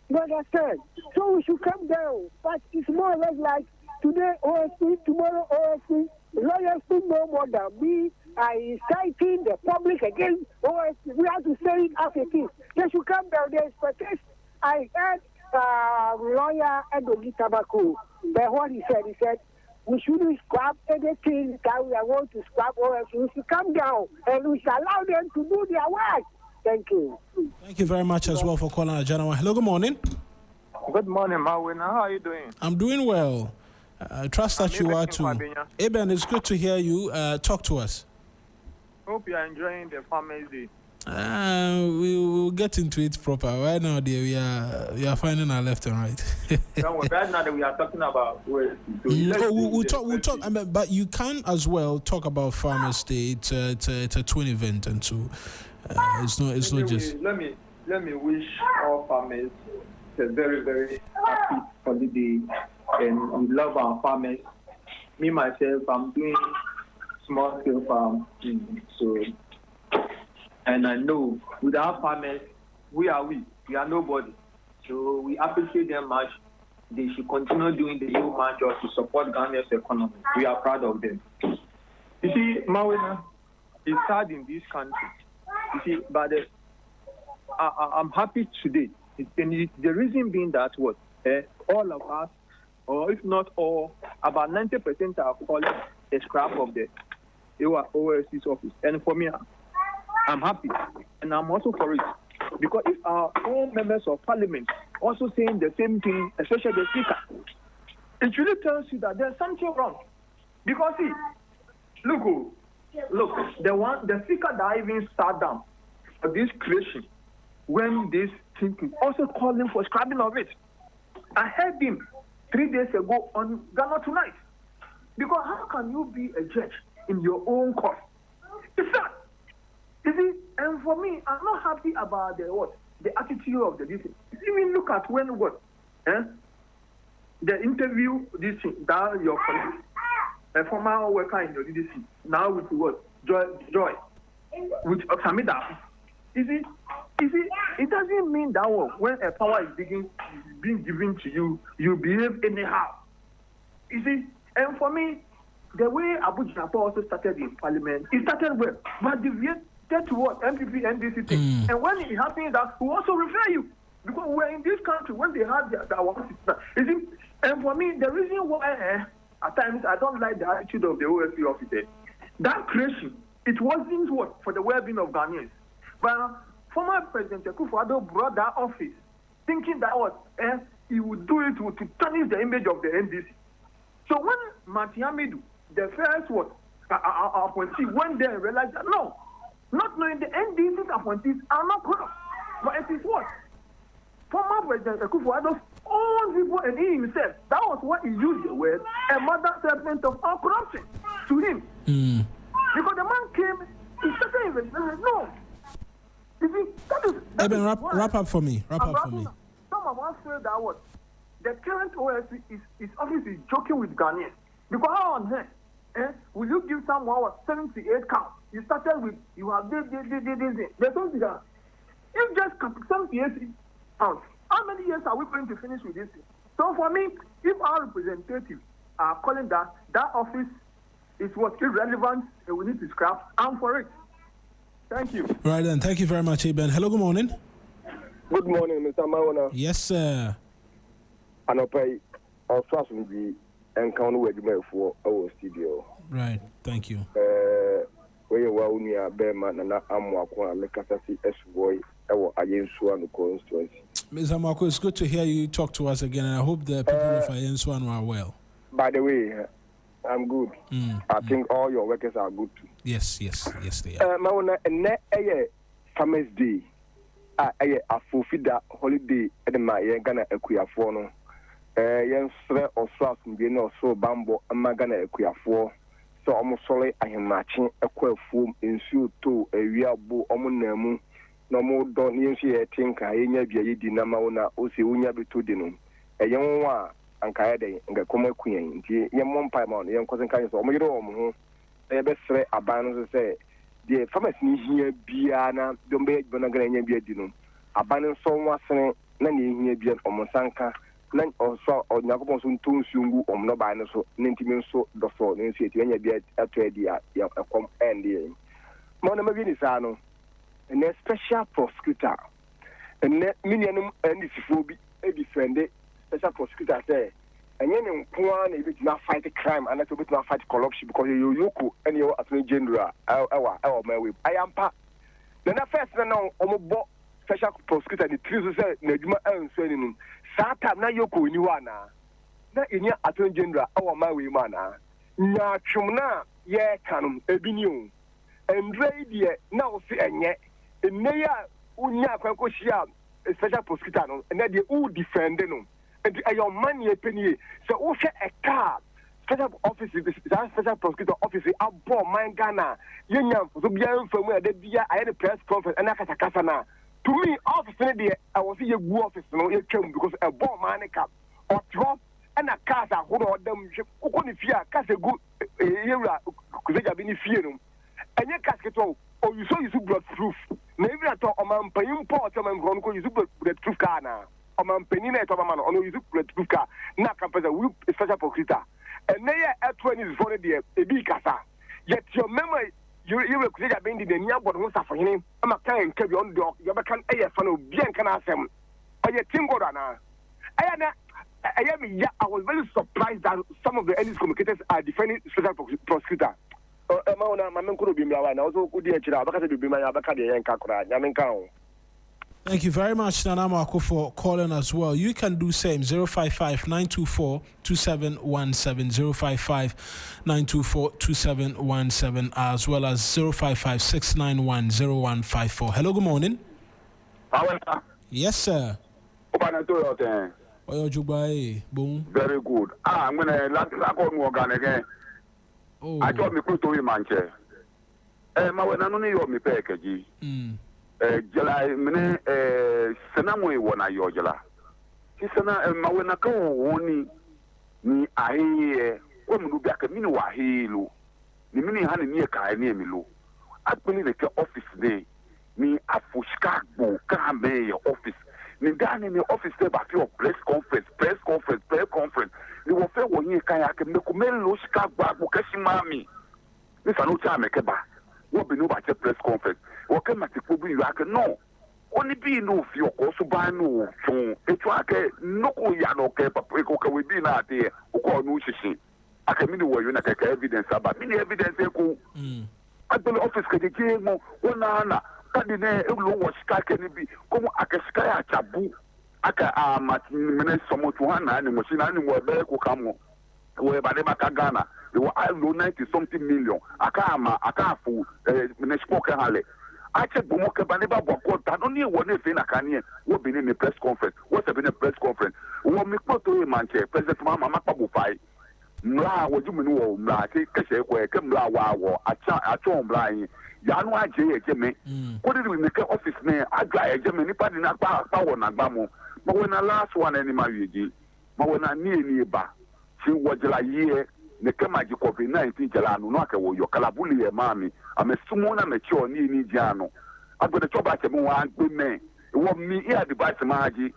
You understand? So we should come down. But it's more or less like today OSP, tomorrow OSP. Lawyers do no more than me. I inciting the public against OSP. We have to say it as it is. They should come down. There is protest. I heard lawyer Edogi Tabaku. But what he said, we shouldn't scrap anything that we are going to scrap OSP. We should come down and we should allow them to do their work. Thank you. Thank you very much as well for calling our gentleman. Hello, good morning. Good morning, Mawuena. How are you doing? I'm doing well. I trust that you are too. Eben, it's good to hear you. Talk to us. Hope you are enjoying the Farmers Day. We will get into it proper. Right now, dear, we are finding our left and right. Right now that we are talking about we'll talk. I mean, but you can as well talk about Farmers Day. It's a twin event, and so it's not just. Let me wish all farmers a very, very happy holiday, and we love our farmers. Me myself, I'm doing small scale farm, so. And I know without farmers, we are nobody. So we appreciate them much. They should continue doing the human job to support Ghana's economy. We are proud of them. You see, Mawuena, it's sad in this country. You see, but I'm happy today. And the reason being that all of us, or if not all, about 90% are calling a scrap of the OSC's office. And for me, I'm happy, and I'm also for it. Because if our own members of parliament also saying the same thing, especially the speaker, it really tells you that there's something wrong. Because see, look, the speaker that even sat down for this creation, when this thing is also calling for scrapping of it. I heard him 3 days ago on Ghana Tonight. Because how can you be a judge in your own court? It's sad. You see, and for me, I'm not happy about the attitude of the DC. Even look at when the interview this thing, that your colleague, a former worker in the DDC, now with Joy, with Samida. You see, it doesn't mean that when a power is being given to you, you behave anyhow. You see, and for me, the way Abu Japa also started in parliament, it started well, but to what MPP, NDC thing. And when it happens, that we also refer you. Because we're in this country, when they have our system. You see, and for me, the reason why at times I don't like the attitude of the OSP officer, that creation, it wasn't for the well-being of Ghanaians. But former President Akufo-Addo brought that office thinking that he would do it to tarnish the image of the NDC. So when Mati Hamidu, the first appointee, went there and realized that no, not knowing the NDC's appointees are not corrupt. But it is former President Akufo-Addo's own people and he himself, that was what he used the word, a mother serpent of all corruption to him. Because the man came, he started investigation. No. You see, that is wrap up for me. Some of us feel that the current OSC, his office is joking with Ghanaians. Because how on earth will you give someone 78 counts? You started with, you have this. There's something that, if just 78 counts, how many years are we going to finish with this thing? So for me, if our representatives are calling that office is irrelevant and we need to scrap, I'm for it. Thank you. Right then, thank you very much, Eben. Hello, good morning. Good morning, Mr. Mawuena. Yes, sir. Anopai, I'll trust me encounter with you for our studio. Right, thank you. Where you are near Berman and Amwakwa, Lekasasi S. Boy, our Ayensuan constituency. Ms. Amwako, it's good to hear you talk to us again, and I hope the people of Ayensuan are well. By the way, I'm good. I think all your workers are good too. Yes, they are. Mawuena, and Farmers Day. afofida holiday edema ye Ghana ekuyafo no yen sre osras mbi na oso bambo ama Ghana ekuyafo so omosole ahemachi ekwafuom ensu to awiabo omonamu no mo do ni ensu ye tinka yenya bia yedi na Mawuena osi unya betodi no eyenwa anka ya den nga koma kuyen nti ye mompa ma no yen kosen kan so omyiro omo ho be sre aban no se de farmers ni hia bia na dombe bona Ghana nya bia di no aban so wasene na ni hia bia omonsanka na also onyankopon so ntonsungu omno ba ne so ntimi so do so ne nsi eti nya bia ato edi ya ekom end mo na mabi ni sa no ne special prosecutor ne minianum ndisifo bi e defend special prosecutor say enye ne nkoa na ebi na fight crime and to be to fight corruption because you yoko and you attorney general our my way ayampa na first na omobo special prosecutor the three say na adwuma anso ani no saa time na yoko ni wa na enya attorney general our my way man nya twum na ye kanum ebi ni oendre die na o fi enye ya unya kwanko shia special prosecutor no na de u defend no and your money a penny so who share a car special office special prosecutor office abo man Ghana yenya so bia mfamu ya de bia aye the press conference and akasa na to me office there I was see you office no you twam because a bomb man cap or drop and a car that hold on them ko ni fia ka se go yewra kuzeja bi ni fie no enye casket o you so you blood proof na even at o man payim port o man go you blood proof car na o man penina e to man o no you blood proof car na campus we special prosecutor and na ya at20 is for there e bi kasa yet your memory you kuzeja bi ndi nia bod ho safo ama kan nkabi on do you be kan eye fa no bien kan asem oye tingodo na aya na aya me ya I was very surprised that some of the early communicators are defending special prosecutor Mawuena mamenkuru bi mlawa na ozo kudi echira abaka se bi ma abaka de yenka kura nyamenka ho. Thank you very much, Nana Marco, for calling as well. You can do same 055-924-2717, 055-924-2717, as well as 055-691-0154. Hello, good morning. Mawuena. Yes, sir. Very good. I'm gonna let go more again. I told me put to him, manche. Mawuena no ni yo mi package. Jela mene senamwe wona yojela kisana Mawuena ka woni ni ahiye ko mu bia ka mini wa hilu ni mini hane ni ka ni emilu apeli ne ke office day ni afushkagbo ka me your office ni dani ni office day ba fi press conference ni wo fe wo yin kan ya ke me ko me lo shikagbo agbo kashimami ni sanu cha me ke ba wo bi no ba che press conference wo ke matipo bi ya ke no oni bi no fi okoso ba no tun etu ake no ko ya no ke papa ko we bi na ate o ko no shishi aka mi ni wo yo na ke evidence aba mi ni evidence e ko adole office ke je mo wona na kadi ne e lo wo shika ke ni bi ko mo aka shika ya chabu aka mine somo tu hana ni mo shi na ni mo be ko kamo we ba de maka Ghana they were 90 something million aka fu mine spoke hale ache bomo ke ba ne ba boko ta no ni wo ne fe na kanie wo bi ni press conference wo se bi ni press conference wo mi kpoto e manche president mama makpa bo fai mla wo ju mi ni wo mla ke kese ko e ke mla wa wo acha mla yin ya no aje ye je me ko di ni ke office ne agba ye je me ni pa di na pa wo na gba mo Mawuena last one any ma wiegi Mawuena ni ba si wajela ye ne kema ji COVID-19 jela no aka wo yo kalabuli ye mami amesumo na mechi oni jiano agbe choba che mo wa gbe me wo mi e advice ma ji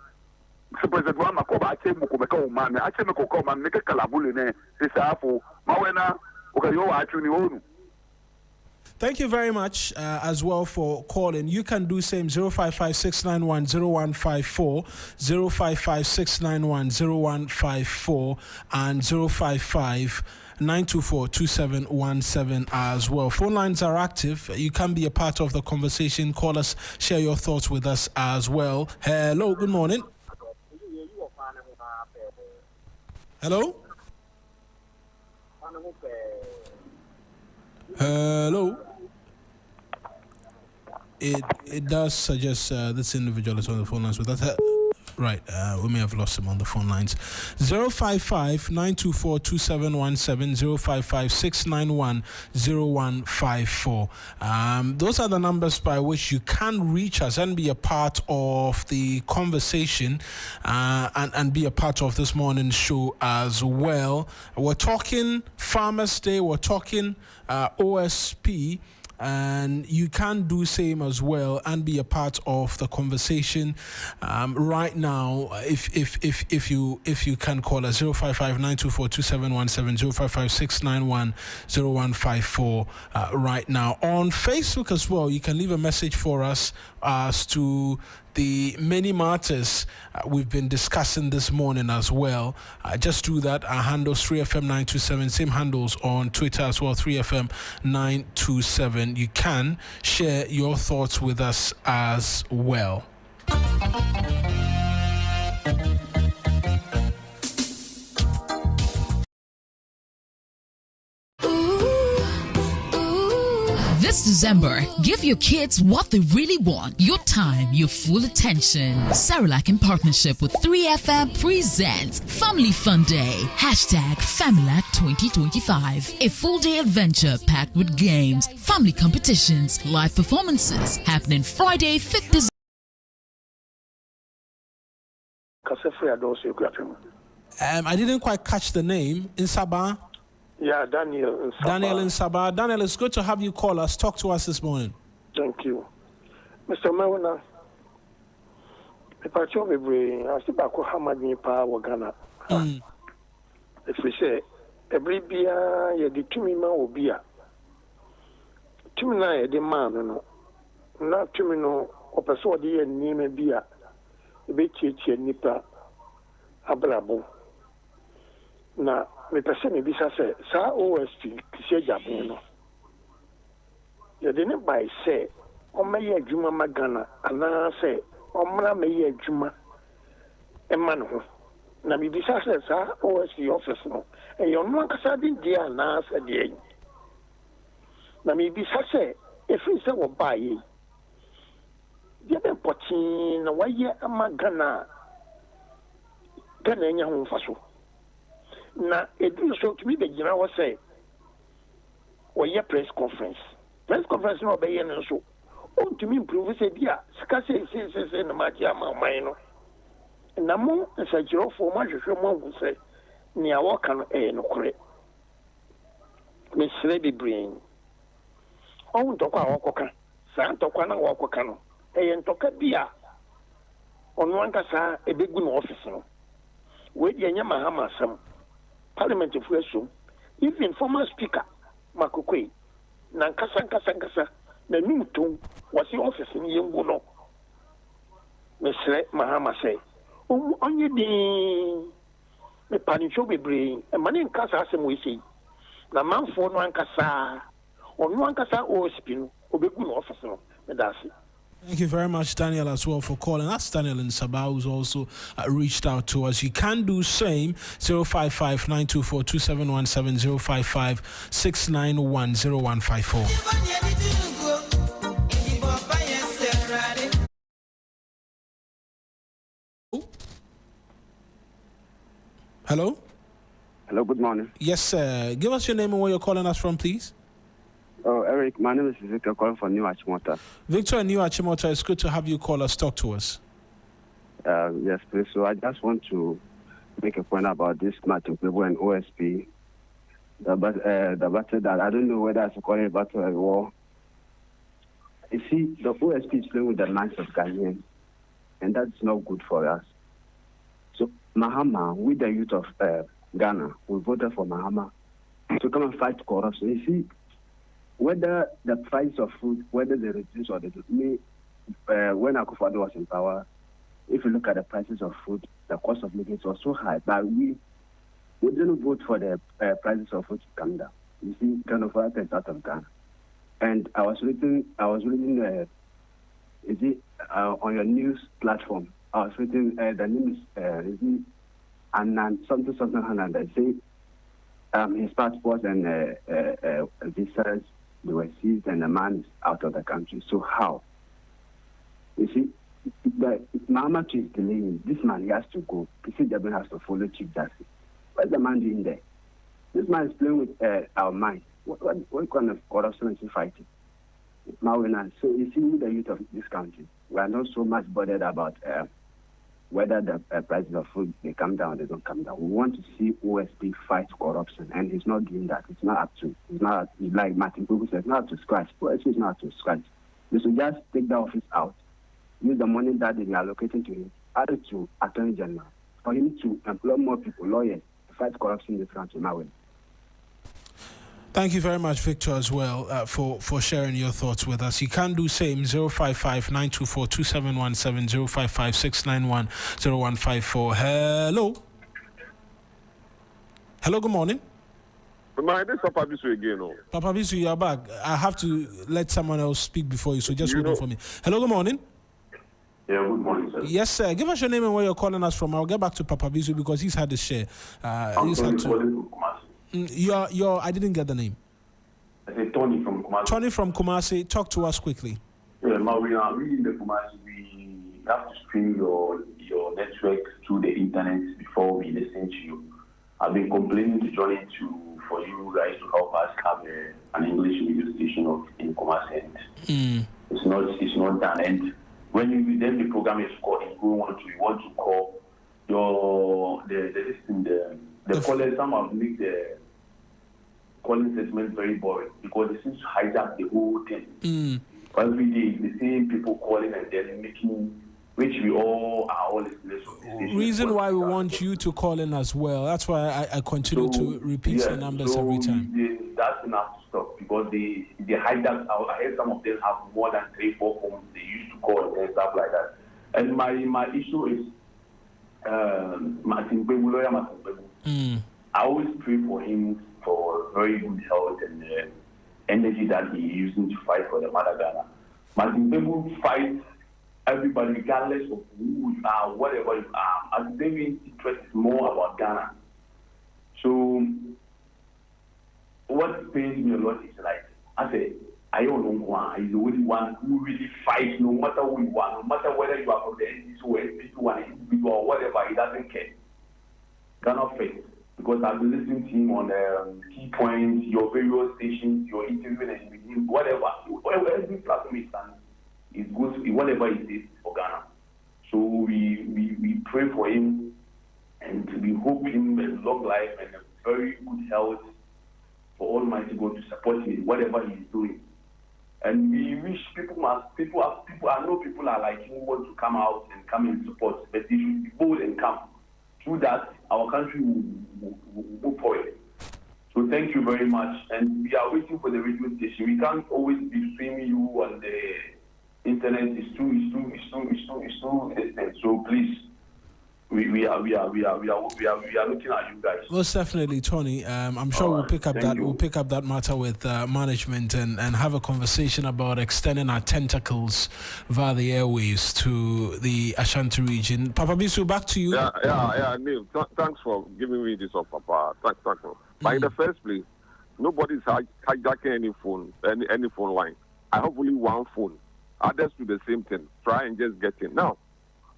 se president wa makoba ache mo ko meka o mami ache me ko ko mami ne kalabuli ne se safo Mawuena o ka yo wa achu ni onu. Thank you very much as well for calling. You can do same 055-691-0154, 055-691-0154, and 055-924-2717 as well. Phone lines are active. You can be a part of the conversation. Call us, share your thoughts with us as well. Hello, good morning. Hello? Hello? it does suggest this individual is on the phone lines with us. Right, we may have lost him on the phone lines. 055-924-2717, 055-691-0154. Those are the numbers by which you can reach us and be a part of the conversation and be a part of this morning's show as well. We're talking Farmers Day, we're talking OSP. And you can do same as well and be a part of the conversation right now. If you can call us 055-924-2717, 055-691-0154 right now. On Facebook as well, you can leave a message for us as to the many matters we've been discussing this morning as well. Just do that. Our handles 3FM927, same handles on Twitter as well, 3FM927. You can share your thoughts with us as well. This December, give your kids what they really want. Your time, your full attention. Cerelac in partnership with 3FM presents Family Fun Day. #FamiLac 2025. A full-day adventure packed with games, family competitions, live performances. Happening Friday, 5th December. I didn't quite catch the name. In Sabah? Yeah, Daniel in Sabah. Daniel in Sabah. Daniel, it's good to have you call us. Talk to us this morning. Thank you. Mr. Mawuena, if I told me, I still back with Hamad Nipa or Ghana. If we say, every beer, you did to me, ma or beer. To me, I demand, no. Not to me, no, or persuade and name a beer. A bit nipa abrabo. Na me pese me bisa say sa OSP kise jabo no ye de ne bai say o meye adwuma magana ana say o mra meye adwuma e ma no na me bisa say sa OSP office no e yo no akasa din dia ana say de na me bisa say e fi say wo bai ye de be potin na waye amagana gana nya ho faso na edu so to me be gina wo say we press conference no be yen so on to me improve say dia sika say na ma dia ma man no na mo nsagiro fo ma hwehwe mo hu say ni awo kan no kore me sire be brain on to kwa awokoka sa to kwa na awokoka no ntoka bia ono anka sa ebegu no office no we dia nya mahama sam Parliament of Wesum, even former Speaker Makokwe, Nankasa, the new tone was the office in Yunguno. Mr. Mahama say, only the Panicho be brain, and money in Casa as we see. The man for Nankasa, or Nankasa or Spin, or be good officer, Medasi. Thank you very much, Daniel, as well, for calling. That's Daniel in Sabah, who's also reached out to us. You can do same, 055-924-2717, 055-691-0154. Hello? Hello, good morning. Yes, sir. Give us your name and where you're calling us from, please. Oh, Eric, my name is Victor, calling from New Achimota. Victor and New Achimota, it's good to have you call us. Talk to us. Yes, please. So I just want to make a point about this matter, people and OSP. The battle that I don't know whether I should call it a battle or a war. You see, the OSP is playing with the minds of Ghanaians, and that's not good for us. So Mahama, with the youth of Ghana, we voted for Mahama to come and fight corruption. You see, whether the price of food, whether they reduce or they do, when Akufo-Addo was in power, if you look at the prices of food, the cost of living was so high, but we didn't vote for the prices of food to come down. You see, kind of what is out of Ghana. And I was reading, on your news platform, I was reading, the name is Anand, something Hanan, they say his passports and visas, they were seized and the man is out of the country. So how? You see, the Mama is delaying. This man, he has to go. PCW has to follow Chief Justice. What's the man doing there? This man is playing with our mind. What kind of corruption is he fighting? Mawuena. So you see, with the youth of this country, we are not so much bothered about whether the prices of food they come down or they don't come down. We want to see OSP fight corruption, and he's not doing that. It's not up to. It's not like Martin Pugu said. It's not up to scratch. OSP is not up to scratch. We should just take the office out, use the money that they are allocating to him, add it to Attorney General, for him to employ more people, lawyers, to fight corruption in this country. Mawuena. Thank you very much, Victor, as well, for sharing your thoughts with us. You can do same, 055-924-2717, 055-691-0154. Hello. Hello, good morning. This is Papa Bisu again. Oh. Papa Bisu, you're back. I have to let someone else speak before you, so just hold on for me. Hello, good morning. Yeah, good morning, sir. Yes, sir. Give us your name and where you're calling us from. I'll get back to Papa Bisu because he's had his share. He's had to... Your I didn't get the name. I said Tony from Kumasi. Tony from Kumasi, talk to us quickly. Yeah, Mawuena, we in the Kumasi, we have to stream your network through the internet before we listen to you. I've been complaining to Johnny for you guys to help us have an English radio station in Kumasi. It's not done. And when then the program is called, we want to call the callers. Some have made the calling segment very boring because it seems to hijack the whole thing. Every day, the same people calling and then making, which we all are all listeners of the station. Reason why we want you to call in as well. That's why I continue to repeat the numbers every time. That's enough to stop because they hijack. I heard some of them have more than 3-4 phones they used to call and stuff like that. And my issue is Martin Bebu, lawyer Martin Bebu. I always pray for him for very good health and energy that he's using to fight for the mother Ghana. Martin Bebu fights everybody regardless of who you are, whatever you are. Martin Bebu's interest is more about Ghana. So what pains me a lot is like, I say, I don't know, he's the only one who really fights no matter who you are, no matter whether you are from the NDC or SP2 individual or whatever, he doesn't care. Ghana fights. Because I've been listening to him on key points, your various stations, your interview and with him, whatever every platform is good, whatever it is for Ghana. So we pray for him and we hope him a long life and a very good health for Almighty God to support him in whatever he's doing. And we wish people I know people are like him who want to come out and come and support, but they should be bold and come. Through that, our country will move forward. So thank you very much. And we are waiting for the radio station. We can't always be streaming you on the internet. It's too distant. So please, we are looking at you guys. Most definitely, Tony. I'm sure we'll pick up that matter with management and have a conversation about extending our tentacles via the airwaves to the Ashanti region. Papa Bisu, back to you. Yeah, Neil. Thanks for giving me this offer, Papa. Thanks. But in the first place, nobody's hijacking any phone line. I have only one phone. Others do the same thing. Try and just get in. Now,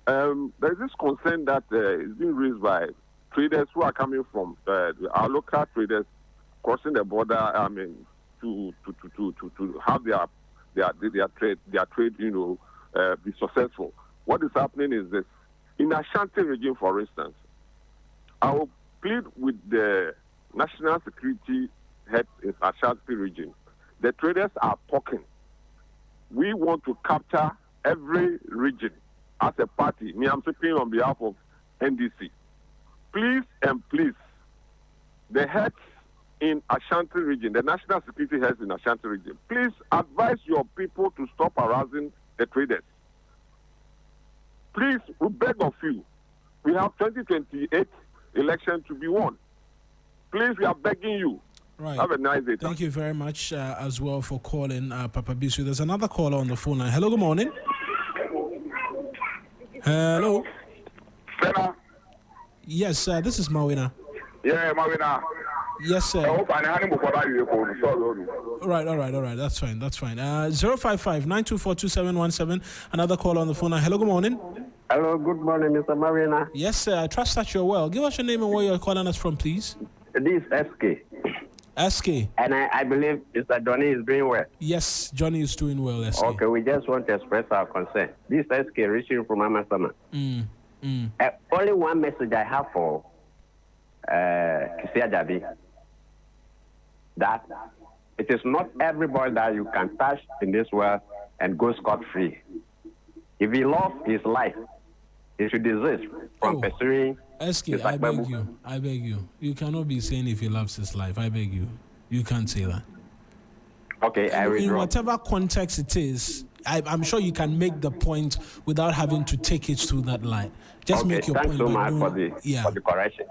there's this concern that is being raised by traders who are coming from our local traders crossing the border. I mean, to have their trade, be successful. What is happening is this: in Ashanti region, for instance, I will plead with the national security head in Ashanti region. The traders are talking. We want to capture every region. As a party, I'm speaking on behalf of NDC. Please, the heads in Ashanti region, the national security heads in Ashanti region, please advise your people to stop harassing the traders. Please, we beg of you. We have 2028 election to be won. Please, we are begging you. Right. Have a nice day. Thank you very much as well for calling, Papa Bisu. There's another caller on the phone line. Hello, good morning. Hello. Sena. Yes, this is Mawuena. Yeah, Mawuena. Yes, sir. All right. That's fine. 055-924-2717. Another call on the phone. Hello, good morning. Hello, good morning, Mr. Mawuena. Yes, sir. I trust that you're well. Give us your name and where you're calling us from, please. This is SK. SK. And I believe Mr. Johnny is doing well. Yes, Johnny is doing well, SK. Okay, we just want to express our concern. This is SK reaching from Amasama. Only one message I have for Kisia Jabi, that it is not everybody that you can touch in this world and go scot-free. If he lost his life, he should desist from pursuing. SK, I beg you. You cannot be saying if he loves his life. I beg you. You can't say that. Okay, I withdraw. In whatever context it is, I'm sure you can make the point without having to take it to that line. Just make your point. Thanks so much for the correction.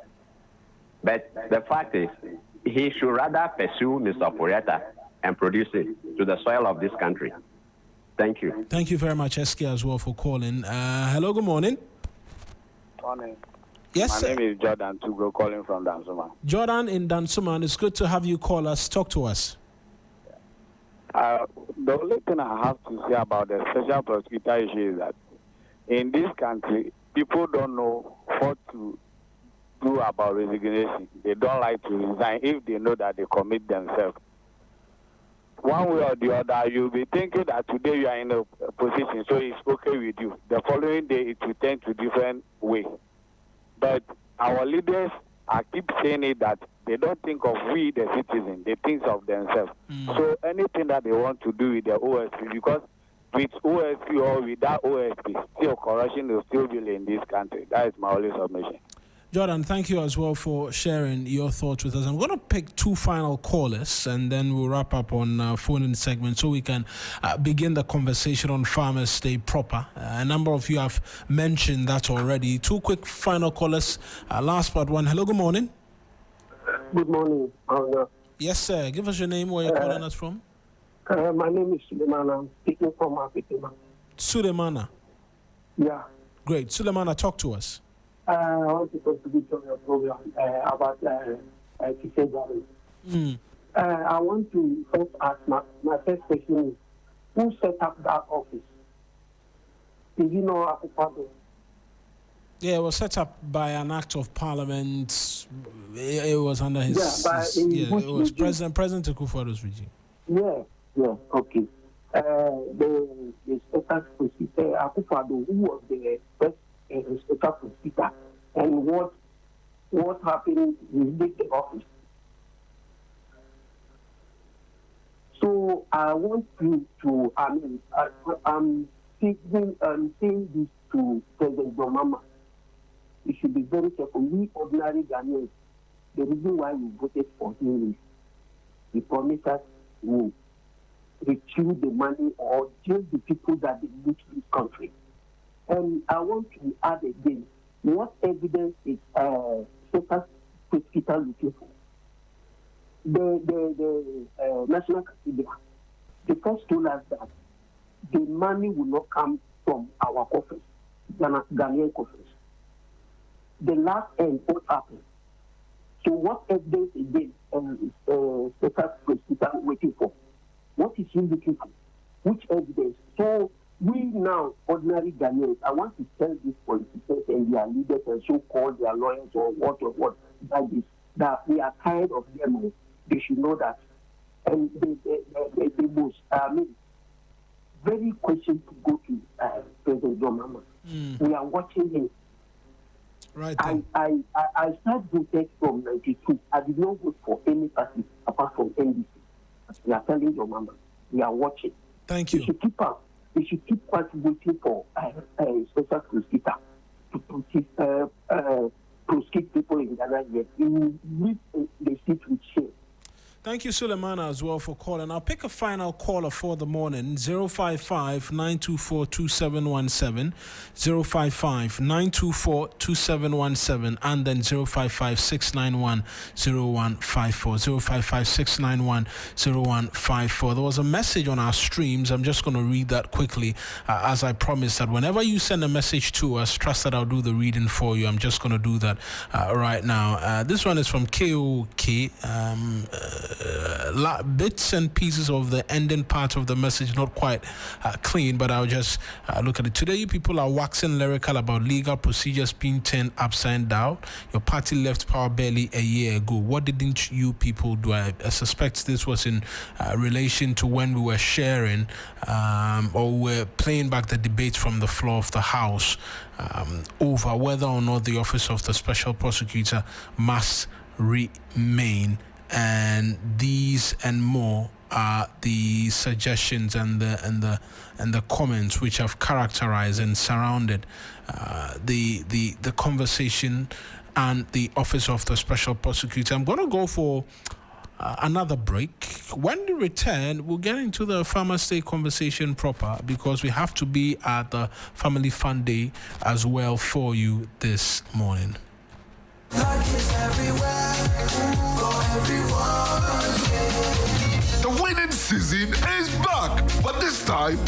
But the fact is, he should rather pursue Mr. Poriata and produce it to the soil of this country. Thank you. Thank you very much, SK, as well, for calling. Hello, good morning. Morning. Yes, My name is Jordan Tugo, calling from Dansuman. Jordan in Dansuman, it's good to have you call us. Talk to us. The only thing I have to say about the special prosecutor issue is that in this country, people don't know what to do about resignation. They don't like to resign if they know that they commit themselves. One way or the other, you'll be thinking that today you are in a position, so it's okay with you. The following day, it will turn to different way. But our leaders, I keep saying it, that they don't think of we, the citizens. They think of themselves. So anything that they want to do with the OSP, because with OSP or without OSP, still corruption will still be in this country. That is my only submission. Jordan, thank you as well for sharing your thoughts with us. I'm going to pick two final callers and then we'll wrap up on phone-in segment so we can begin the conversation on Farmers Day proper. A number of you have mentioned that already. Two quick final callers. Last but one. Hello, good morning. Good morning. Yes, sir. Give us your name, where you're calling us from. My name is Suleiman. I'm speaking from Africa. Suleimana. Yeah. Great. Suleimana, talk to us. I want to contribute to your program about Kisejari. I want to first ask my first question is, who set up that office? Did you know Appiah-Ampofo? Yeah, it was set up by an act of parliament. It was under his. It was President Akufo-Addo's regime. Yeah, okay. The special prosecutor Akufo-Addo, who was the first special prosecutor, and what happened with the office. So I want you to, I'm saying this to President Domama. You should be very careful. We ordinary Ghanaians, the reason why we voted for him is he promised us to retrieve the money or jail the people that they loot this country. And I want to add again, what evidence is special prosecutor looking for? The National Cathedral, they first told us that the money will not come from our coffers, Ghanaian coffers. The last end, what happened? So what evidence again special prosecutor waiting for? What is he looking for? Which evidence? So we now, ordinary Ghanaians, I want to tell these politicians and their leaders and so-called their lawyers or what that we are tired of them. They should know that. And the most, very question to go to President Domama. We are watching him. Right. I started voting from 92. I did not vote for any party apart from NDC. We are telling Domama. We are watching. Thank you. We should keep up. We should keep waiting for a special prosecutor to prosecute people in Ghana. Yet we need the seat with shame. Thank you, Suleimana, as well for calling. I'll pick a final caller for the morning. 055-924-2717, 055-924-2717, and then 055-691-0154, 055-691-0154. There was a message on our streams. I'm just going to read that quickly. As I promised that whenever you send a message to us, trust that I'll do the reading for you. I'm just going to do that right now. This one is from KOK. Bits and pieces of the ending part of the message not quite clean, but I'll just look at it. Today, you people are waxing lyrical about legal procedures being turned upside down. Your party left power barely a year ago. What didn't you people do? I suspect this was in relation to when we were sharing or we were playing back the debate from the floor of the House over whether or not the office of the special prosecutor must remain. And these and more are the suggestions and the comments which have characterized and surrounded the conversation and the office of the special prosecutor. I'm going to go for another break. When we return, we'll get into the Farmers' Day conversation proper, because we have to be at the Family Fun Day as well for you this morning. The winning season is back, but this time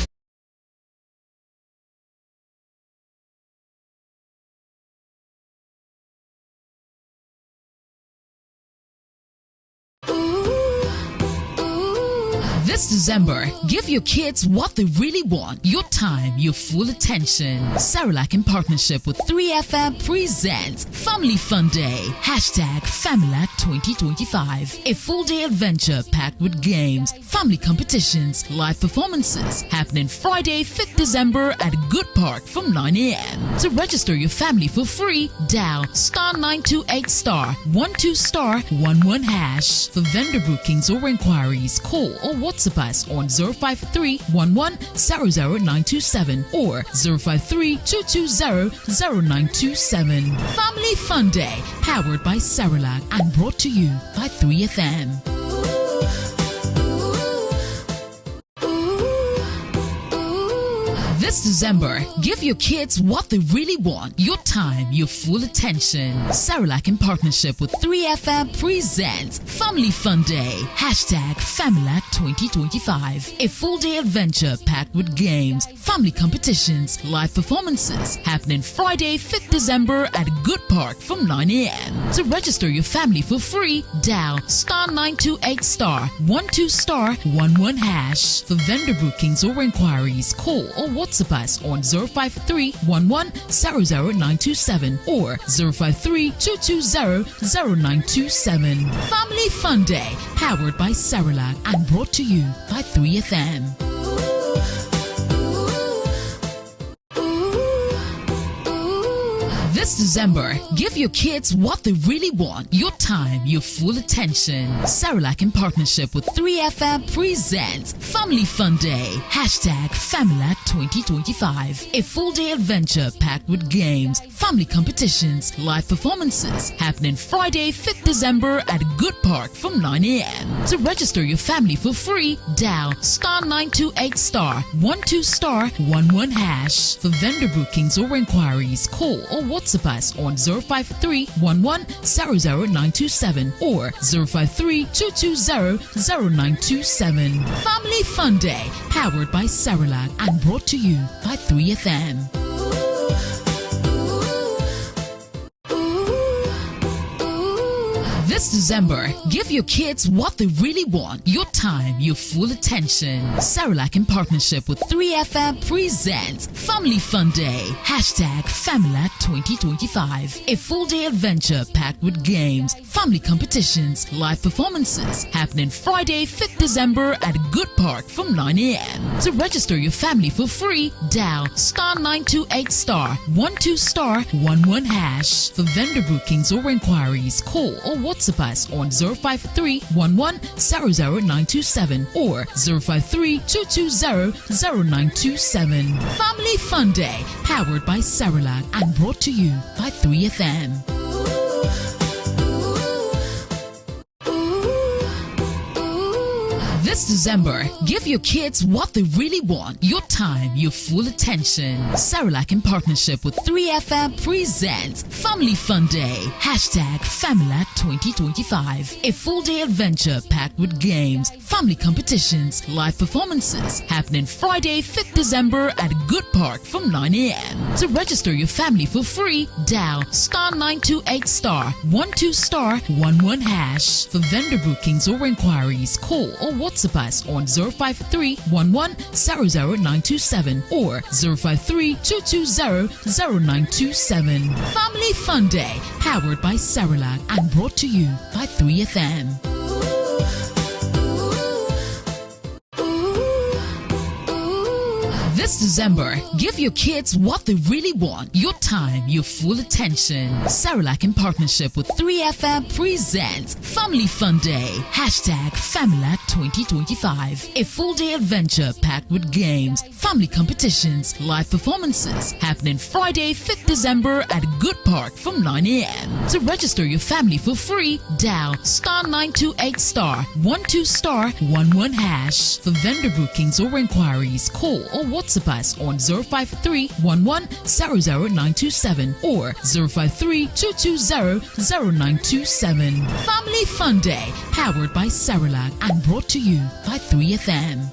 This December, give your kids what they really want. Your time, your full attention. Cerelac in partnership with 3FM presents Family Fun Day. #Familac 2025. A full-day adventure packed with games, family competitions, live performances. Happening Friday, 5th December at Good Park from 9 a.m. To register your family for free, dial *928*12*11#. For vendor bookings or inquiries, call or WhatsApp us on 053-11-00927 or 053-220-0927. Family Fun Day, powered by Cerelac and brought to you by 3FM. This December, give your kids what they really want. Your time, your full attention. Cerelac in partnership with 3FM presents Family Fun Day. #Familac 2025. A full-day adventure packed with games, family competitions, live performances. Happening Friday, 5th December at Good Park from 9 a.m. To register your family for free, dial *928*12*11#. For vendor bookings or inquiries, call or WhatsApp us on 053-11-00927 or 053-220-0927. Family Fun Day, powered by Cerelac and brought to you by 3FM. This December, give your kids what they really want. Your time, your full attention. Cerelac in partnership with 3FM presents Family Fun Day. #Familac 2025. A full-day adventure packed with games, family competitions, live performances. Happening Friday, 5th December at Good Park from 9 a.m. To register your family for free, dial *928*12*11#. For vendor bookings or inquiries, call or WhatsApp us on 053-11-00927 or 053-220-0927. Family Fun Day, powered by Cerelac and brought to you by 3FM. This December, give your kids what they really want. Your time, your full attention. Cerelac in partnership with 3FM presents Family Fun Day. #Familac 2025. A full-day adventure packed with games, family competitions, live performances. Happening Friday, 5th December at Good Park from 9 a.m. To register your family for free, dial *928*12*11#. For vendor bookings or inquiries, call or WhatsApp us on 053-11-00927 or 053-220-0927. Family Fun Day, powered by Cerelac and brought to you by 3FM. This December, give your kids what they really want. Your time, your full attention. Cerelac in partnership with 3FM presents Family Fun Day. #Familac 2025. A full-day adventure packed with games, family competitions, live performances happening Friday, 5th December at Good Park from 9 a.m. To register your family for free, dial *928*12*11#. For vendor bookings or inquiries, call or WhatsApp us on 053-11-00927 or 053-220-0927. Family Fun Day, powered by Cerelac and brought to you by 3FM. This December, give your kids what they really want. Your time, your full attention. Cerelac in partnership with 3FM presents Family Fun Day. #Familac 2025. A full-day adventure packed with games, family competitions, live performances happening Friday, 5th December at Good Park from 9 a.m. To register your family for free, dial *928*12*11#. For vendor bookings or inquiries, call or WhatsApp us on 053-11-00927 or 053-220-0927. Family Fun Day, powered by Cerelac and brought to you by 3FM.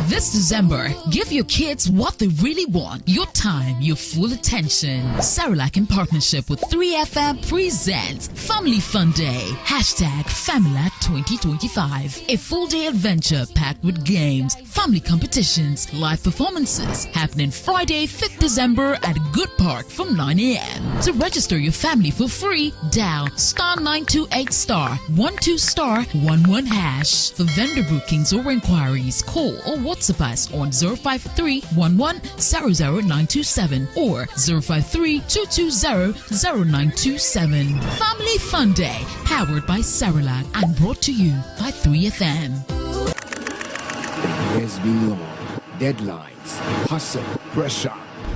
This December, give your kids what they really want. Your time, your full attention. Cerelac in partnership with 3FM presents Family Fun Day. #Familac 2025. A full-day adventure packed with games, family competitions, live performances happening Friday, 5th December at Good Park from 9 a.m. To register your family for free, dial *928*12*11#. For vendor bookings or inquiries, call or WhatsApp us on 053-11-00927 or 053-220-0927. Family Fun Day, powered by Cerelac and brought to you by 3FM. There's been long deadlines, hustle, pressure.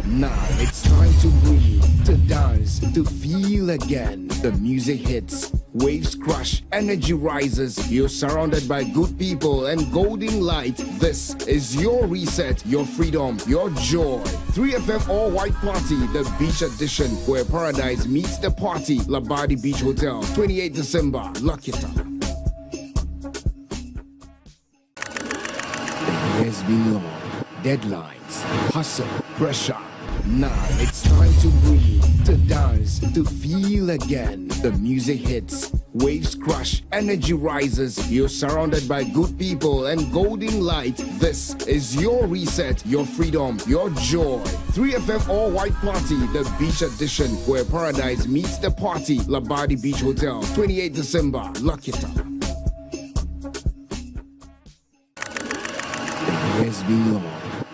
Now it's time to breathe, to dance, to feel again. The music hits, waves crush, energy rises. You're surrounded by good people and golden light. This is your reset, your freedom, your joy. 3FM All White Party, the beach edition, where paradise meets the party. Labadi Beach Hotel, 28 December. Lock it up. There's been long deadlines, hustle, pressure. Now it's time to breathe, to dance, to feel again. The music hits, waves crush, energy rises. You're surrounded by good people and golden light. This is your reset, your freedom, your joy. 3FM All White Party, the beach edition, where paradise meets the party. Labadi Beach Hotel, 28 December. Lock it up. There's been long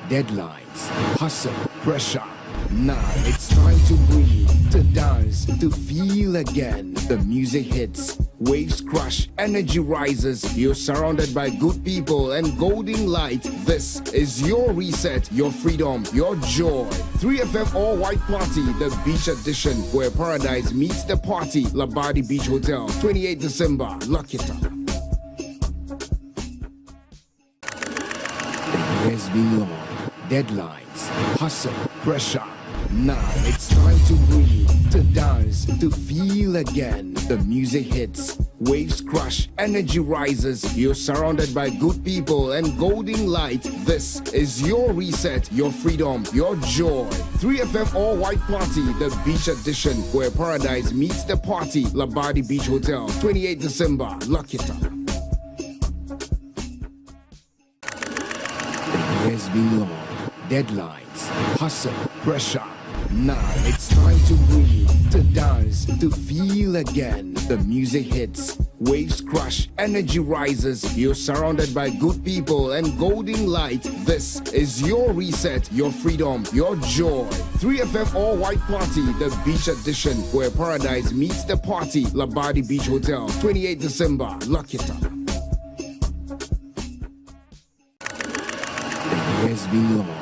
deadlines, hustle, pressure. Now it's time to breathe, to dance, to feel again. The music hits, waves crush, energy rises. You're surrounded by good people and golden light. This is your reset, your freedom, your joy. 3FM All White Party, the beach edition, where paradise meets the party. Labadi Beach Hotel, 28 December. Lock it up. There's been long deadlines, hustle, pressure. Now it's time to breathe, to dance, to feel again. The music hits, waves crush, energy rises. You're surrounded by good people and golden light. This is your reset, your freedom, your joy. 3FM All White Party, the beach edition, where paradise meets the party. Labadi Beach Hotel, 28 December. Lock it up. There's been long deadlines, hustle, pressure. Now it's time to breathe, to dance, to feel again. The music hits, waves crush, energy rises. You're surrounded by good people and golden light. This is your reset, your freedom, your joy. 3FM All White Party, the beach edition, where paradise meets the party. Labadi Beach Hotel, 28 December. Lock it up. There's been long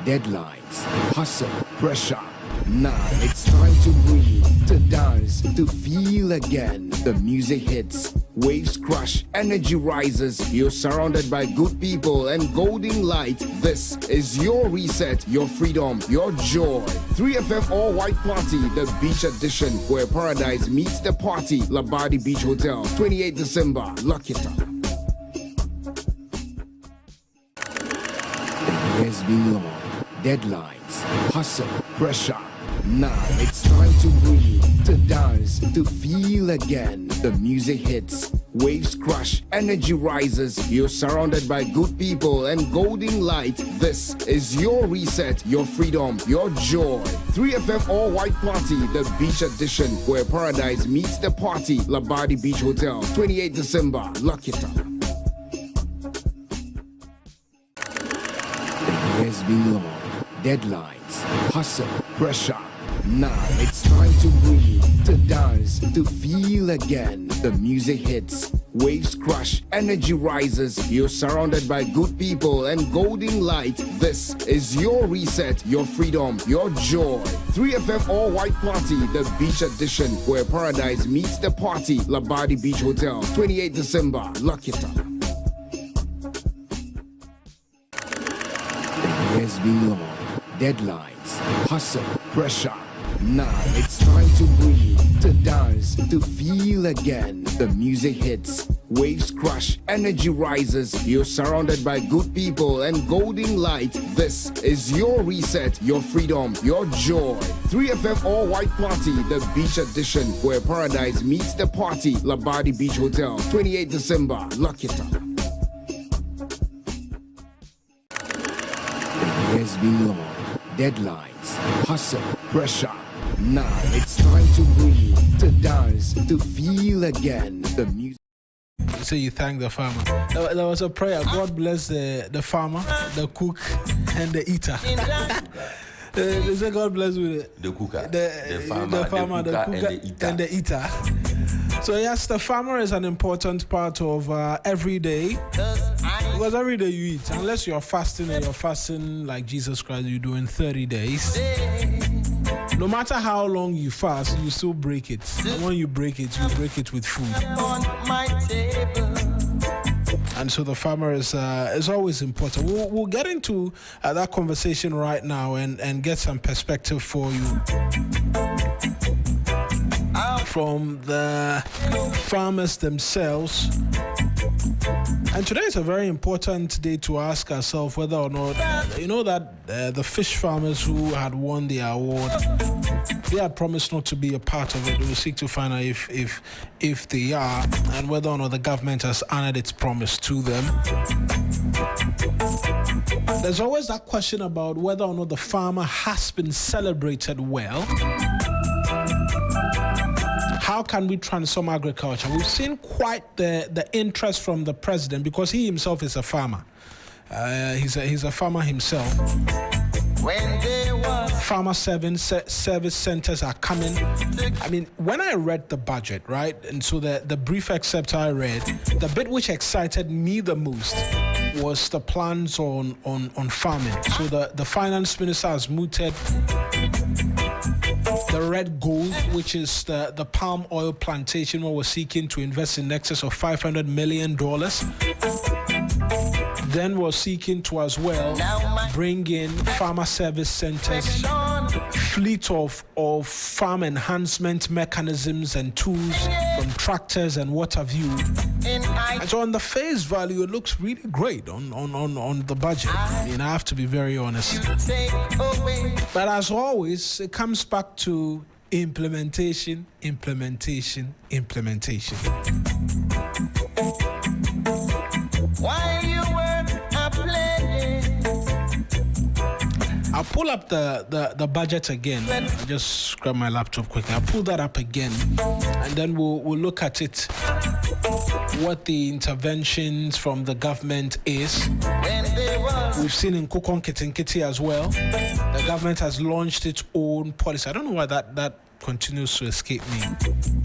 deadlines, hustle, pressure. Now it's time to breathe, to dance, to feel again. The music hits, waves crash, energy rises. You're surrounded by good people and golden light. This is your reset, your freedom, your joy. 3FM All White Party, the beach edition, where paradise meets the party. Labadi Beach Hotel, 28 December. Lock it up. The year's been long. Deadlines, hustle, pressure. Now it's time to breathe, to dance, to feel again. The music hits, waves crash, energy rises. You're surrounded by good people and golden light. This is your reset, your freedom, your joy. 3FM All White Party, the beach edition, where paradise meets the party. Labadi Beach Hotel, 28 December. Lock it up. The year's been long. Deadlines, hustle, pressure. Now it's time to breathe, to dance, to feel again. The music hits, waves crash, energy rises. You're surrounded by good people and golden light. This is your reset, your freedom, your joy. 3FM All White Party, the beach edition, where paradise meets the party. Labadi Beach Hotel, 28 December. Lock it up. The year's been long. Deadlines, hustle, pressure. Now it's time to breathe, to dance, to feel again. The music hits, waves crash, energy rises. You're surrounded by good people and golden light. This is your reset, your freedom, your joy. 3FM All White Party, the beach edition, where paradise meets the party. Labadi Beach Hotel, 28 December. Lock it up. The year's been long. Deadlines, hustle, pressure. Now it's time to breathe, to dance, to feel again. The music. So you thank the farmer. There was a prayer. God bless the farmer, the cook, and the eater. They say God bless with the cooker, the farmer, the cooker, and the eater. So yes, the farmer is an important part of every day, because every day you eat, unless you're fasting and you're fasting like Jesus Christ, you're doing 30 days. No matter how long you fast, you still break it. And when you break it with food. And so the farmer is always important. We'll get into that conversation right now and get some perspective for you from the farmers themselves. And today is a very important day to ask ourselves whether or not, that the fish farmers who had won the award, they had promised not to be a part of it. We'll seek to find out if they are, and whether or not the government has honored its promise to them. There's always that question about whether or not the farmer has been celebrated well. How can we transform agriculture? We've seen quite the interest from the president, because he himself is a farmer. He's a farmer himself. Farmer service centers are coming. I mean, when I read the budget, right, and so the brief excerpt I read, the bit which excited me the most was the plans on farming. So the finance minister has mooted the red gold, which is the palm oil plantation, where we're seeking to invest in excess of $500 million. Then we're seeking to as well bring in farmer service centers, fleet of farm enhancement mechanisms and tools from tractors and what have you. And so on the face value, it looks really great on the budget. I mean, I have to be very honest. But as always, it comes back to implementation. While you were playing, I'll pull up the budget again. I'll just grab my laptop quickly. I'll pull that up again, and then we'll look at it, what the interventions from the government is. We've seen in Kukon Kitinkiti as well, the government has launched its own policy. I don't know why that continues to escape me.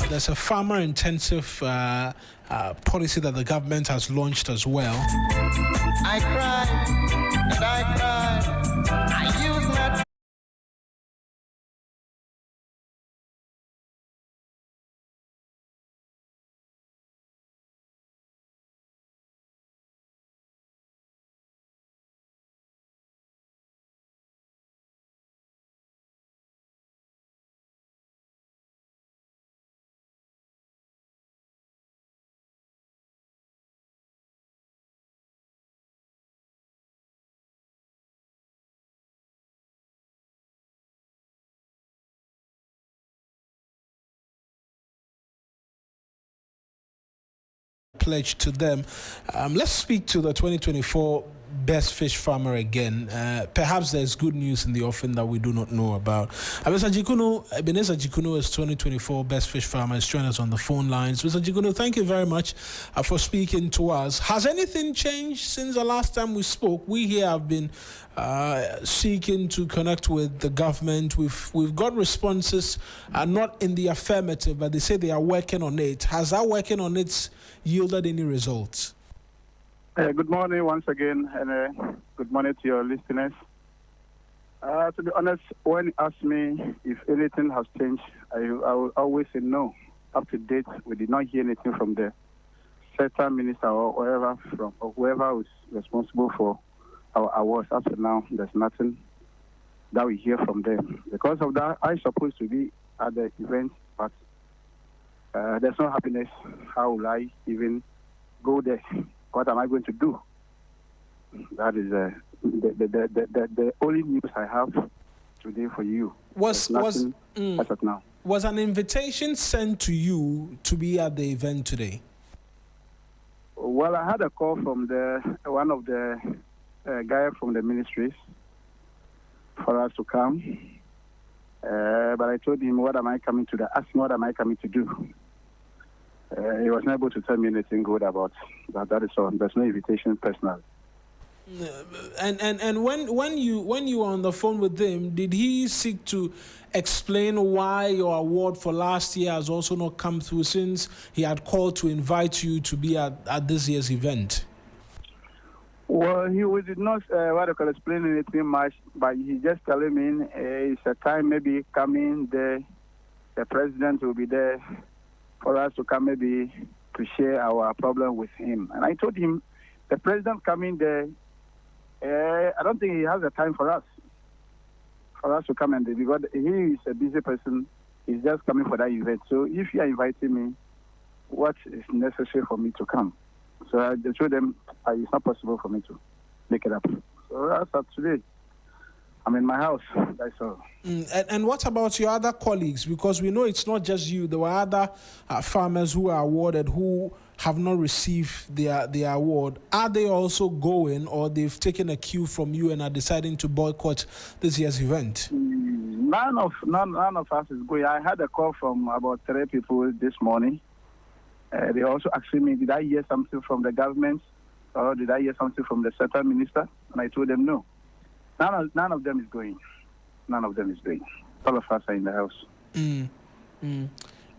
There's a farmer-intensive policy that the government has launched as well. I cried and I cried. I used my pledge to them. Let's speak to the 2024 best fish farmer again. Perhaps there's good news in the offing that we do not know about. Mr. Ebenezer Jikuno is 2024 best fish farmer. Is joining us on the phone lines. Mr. Jikuno, thank you very much for speaking to us. Has anything changed since the last time we spoke? We here have been seeking to connect with the government. We've got responses, not in the affirmative, but they say they are working on it. Has that working on it yielded any results? Good morning once again, and good morning to your listeners. To be honest, when you ask me if anything has changed, I will always say no. Up to date, we did not hear anything from the certain minister or whoever is responsible for our awards. Up to now, there's nothing that we hear from them. Because of that, I'm supposed to be at the event, but there's no happiness. How will I even go there? What am I going to do? That is the only news I have today for you. Was an invitation sent to you to be at the event today? Well, I had a call from one of the guys from the ministries for us to come, but I told him, "What am I coming to do?" Asked me, "What am I coming to do?" He was not able to tell me anything good about that. That is all. There's no invitation personally. And when you were on the phone with him, did he seek to explain why your award for last year has also not come through, since he had called to invite you to be at this year's event? Well, he did not explain anything much, but he just telling me it's a time maybe coming there, the president will be there for us to come maybe to share our problem with him. And I told him, the president coming there, I don't think he has the time for us to come and because he is a busy person. He's just coming for that event. So if you are inviting me, what is necessary for me to come? So I told them it's not possible for me to make it up. So that's up today. I'm in my house, that's all. And what about your other colleagues? Because we know it's not just you. There were other farmers who are awarded who have not received their award. Are they also going, or they've taken a cue from you and are deciding to boycott this year's event? None of us is going. I had a call from about 3 people this morning. They also asked me, did I hear something from the government, or did I hear something from the certain minister? And I told them no. None of them is going. None of them is going. All of us are in the house.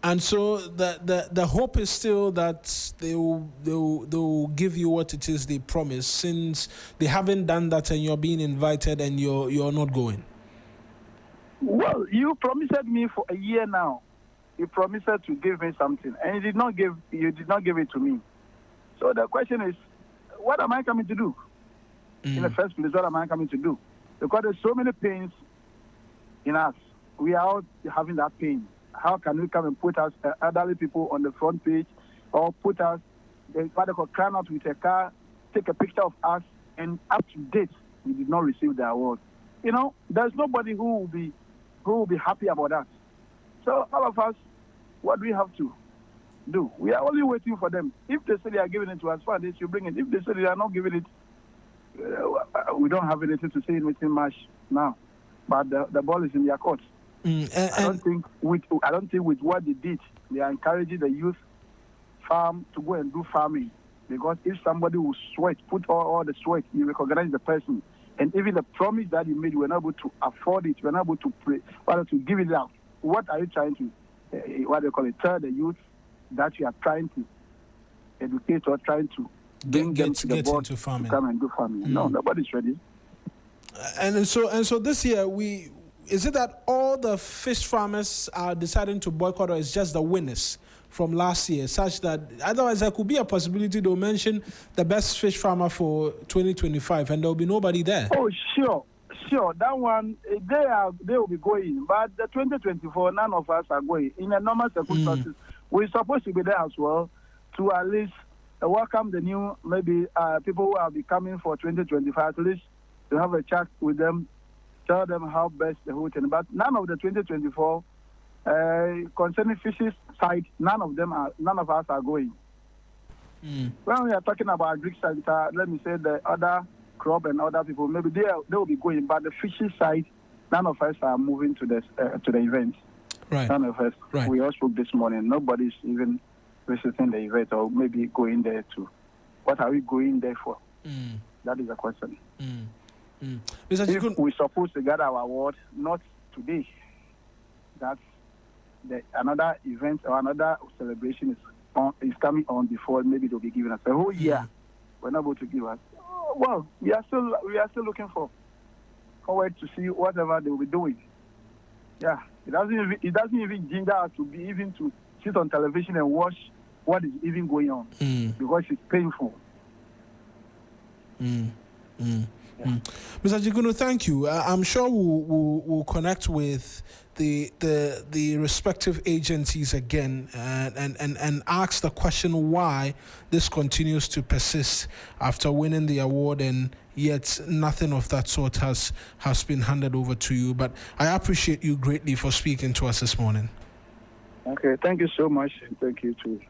And so the hope is still that they will give you what it is they promised, since they haven't done that and you're being invited and you're not going. Well, you promised me for a year now. You promised to give me something, and you did not give it to me. So the question is, what am I coming to do? In the first place, what am I coming to do? Because there's so many pains in us. We are all having that pain. How can we come and put us elderly people on the front page, or put us, climb out with a car, take a picture of us, and up to date, we did not receive the award. There's nobody who will be happy about that. So all of us, what do we have to do? We are only waiting for them. If they say they are giving it to us, fine, they should bring it. If they say they are not giving it, we don't have anything to say anything much now. But the ball is in their court. I don't think with what they did, they are encouraging the youth farm to go and do farming. Because if somebody will sweat, put all the sweat, you recognize the person. And even the promise that you made, you were not able to afford it, you were not able to pray, to give it out. What are you trying to, tell the youth that you are trying to educate or trying to bring them to the board to come and do farming? No, nobody's ready. And so this year, is it that all the fish farmers are deciding to boycott, or it's just the winners from last year, such that otherwise there could be a possibility they'll mention the best fish farmer for 2025 and there'll be nobody there? Oh, sure. That one, they will be going. But the 2024, none of us are going. In a normal circumstances, we're supposed to be there as well to at least welcome the new, maybe people who will be coming for 2025, at least to have a chat with them, tell them how best the whole thing. But none of the 2024 concerning fishes side, none of us are going. When we are talking about Greek sector, let me say the other crop and other people, maybe they will be going, but the fishing side, none of us are moving to the event. Right. None of us. Right. We all spoke this morning. Nobody's even visiting the event or maybe going there too. What are we going there for? That is the question. If we're supposed to get our award, not today, that's another event or another celebration is coming on before maybe they'll be giving us a whole year. We're not able to give us. Well, we are still looking forward to see whatever they will be doing. Yeah, it doesn't even ginger us to sit on television and watch what is even going on because it's painful. Mr. Jigunu, thank you. I'm sure we'll connect with the respective agencies again and ask the question why this continues to persist after winning the award and yet nothing of that sort has been handed over to you. But I appreciate you greatly for speaking to us this morning. Okay, thank you so much. Thank you to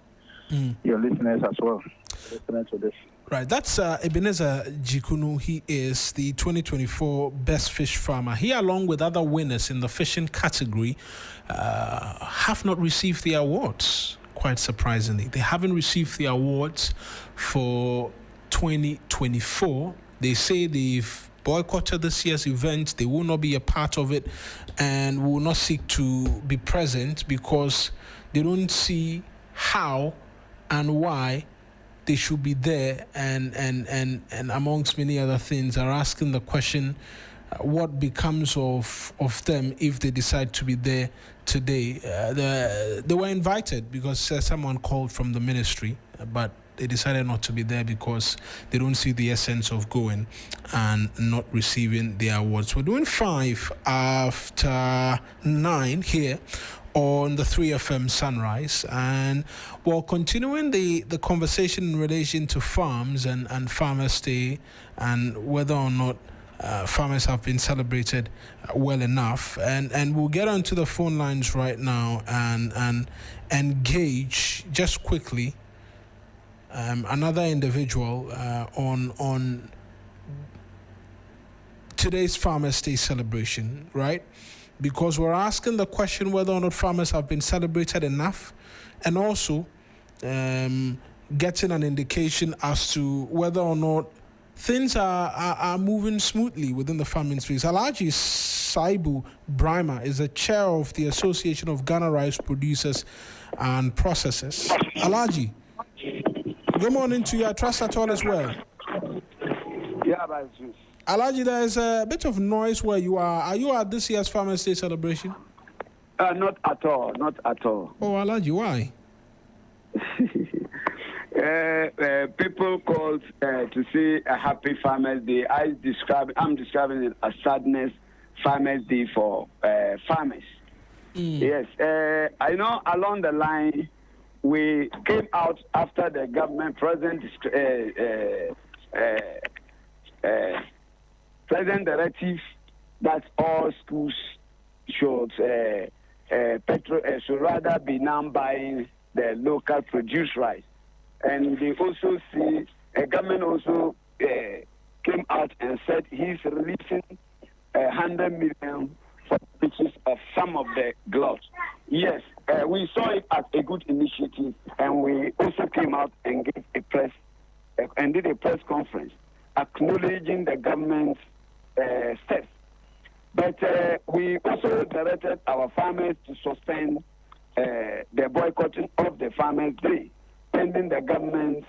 your listeners as well. Listening to this. Right, that's Ebenezer Jikunu. He is the 2024 Best Fish Farmer. He, along with other winners in the fishing category, have not received the awards, quite surprisingly. They haven't received the awards for 2024. They say they've boycotted this year's event. They will not be a part of it and will not seek to be present because they don't see how and why they should be there, and amongst many other things, are asking the question, what becomes of them if they decide to be there today? They were invited because someone called from the ministry, but they decided not to be there because they don't see the essence of going and not receiving the awards. We're doing 5 after 9 here on the 3FM Sunrise, and we're continuing the conversation in relation to farms and Farmers' Day and whether or not farmers have been celebrated well enough, and we'll get onto the phone lines right now and engage just quickly another individual on today's Farmers' Day celebration, right? Because we're asking the question whether or not farmers have been celebrated enough, and also getting an indication as to whether or not things are moving smoothly within the farming space. Alhaji Saibu Brima is the chair of the Association of Ghana Rice Producers and Processors. Alhaji, good morning to you. I trust that all is well. Yeah, that's just. Alhaji, there is a bit of noise where you are. Are you at this year's Farmers' Day celebration? Not at all. Not at all. Oh, Alhaji, why? People called to say a happy Farmers' Day. I'm describing it as sadness Farmers' Day for farmers. Yes, I know along the line we came out after the government president directive that all schools should rather be now buying the local produce rice. And they also see, government also came out and said he's releasing 100 million for purchase of some of the gloves. Yes, we saw it as a good initiative, and we also came out and gave a press and did a press conference acknowledging the government's steps. But we also directed our farmers to suspend the boycotting of the Farmers' Day, pending the government's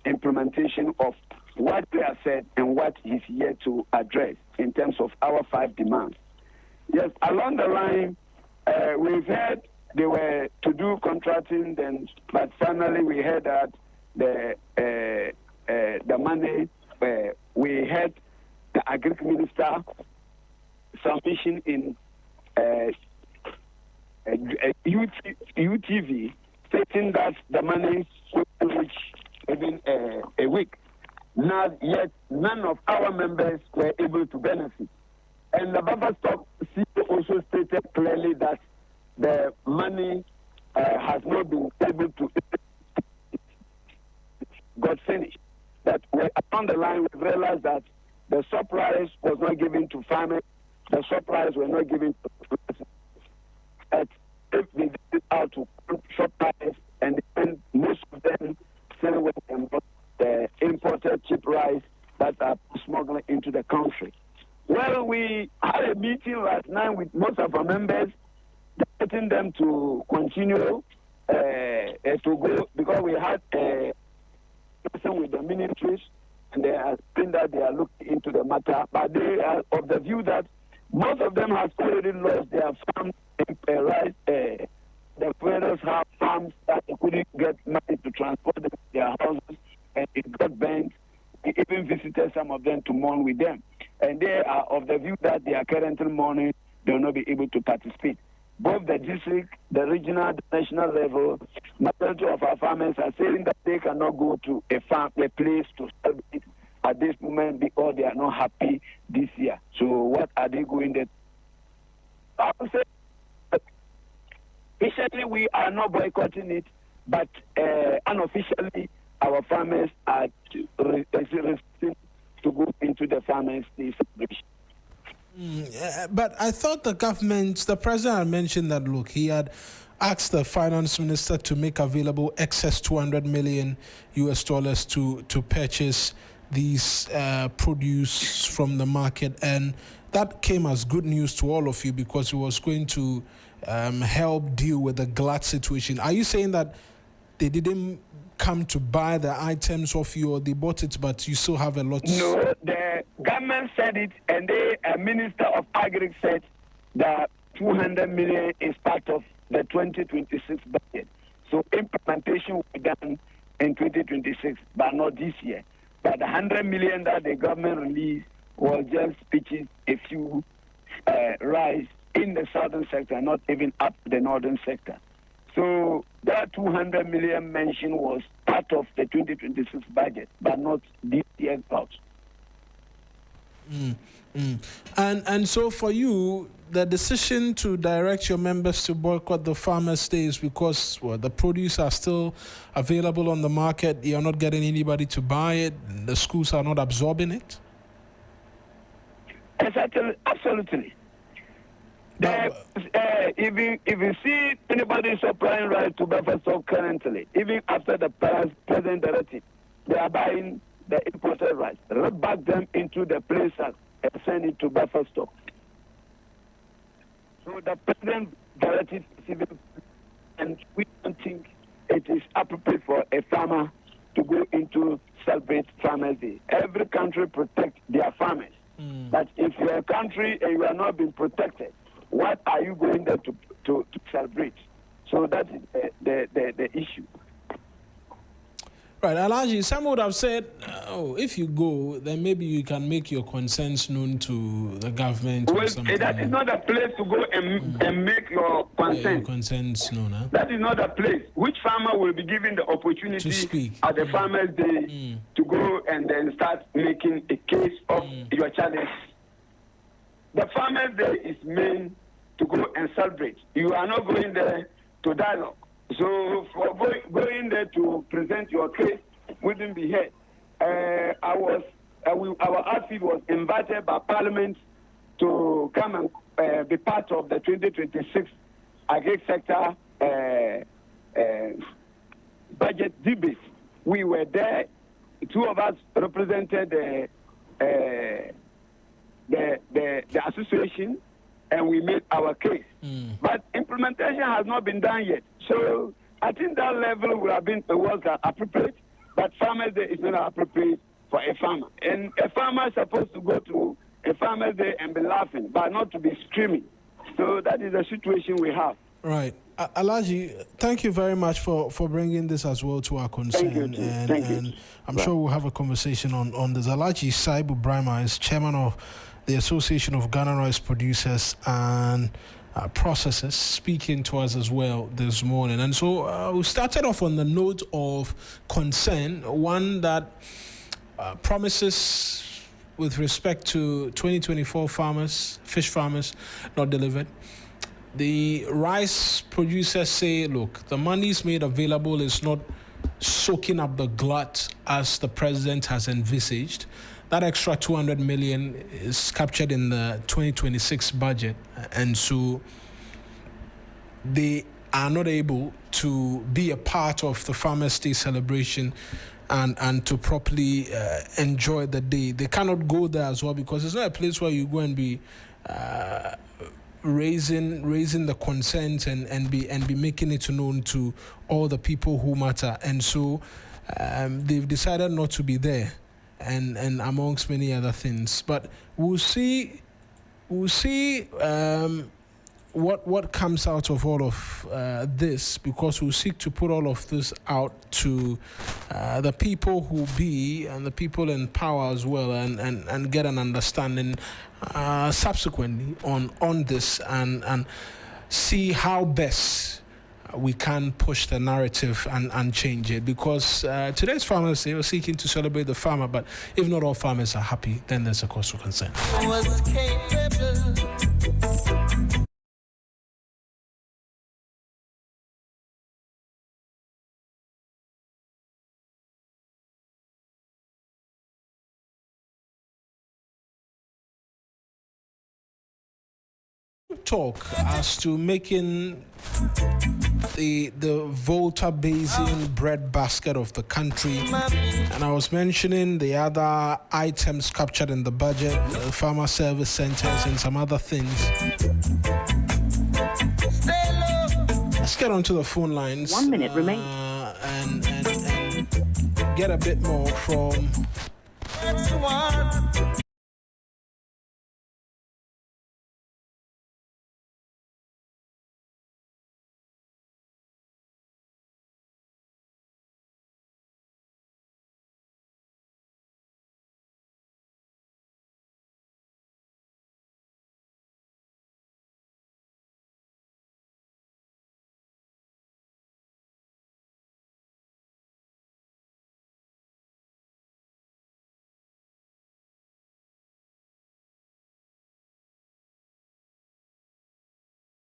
implementation of what they have said and what is yet to address in terms of our 5 demands. Yes, along the line, we've heard they were to do contracting, but finally we heard that the money, we had the Agriculture Minister submission in UTV stating that the money will reach within a week. Not yet, none of our members were able to benefit. And the Baba Stock CEO also stated clearly that the money has not been able to us that the supplies was not given to farmers, the supplies were not given to farmers. If they did it out to supplies, and then most of them sell the imported cheap rice that are smuggling into the country. Well, we had a meeting last night with most of our members, getting them to continue to go, because we had a person with the ministries, and they are saying that they are looking into the matter, but they are of the view that most of them have already lost their farms in rice. The farmers have farms that they couldn't get money to transport them to their houses, and it got burned. We even visited some of them to mourn with them. And they are of the view that they are currently mourning, they will not be able to participate. Both the district, the regional, the national level, majority of our farmers are saying that they cannot go to a place to celebrate at this moment because they are not happy this year. So what are they going there? I would say, officially we are not boycotting it, but unofficially our farmers are resisting to go into the farmers' day celebration. But I thought the president had mentioned that, look, he had asked the finance minister to make available excess $200 million to purchase these produce from the market, and that came as good news to all of you because it was going to help deal with the glut situation. Are you saying that they didn't come to buy the items off you, or they bought it, but you still have a lot? No, the government said it, and the Minister of Agri said that 200 million is part of the 2026 budget. So implementation will be done in 2026, but not this year. But the 100 million that the government released was just pitching a few rice in the southern sector, not even up the northern sector. So that 200 million mentioned was part of the 2026 budget, but not this year's budget. And so for you, the decision to direct your members to boycott the farmers' day is because the produce are still available on the market, you're not getting anybody to buy it, the schools are not absorbing it? Absolutely. If you see anybody supplying rice to buffer stock currently, even after the present directive, they are buying the imported rice, back them into the place and send it to buffer stock. So the present directive is even, and we don't think it is appropriate for a farmer to go into celebrate Farmers' Day. Every country protects their farmers. But if you're a country and you are not being protected, what are you going there to celebrate? So that is the issue. Right, Alhaji, some would have said, if you go, then maybe you can make your concerns known to the government. Well, that is not a place to go and make your concerns known. Huh? That is not a place. Which farmer will be given the opportunity to speak at the Farmers' Day to go and then start making a case of your challenge? The Farmers' Day is meant to go and celebrate. You are not going there to dialogue. So for going there to present your case wouldn't be heard. Our outfit was invited by Parliament to come and be part of the 2026 agri sector budget debate. We were there. Two of us represented the association, and we made our case. But implementation has not been done yet. So I think that level would have been was appropriate, but Farmers' Day is not appropriate for a farmer. And a farmer is supposed to go to a Farmers' Day and be laughing, but not to be screaming. So that is the situation we have. Right. Alhaji, thank you very much for bringing this as well to our concern. Thank you. I'm sure we'll have a conversation on this. Alhaji Saibu Brahma is chairman of the Association of Ghana Rice Producers and Processors, speaking to us as well this morning. And so we started off on the note of concern, one that promises with respect to 2024 fish farmers not delivered. The rice producers say, look, the monies made available is not soaking up the glut as the president has envisaged. that extra 200 million is captured in the 2026 budget, and so they are not able to be a part of the Farmers' Day celebration and to properly enjoy the day. They cannot go there as well because it's not a place where you go and be raising the concerns and be making it known to all the people who matter. And so they've decided not to be there, and amongst many other things. But we'll see what comes out of all of this, because we'll seek to put all of this out to the people who be and the people in power as well, and get an understanding subsequently on this, and see how best we can push the narrative and change it. Because today's Farmers Day, we're seeking to celebrate the farmer, but if not all farmers are happy, then there's a cause for concern. Talk as to making the Volta Basin bread basket of the country, and I was mentioning the other items captured in the budget, farmer service centers and some other things. Let's get onto the phone lines. 1 minute remains. And get a bit more from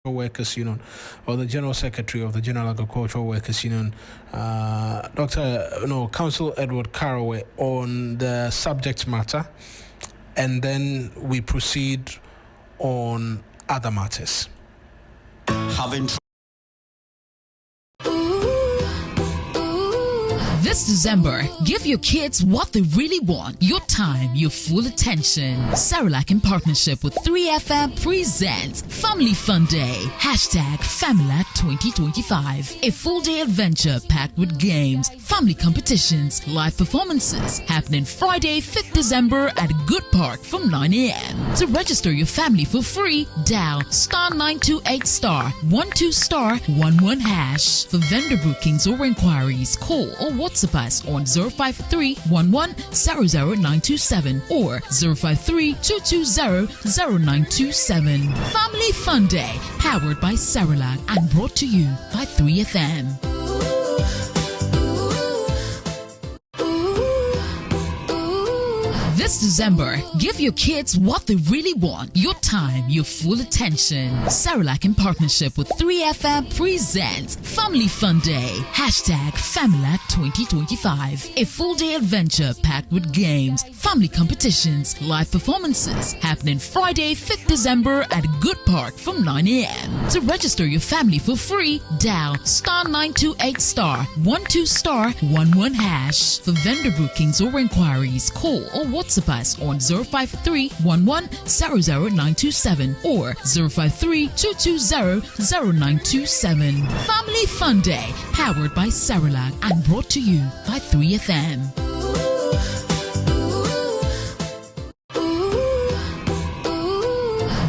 Workers Union, or the General Secretary of the General Agricultural Workers Union, Council Edward Caraway, on the subject matter, and then we proceed on other matters. This December, give your kids what they really want. Your time, your full attention. Cerelac in partnership with 3FM presents Family Fun Day. #FamiLac 2025. A full-day adventure packed with games, family competitions, live performances. Happening Friday, 5th December at Good Park from 9 a.m. To register your family for free, dial *928*12*11#. For vendor bookings or inquiries, call or WhatsApp us on 053-11-00927 or 053-220-0927. Family Fun Day, powered by Cerelac and brought to you by 3FM. This December, give your kids what they really want. Your time, your full attention. Cerelac in partnership with 3FM presents Family Fun Day. #FamiLac 2025. A full-day adventure packed with games, family competitions, live performances. Happening Friday, 5th December at Good Park from 9 a.m. To register your family for free, dial *928*12*11#. For vendor bookings or inquiries, call or WhatsApp us on 053-11-00927 or 053-220-0927. Family Fun Day, powered by Cerelac and brought to you by 3FM.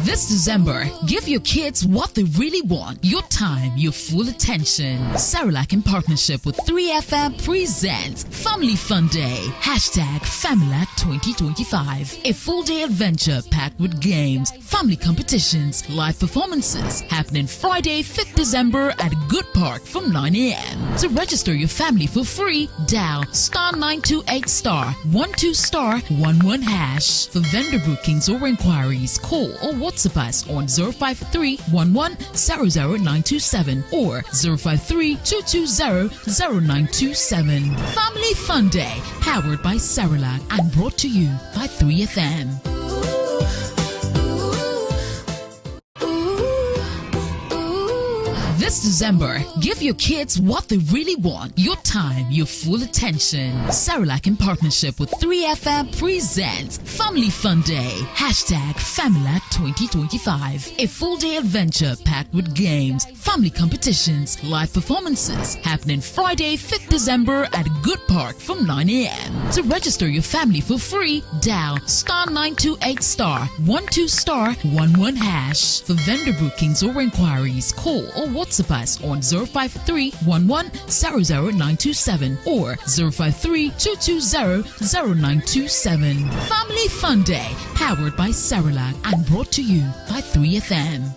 This December, give your kids what they really want. Your time, your full attention. Cerelac in partnership with 3FM presents Family Fun Day. #FamiLac 2025. A full-day adventure packed with games, family competitions, live performances. Happening Friday, 5th December at Good Park from 9 a.m. To register your family for free, dial *928*12*11#. For vendor bookings or inquiries, call or WhatsApp WhatsApp us on 053-11-00927 or 053-220-0927. Family Fun Day, powered by Cerelac and brought to you by 3FM. This December, give your kids what they really want. Your time, your full attention. Cerelac in partnership with 3FM presents Family Fun Day. #FamiLac 2025. A full-day adventure packed with games, family competitions, live performances happening Friday, 5th December at Good Park from 9 a.m. To register your family for free, dial *928*12*11#. For vendor bookings or inquiries, call or WhatsApp us on 053-11-00927 or 053-220-0927. Family Fun Day, powered by Cerelac and brought to you by 3FM.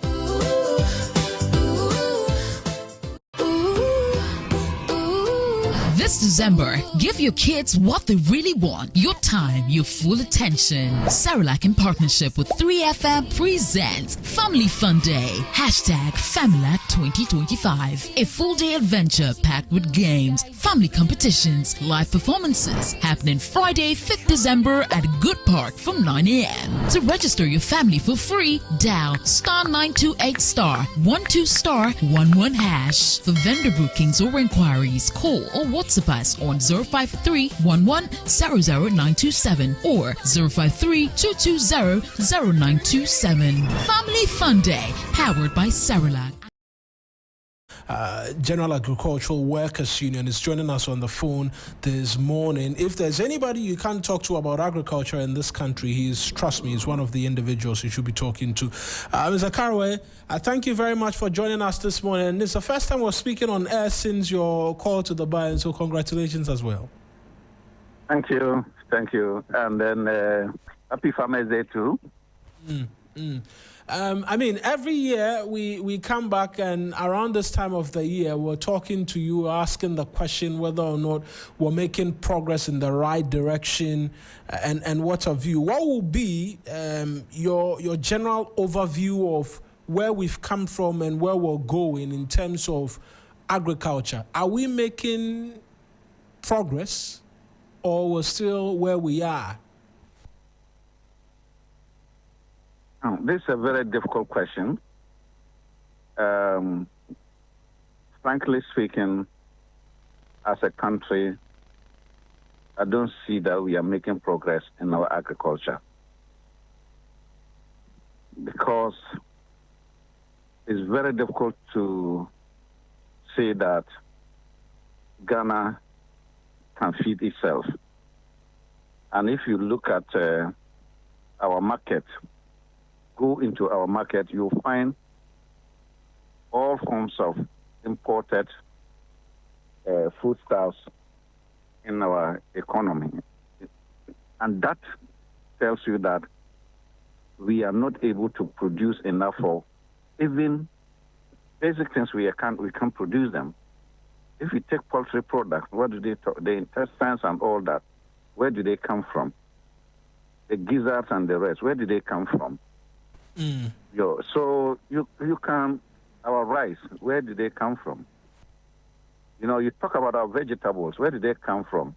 This December, give your kids what they really want. Your time, your full attention. Cerelac in partnership with 3FM presents Family Fun Day. #FamiLac 2025. A full-day adventure packed with games, family competitions, live performances happening Friday, 5th December at Good Park from 9 a.m. To register your family for free, dial *928*12*11#. For vendor bookings or inquiries, call or WhatsApp us on 053-11-00927 or 053-220-0927. Family Fun Day, powered by Cerelac. General Agricultural Workers Union is joining us on the phone this morning. If there's anybody you can't talk to about agriculture in this country, trust me, he's one of the individuals you should be talking to. Mr. Karwe, thank you very much for joining us this morning. It's the first time we're speaking on air since your call to the bar, and so congratulations as well. Thank you. And then happy Farmers Day too. Every year we come back, and around this time of the year, we're talking to you, asking the question whether or not we're making progress in the right direction, and what's our view. What will be your general overview of where we've come from and where we're going in terms of agriculture? Are we making progress, or we're still where we are? This is a very difficult question. Frankly speaking, as a country, I don't see that we are making progress in our agriculture, because it's very difficult to say that Ghana can feed itself. And if you look at our market, go into our market, you'll find all forms of imported foodstuffs in our economy. And that tells you that we are not able to produce enough for even basic things. We can't produce them. If you take poultry products, what do they talk? The intestines and all that, where do they come from? The gizzards and the rest, where do they come from? So you can, our rice, where do they come from? You talk about our vegetables, where do they come from?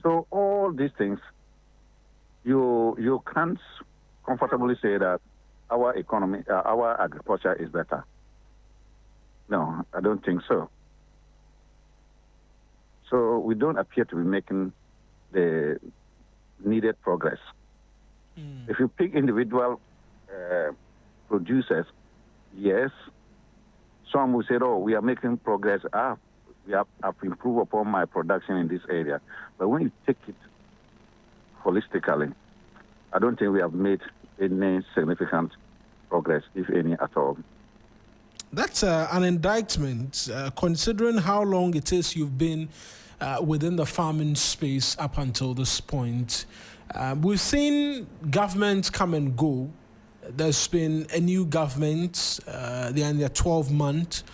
So all these things, you can't comfortably say that our economy, our agriculture is better. No, I don't think so. So we don't appear to be making the needed progress. If you pick individual producers, yes, some will say, oh, we are making progress. We have improved upon my production in this area. But when you take it holistically, I don't think we have made any significant progress, if any at all. That's an indictment, considering how long it is you've been within the farming space up until this point. We've seen governments come and go. There's been a new government. They're in their 12th month.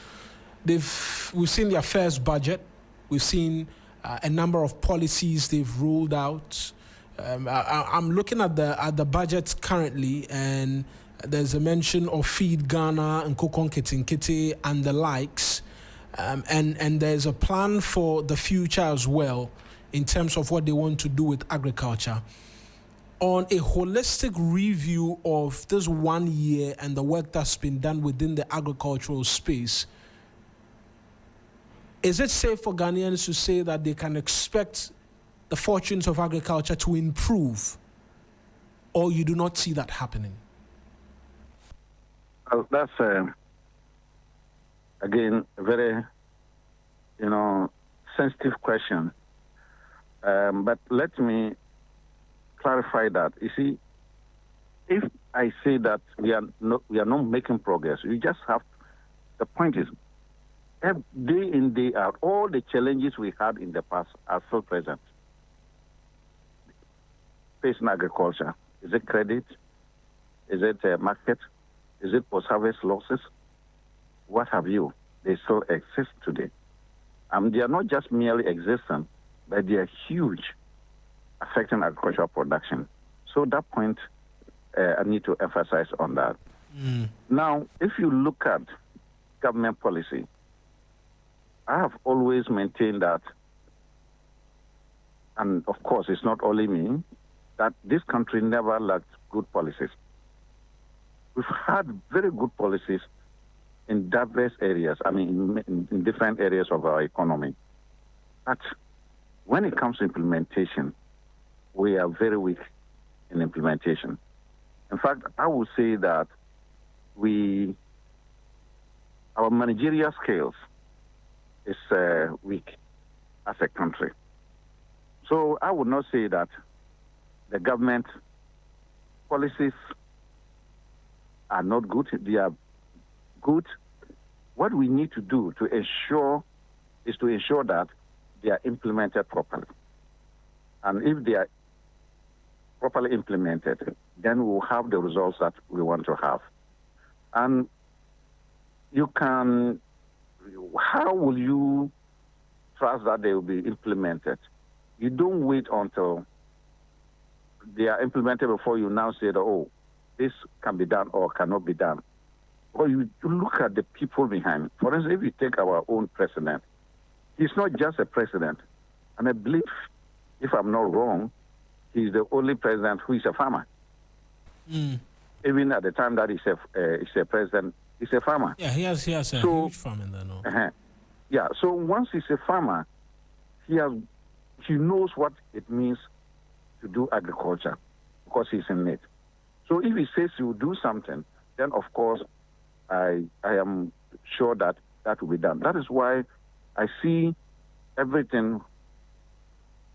We've seen their first budget. We've seen a number of policies they've rolled out. I'm looking at the budget currently, and there's a mention of Feed Ghana and Kokon Kitinkiti and the likes, and there's a plan for the future as well in terms of what they want to do with agriculture. On a holistic review of this 1 year and the work that's been done within the agricultural space, is it safe for Ghanaians to say that they can expect the fortunes of agriculture to improve, or you do not see that happening? Well, that's, again, a very, sensitive question. But let me clarify that. You see, if I say that we are not making progress, you just have, the point is, day in, day out, all the challenges we had in the past are still present. Facing agriculture, is it credit? Is it market? Is it post-harvest losses? What have you? They still exist today. They are not just merely existent, but they are huge, affecting agricultural production. So that point, I need to emphasize on that. Now, if you look at government policy, I have always maintained that, and of course it's not only me, that this country never lacked good policies. We've had very good policies in diverse areas, in different areas of our economy. But when it comes to implementation, we are very weak in implementation. In fact, I would say that our managerial skills is weak as a country. So I would not say that the government policies are not good. They are good. What we need to do to ensure that they are implemented properly. And if they are properly implemented, then we will have the results that we want to have. And how will you trust that they will be implemented? You don't wait until they are implemented before you now say that, oh, this can be done or cannot be done. Or you look at the people behind. For instance, if you take our own president, he's not just a president. And I believe, if I'm not wrong, he's the only president who is a farmer. Even at the time that he's a president, he's a farmer. Yeah, he has a huge farm in there now. Yeah, so once he's a farmer, he knows what it means to do agriculture because he's in it. So if he says he will do something, then of course I am sure that will be done. That is why I see everything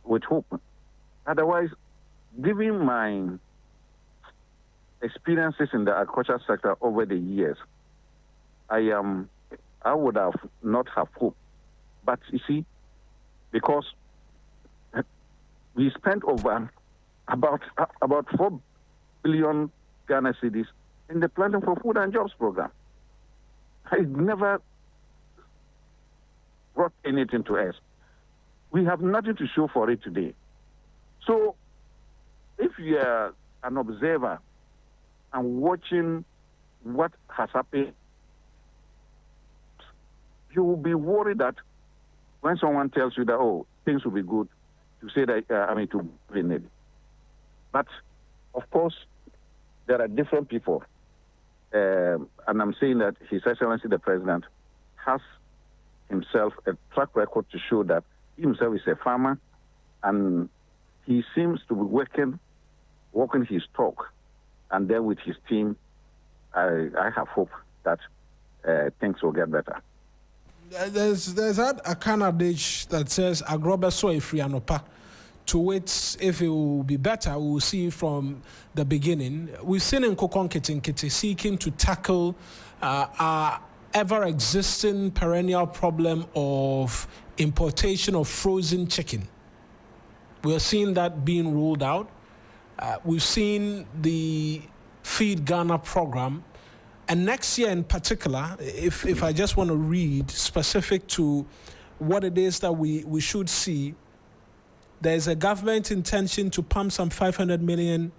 with hope. Otherwise, given my experiences in the agriculture sector over the years, I would have not have hope. But you see, because we spent over about 4 billion Ghana cedis in the Planting for Food and Jobs program. It never brought anything to us. We have nothing to show for it today. So if you are an observer and watching what has happened, you will be worried that when someone tells you that, oh, things will be good, to say that, to be in it. But, of course, there are different people. And I'm saying that His Excellency the President has himself a track record to show that he himself is a farmer, and he seems to be walking his talk. And then with his team, I have hope that things will get better. There's a Canadish that says agrobe so ifrianopa. To wait if it will be better, we will see from the beginning. We've seen in Kokon Kitinkiti seeking to tackle our ever-existing perennial problem of importation of frozen chicken. We're seeing that being ruled out. We've seen the Feed Ghana program. And next year in particular, if I just want to read specific to what it is that we should see, there's a government intention to pump some 500 million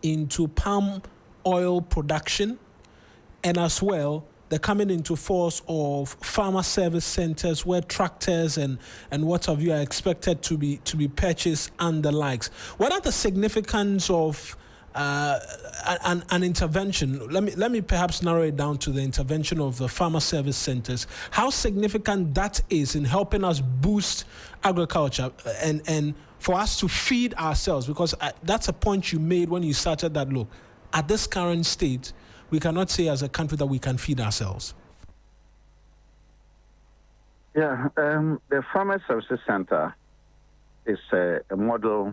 into palm oil production, and as well the coming into force of farmer service centers where tractors and what have you are expected to be purchased and the likes. What are the significance of an intervention? Let me perhaps narrow it down to the intervention of the farmer service centers. How significant that is in helping us boost agriculture and for us to feed ourselves, because that's a point you made when you started that. Look, at this current state, we cannot say as a country that we can feed ourselves. Yeah, the Farmer Services Center is a model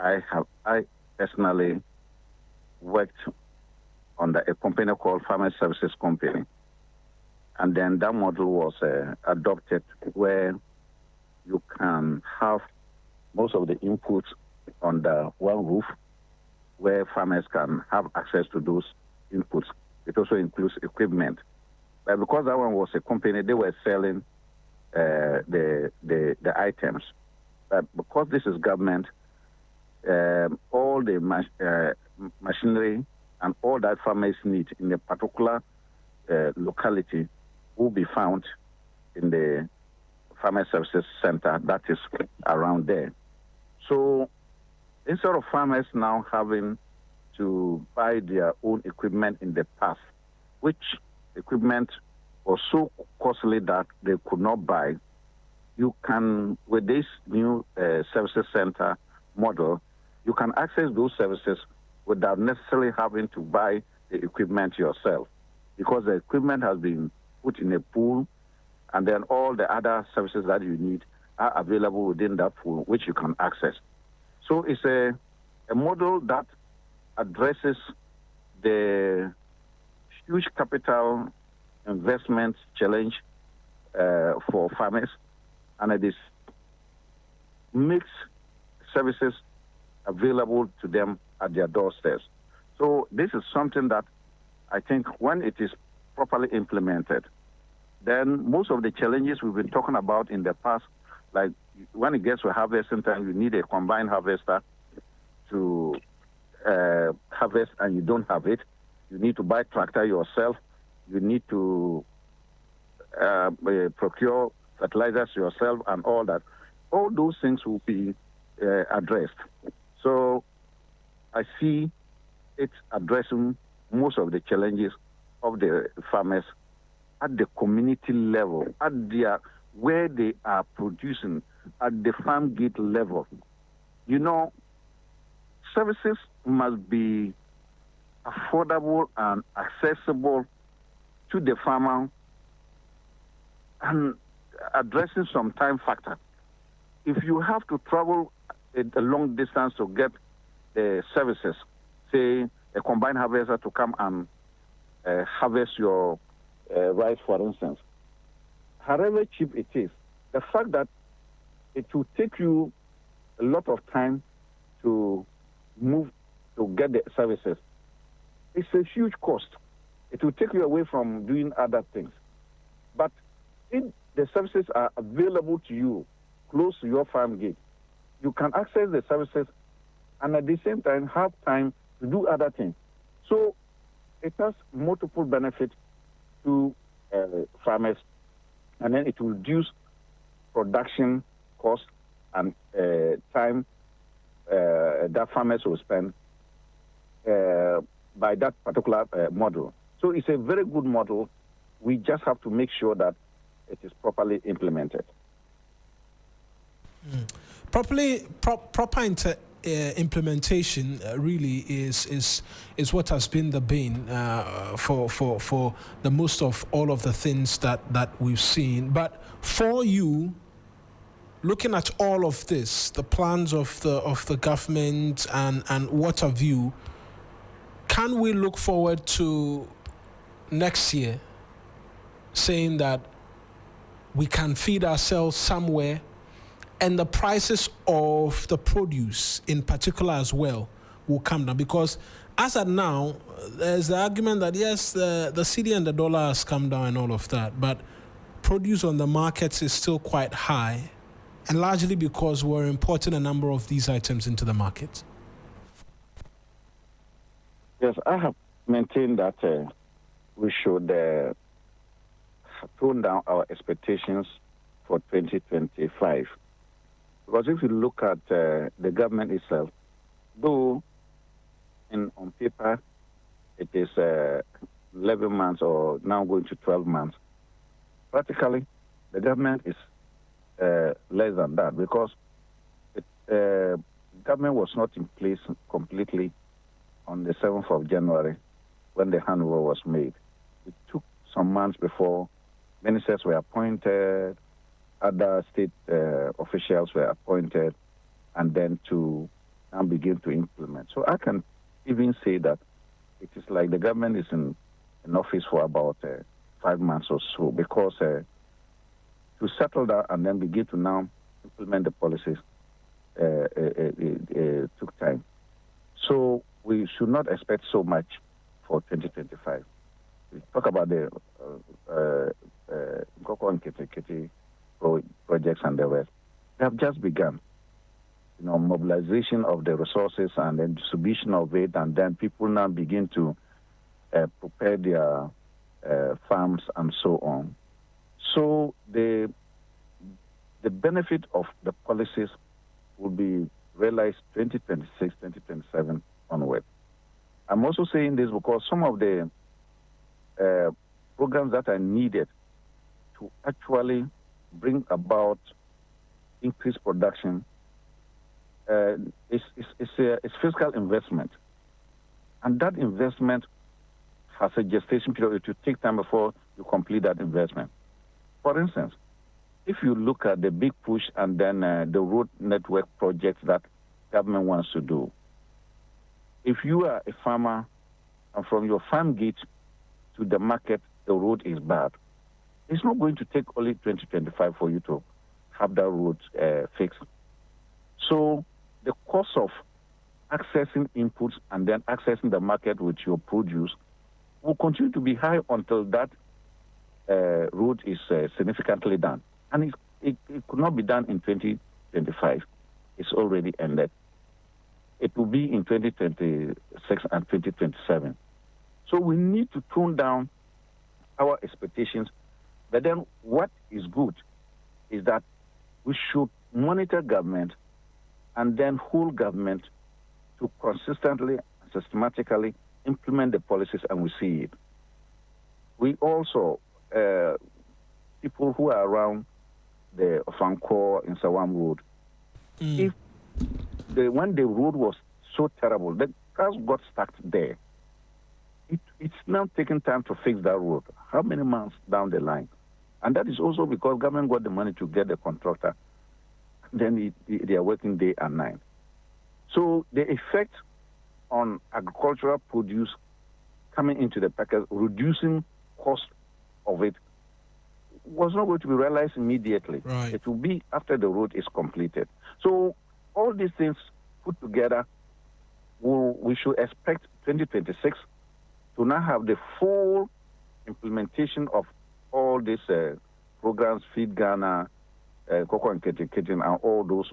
I personally worked on a company called Farmer Services Company. And then that model was adopted where you can have most of the inputs under one roof, where farmers can have access to those inputs. It also includes equipment. But because that one was a company, they were selling the items. But because this is government, all the machinery and all that farmers need in a particular locality will be found in the Farmer Services Center that is around there. So instead of farmers now having to buy their own equipment in the past, which equipment was so costly that they could not buy, you can, with this new services center model, you can access those services without necessarily having to buy the equipment yourself, because the equipment has been put in a pool, and then all the other services that you need are available within that pool, which you can access. So it's a model that addresses the huge capital investment challenge for farmers, and it makes services available to them at their doorsteps. So this is something that I think when it is properly implemented, then most of the challenges we've been talking about in the past, like when it gets to harvesting time, you need a combined harvester to harvest and you don't have it. You need to buy tractor yourself. You need to procure fertilizers yourself and all that. All those things will be addressed. So I see it addressing most of the challenges of the farmers at the community level, at their where they are producing, at the farm gate level. You know, services must be affordable and accessible to the farmer and addressing some time factor. If you have to travel a long distance to get the services, say a combined harvester to come and harvest your rice, for instance, however cheap it is, the fact that it will take you a lot of time to move to get the services, it's a huge cost. It will take you away from doing other things. But if the services are available to you close to your farm gate, you can access the services and at the same time have time to do other things. So it has multiple benefits to farmers, and then it will reduce production cost and time that farmers will spend by that particular model. So it's a very good model. We just have to make sure that it is properly implemented. Proper implementation really is what has been the bane for the most of all of the things that we've seen. But for you, looking at all of this, the plans of the government and what have you, can we look forward to next year saying that we can feed ourselves somewhere, and the prices of the produce in particular as well will come down? Because as at now, there's the argument that yes, the cedi and the dollar has come down and all of that, but produce on the markets is still quite high, and largely because we're importing a number of these items into the market? Yes, I have maintained that we should tone down our expectations for 2025. Because if you look at the government itself, though on paper it is 11 months or now going to 12 months, practically the government is less than that, because government was not in place completely on the 7th of January when the handover was made. It took some months before ministers were appointed, other state officials were appointed, and then to now begin to implement. So I can even say that it is like the government is in office for about 5 months or so, because to settle that and then begin to now implement the policies took time. So we should not expect so much for 2025. We talk about the Nkoko and Kete projects and the rest. They have just begun. Mobilization of the resources and then distribution of it, and then people now begin to prepare their farms and so on. So the benefit of the policies will be realized 2026, 2027 onward. I'm also saying this because some of the programs that are needed to actually bring about increased production is fiscal investment. And that investment has a gestation period. It will take time before you complete that investment. For instance, if you look at the big push and then the road network projects that government wants to do, if you are a farmer and from your farm gate to the market, the road is bad, it's not going to take only 2025 for you to have that road fixed. So the cost of accessing inputs and then accessing the market with your produce will continue to be high until that road is significantly done. And it could not be done in 2025. It's already ended. It will be in 2026 and 2027. So we need to tone down our expectations. But then what is good is that we should monitor government and then hold government to consistently and systematically implement the policies, and we see it. We also, people who are around the Ofankor in Sawam Road, when the road was so terrible, the cars got stuck there. It's now taking time to fix that road. How many months down the line? And that is also because government got the money to get the contractor. Then they are working day and night. So the effect on agricultural produce coming into the package, reducing cost of it, was not going to be realized immediately. Right. It will be after the road is completed. So all these things put together, we should expect 2026 to now have the full implementation of all these programs, Feed Ghana, Cocoa and Kitchen, and all those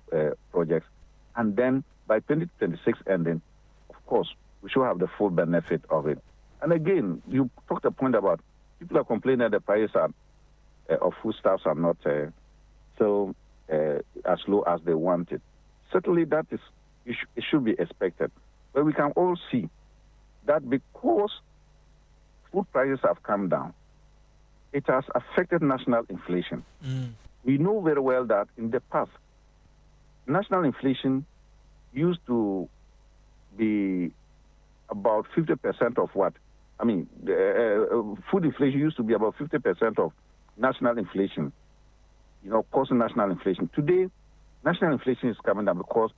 projects. And then by 2026 ending, of course, we should have the full benefit of it. And again, you talked a point about people are complaining that the prices of foodstuffs are not so as low as they want it. Certainly, that is it should be expected. But we can all see that because food prices have come down, it has affected national inflation. We know very well that in the past, national inflation used to be about 50% of what? I mean, food inflation used to be about 50% of national inflation, causing national inflation. Today, national inflation is coming down because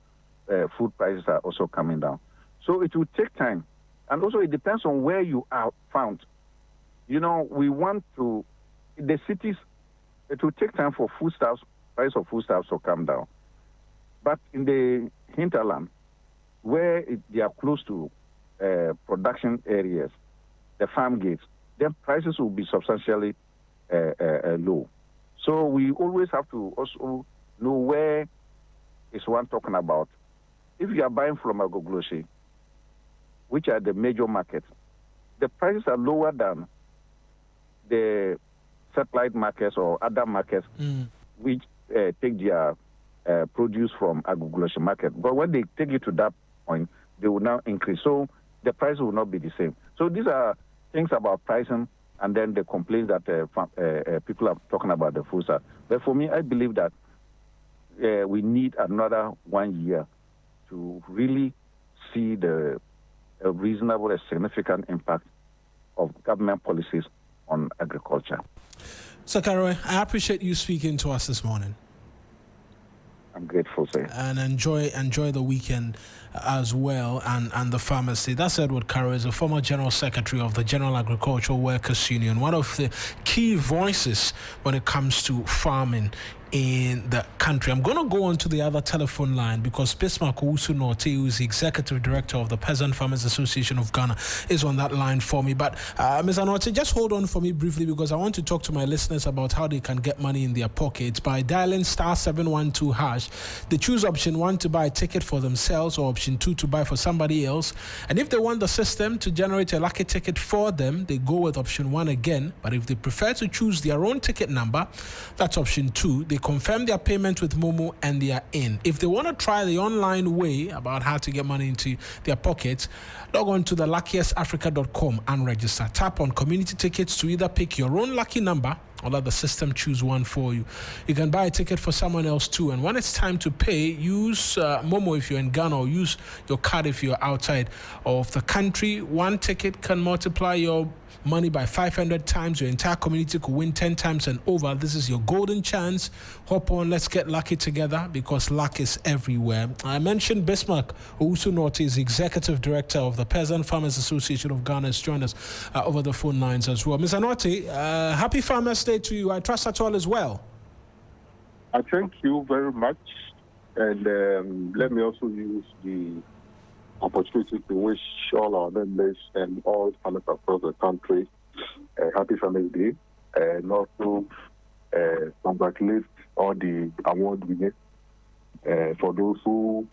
food prices are also coming down. So it will take time. And also it depends on where you are found. We want to, the cities, it will take time for price of foodstuffs to come down. But in the hinterland, where they are close to production areas, the farm gates, then prices will be substantially low. So we always have to also know where is one talking about. If you are buying from Agogloshi, which are the major markets, the prices are lower than the satellite markets or other markets which take their produce from Agogloshi market. But when they take it to that point, they will now increase. So the price will not be the same. So these are things about pricing and then the complaints that people are talking about the food. But for me, I believe that we need another 1 year to really see the reasonable and significant impact of government policies on agriculture. So, Karoe, I appreciate you speaking to us this morning. I'm grateful, sir. And enjoy the weekend as well and the pharmacy. That's Edward Karoe, is a former General Secretary of the General Agricultural Workers Union, one of the key voices when it comes to farming in the country. I'm going to go on to the other telephone line because Bismarck Owusu-Nortey, who is the Executive Director of the Peasant Farmers Association of Ghana, is on that line for me. But Ms. Nortey, just hold on for me briefly because I want to talk to my listeners about how they can get money in their pockets by dialing *712#. They choose option 1 to buy a ticket for themselves or option 2 to buy for somebody else. And if they want the system to generate a lucky ticket for them, they go with option 1 again. But if they prefer to choose their own ticket number, that's option 2. They confirm their payment with Momo and they are in. If they want to try the online way about how to get money into their pockets, log on to theluckiestafrica.com and register. Tap on community tickets to either pick your own lucky number or let the system choose one for you. You can buy a ticket for someone else too. And when it's time to pay, use Momo if you're in Ghana or use your card if you're outside of the country. One ticket can multiply your money by 500 times. Your entire community could win 10 times and over. This is your golden chance. Hop on, let's get lucky together because luck is everywhere. I mentioned Bismarck Owusu-Nortey is the Executive Director of the Peasant Farmers Association of Ghana, has joined us over the phone lines as well. Ms. Nortey, happy Farmers Day to you. I trust that all is well. I thank you very much. And let me also use the opportunity to wish all our members and all farmers across the country a happy Farmers Day, and also congratulate all the award winners. For those who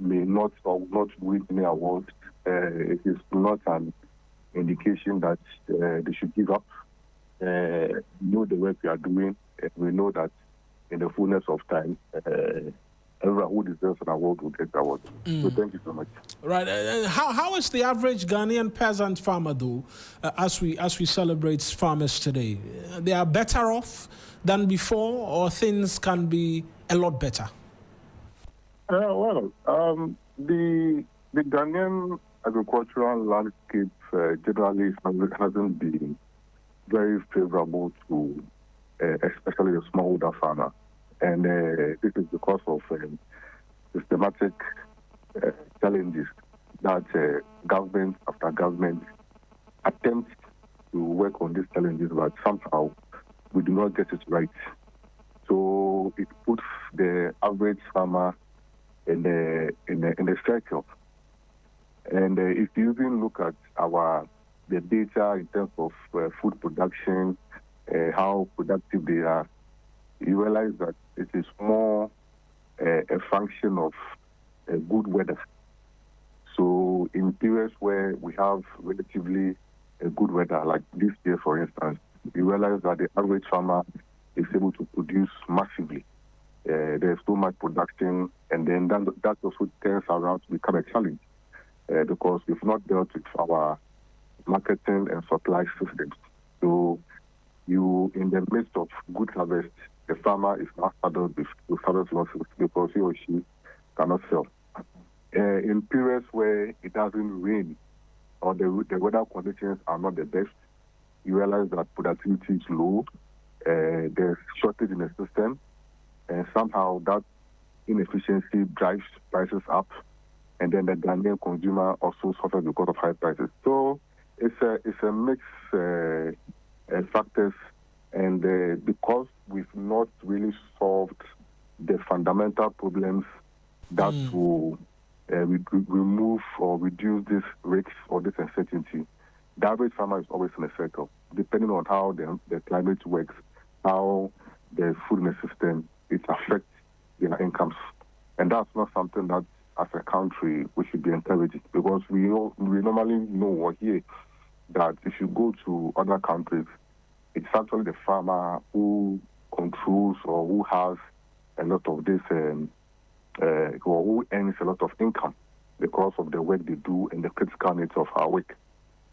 may not or not win any award, it is not an indication that they should give up. Know the work we are doing. We know that in the fullness of time, everyone who deserves an award will get the award. So thank you so much. Right. How is the average Ghanaian peasant farmer, though, as we celebrate farmers today? They are better off than before, or things can be a lot better? The Ghanaian agricultural landscape generally hasn't been very favorable to especially the smallholder farmer. And this is because of systematic challenges that government after government attempts to work on these challenges, but somehow we do not get it right. So it puts the average farmer in a circle. And if you even look at the data in terms of food production, how productive they are, you realize that it is more a function of good weather. So in periods where we have relatively good weather, like this year, for instance, you realize that the average farmer is able to produce massively. There's so much production, and then that also turns around to become a challenge because we've not dealt with our marketing and supply systems. So in the midst of good harvest, the farmer is not saddled with harvest losses because he or she cannot sell. In periods where it doesn't rain or the weather conditions are not the best, you realize that productivity is low, there's shortage in the system, and somehow that inefficiency drives prices up, and then the Ghanaian consumer also suffers because of high prices. So it's a mixed factors, and because we've not really solved the fundamental problems that will remove or reduce this risk or this uncertainty, the average farmer is always in a circle, depending on how the climate works, how there's food in the system, it affects their incomes. And that's not something that, as a country, we should be encouraging, because we normally know or hear that if you go to other countries, it's actually the farmer who controls or who has a lot of this, or who earns a lot of income because of the work they do and the critical nature of our work.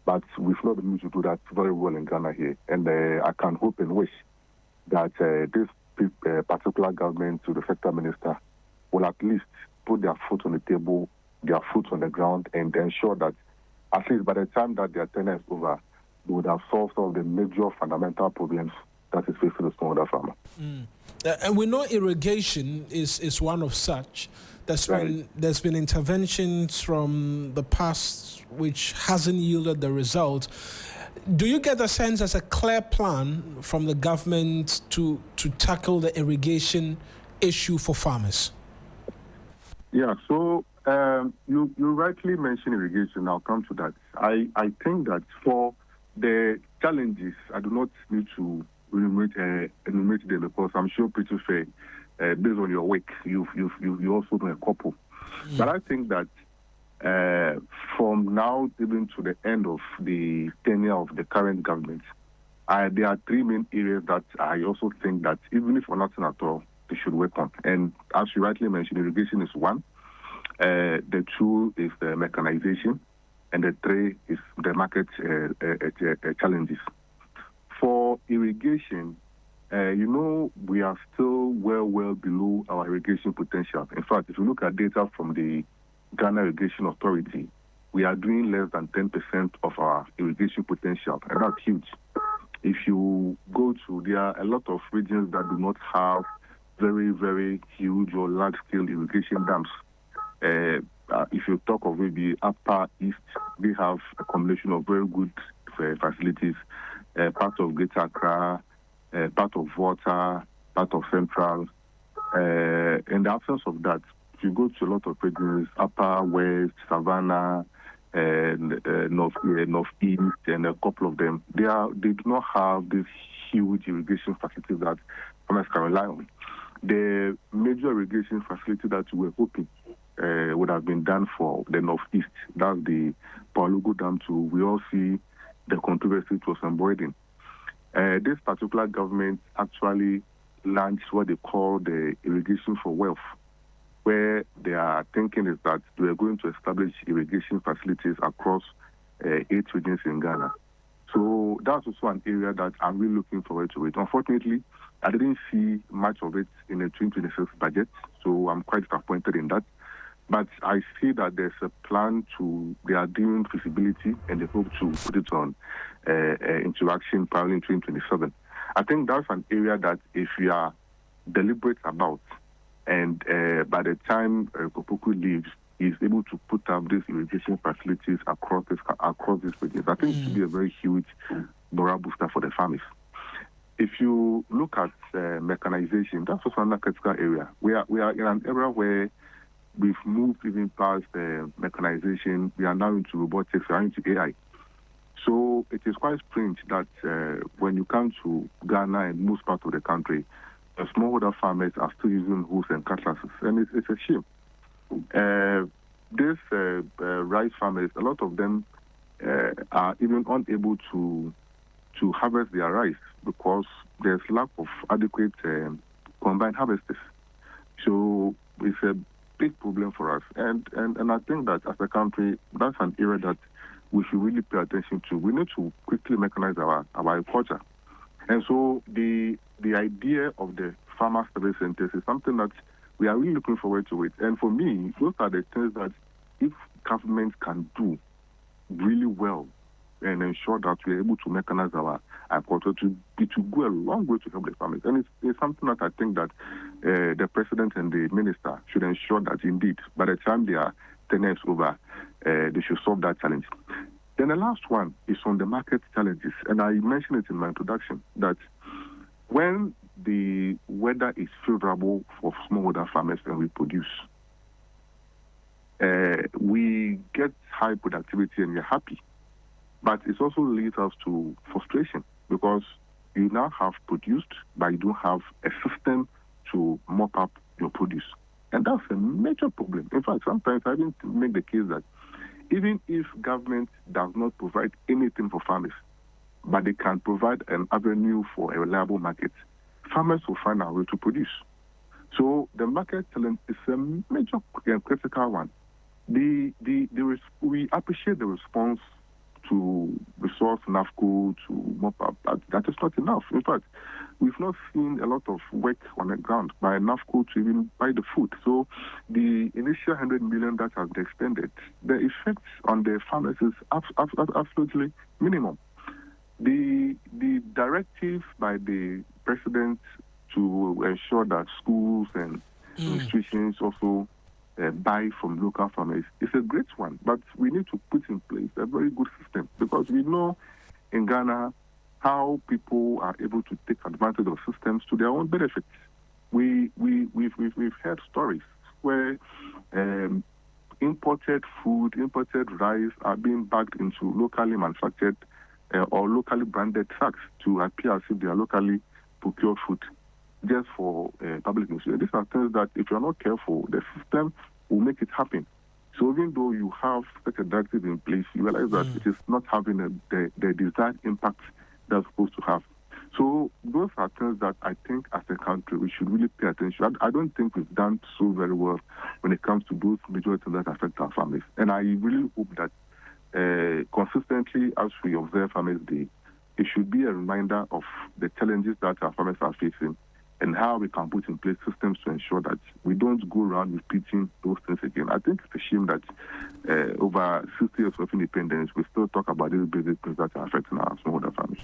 But we've not been able to do that very well in Ghana here. And I can hope and wish that this particular government, to the sector minister, will at least put their foot on the table, their foot on the ground, and ensure that at least by the time that their tenure is over, they would have solved some of the major fundamental problems that is facing the smallholder farmer. And we know irrigation is one of such. There's been interventions from the past which hasn't yielded the result. Do you get a sense as a clear plan from the government to tackle the irrigation issue for farmers? Yeah, so you rightly mentioned irrigation. I'll come to that. I think that for the challenges, I do not need to enumerate them, because I'm sure pretty fair, based on your work, you also know a couple. But I think that from now even to the end of the tenure of the current government, there are three main areas that I also think that even if for nothing at all, they should work on. And as you rightly mentioned, irrigation is one. The two is the mechanization, and the three is the market challenges. For irrigation, we are still well below our irrigation potential. In fact, if you look at data from the Ghana Irrigation Authority, we are doing less than 10% of our irrigation potential, and that's huge. If you go to, there are a lot of regions that do not have very, very huge or large-scale irrigation dams. If you talk of maybe Upper East, they have a combination of very good facilities, part of Greater Accra, part of Water, part of Central. In the absence of that, if you go to a lot of regions, Upper West, Savannah, Northeast, and a couple of them, they do not have these huge irrigation facilities that farmers can rely on. The major irrigation facility that we were hoping would have been done for the Northeast, that's the Palugu Dam too. We all see the controversy it was embroidering. This particular government actually launched what they call the irrigation for wealth, where they are thinking is that they are going to establish irrigation facilities across 8 regions in Ghana. So that's also an area that I'm really looking forward to it. Unfortunately, I didn't see much of it in the 2026 budget, so I'm quite disappointed in that. But I see that there's a plan they are doing feasibility, and they hope to put it on into action probably in 2027. I think that's an area that if we are deliberate about, and by the time Kopuku leaves, is able to put up these irrigation facilities across these regions, I think it should be a very huge moral booster for the farmers. If you look at mechanization, that's also another critical area. We are in an era where we've moved even past mechanization. We are now into robotics, we are into AI. So it is quite strange that when you come to Ghana and most parts of the country, the smallholder farmers are still using hoes and cutlasses, and it's a shame. These rice farmers, a lot of them are even unable to harvest their rice because there's lack of adequate combined harvesters. So it's a big problem for us. And I think that as a country, that's an area that we should really pay attention to. We need to quickly mechanize our agriculture. And so the idea of the farmer service centers is something that we are really looking forward to it. And for me, those are the things that if government can do really well and ensure that we are able to mechanize our agriculture, it will go a long way to help the farmers. And it's something that I think that the president and the minister should ensure that indeed, by the time their tenure is over, they should solve that challenge. Then the last one is on the market challenges. And I mentioned it in my introduction that when the weather is favorable for smallholder farmers and we produce, we get high productivity and we're happy. But it also leads us to frustration because you now have produced, but you don't have a system to mop up your produce. And that's a major problem. In fact, sometimes I even make the case that even if government does not provide anything for farmers, but they can provide an avenue for a reliable market, farmers will find a way to produce. So the market challenge is a major and critical one. We appreciate the response to resource NAFCO to mop up. That is not enough. In fact, we've not seen a lot of work on the ground by NAFCO to even buy the food. So the initial 100 million that has been extended, the effects on the farmers is absolutely minimum. The directive by the president to ensure that schools and institutions also buy from local farmers is a great one, but we need to put in place a very good system, because we know in Ghana how people are able to take advantage of systems to their own benefits. We've heard stories where imported food, imported rice are being bagged into locally manufactured or locally branded sacks to appear as if they are locally procured food, just for public consumption. These are things that, if you're not careful, the system will make it happen. So even though you have such a directive in place, you realize that it is not having the desired impact that's supposed to have. So those are things that I think as a country we should really pay attention. I don't think we've done so very well when it comes to those major things that affect our families. And I really hope that consistently, as we observe Farmers Day, it should be a reminder of the challenges that our farmers are facing and how we can put in place systems to ensure that we don't go around repeating those things again. I think it's a shame that over 60 years of independence, we still talk about these basic things that are affecting our smallholder farmers.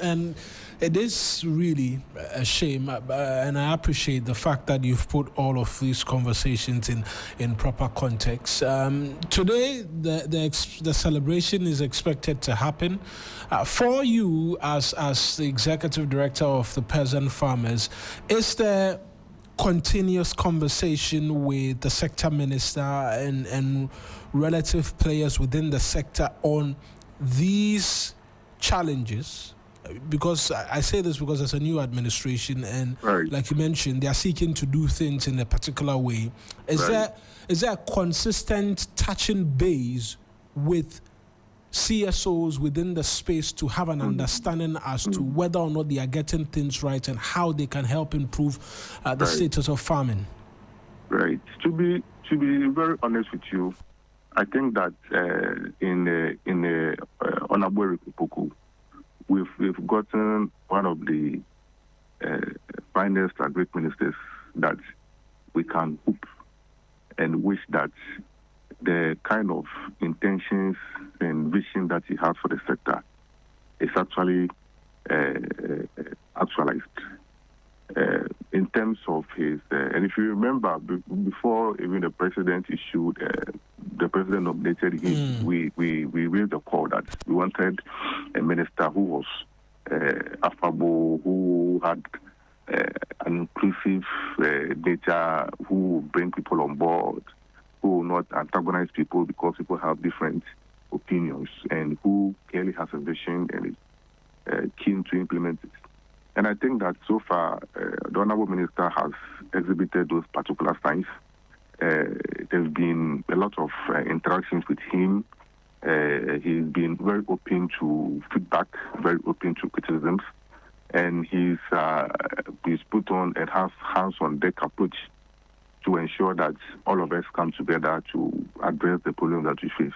And it is really a shame, and I appreciate the fact that you've put all of these conversations in proper context. Today, the celebration is expected to happen. For you, as the executive director of the peasant farmers, is there continuous conversation with the sector minister and relative players within the sector on these challenges? Because I say this because there's a new administration, and like you mentioned, they are seeking to do things in a particular way. Is there a consistent touching base with CSOs within the space to have an understanding as to whether or not they are getting things right and how they can help improve the status of farming? Right. To be very honest with you, I think that in Honorable Poku, we've gotten one of the finest and great ministers that we can hope and wish that the kind of intentions and vision that he has for the sector is actually actualized in terms of his. And if you remember, before even the president issued, the president nominated him, we raised the call that we wanted a minister who was affable, who had an inclusive nature, who will bring people on board, who will not antagonize people because people have different opinions, and who clearly has a vision and is keen to implement it. And I think that so far, the Honorable Minister has exhibited those particular signs. There's been a lot of interactions with him. He's been very open to feedback, very open to criticisms, and he's put on a hands-on-deck approach to ensure that all of us come together to address the problem that we face.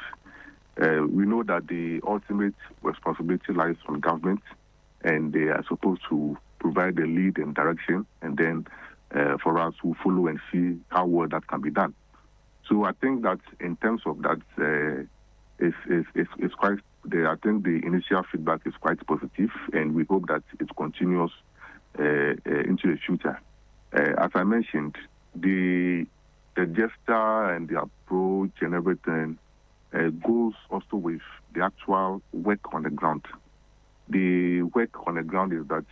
We know that the ultimate responsibility lies on government, and they are supposed to provide the lead and direction, and then for us to follow and see how well that can be done. So I think that in terms of that, it's quite. I think the initial feedback is quite positive, and we hope that it continues into the future. As I mentioned, the gesture and the approach and everything goes also with the actual work on the ground. The work on the ground is that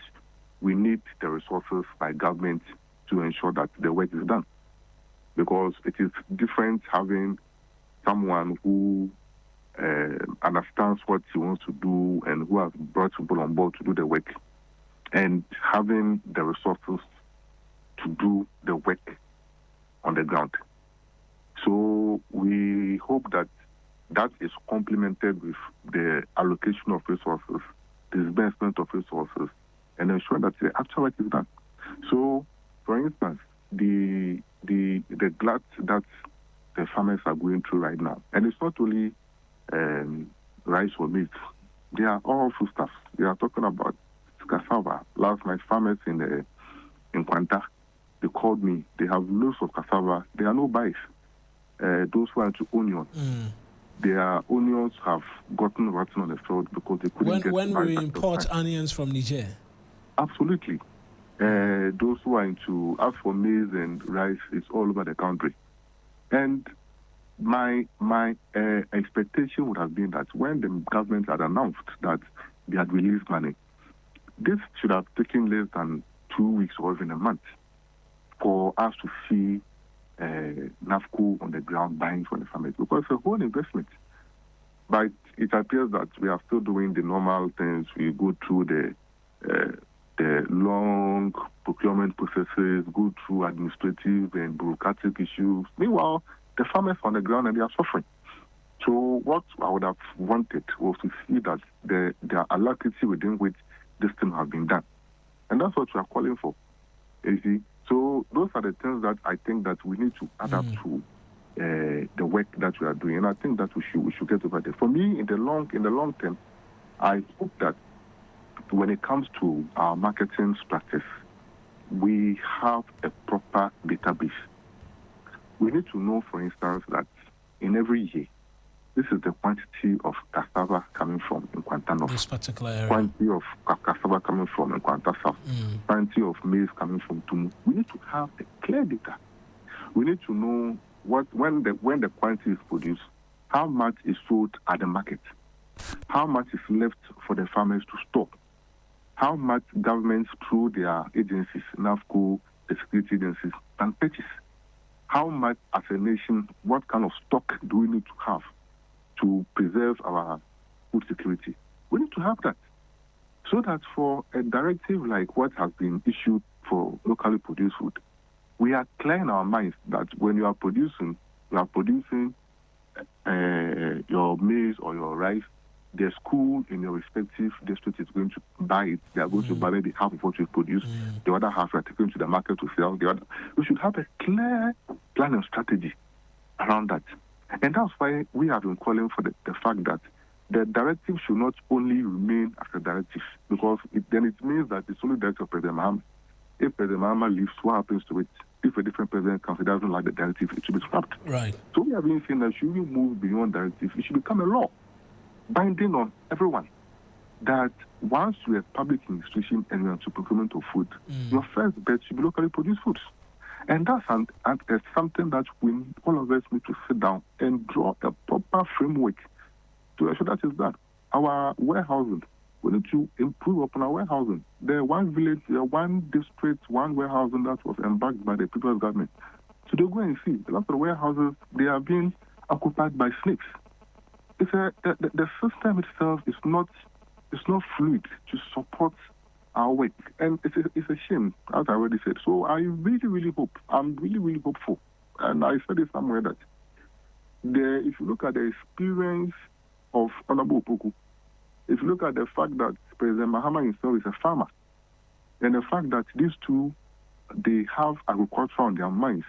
we need the resources by government to ensure that the work is done. Because it is different having someone who understands what he wants to do and who has brought people on board to do the work, and having the resources to do the work on the ground. So we hope that that is complemented with the allocation of resources, the disbursement of resources, and ensure that the actual work is done. So, for instance, the glut that the farmers are going through right now, and it's not only rice or meat, they are all foodstuffs. They are talking about cassava. Last night, farmers in Kwanta, they called me. They have loads of cassava. There are no buys. Those who are into onion, their onions have gotten rotten on the field because they couldn't get. When we import onions from Niger. Absolutely. Those who are into, as for maize and rice, it's all over the country. And my expectation would have been that when the government had announced that they had released money, this should have taken less than 2 weeks or even a month for us to see NAFCO on the ground buying from the farmers, because it's a whole investment. But it appears that we are still doing the normal things. We go through the long procurement processes, go through administrative and bureaucratic issues. Meanwhile, the farmers on the ground, and they are suffering. So what I would have wanted was to see that there are alacrity within which this thing has been done. And that's what we are calling for. You see? So those are the things that I think that we need to adapt to the work that we are doing. And I think that we should get over there. For me, in the long term, I hope that when it comes to our marketing practice, we have a proper database. We need to know, for instance, that in every year, this is the quantity of cassava coming from in Kwanta North. This particular area. Quantity of cassava coming from in Kwanta South. Quantity of maize coming from Tumu. We need to have a clear data. We need to know when the quantity is produced, how much is sold at the market, how much is left for the farmers to store, how much governments through their agencies, NAFCO, the security agencies, can purchase, how much as a nation, what kind of stock do we need to have to preserve our food security. We need to have that. So that for a directive like what has been issued for locally produced food, we are clear in our minds that when you are producing your maize or your rice, the school in your respective district is going to buy it. They are going to buy maybe half of what you produce. The other half we are taking to the market to sell. We should have a clear plan and strategy around that. And that's why we have been calling for the fact that the directive should not only remain as a directive, because then it means that it's only directive of President Mahama. If President Mahama leaves, what happens to it? If a different president comes, he doesn't like the directive, it should be scrapped. Right. So we have been saying that should we move beyond directive, it should become a law, binding on everyone, that once you're a public institution and you're into procurement of food, your first bet should be locally produced foods. And that's something that all of us need to sit down and draw a proper framework to ensure that is done. Our warehousing, we need to improve upon our warehousing. There one village, one district, one warehousing that was embarked by the people's government. So they go and see, a lot of the warehouses, they are being occupied by snakes. The system itself is not fluid to support our work, and it's a shame, as I already said. So I really hope, I'm really hopeful, and I said it somewhere that if you look at the experience of Honorable Opoku, if you look at the fact that President Mahama himself is a farmer, and the fact that these two, they have agriculture on their minds,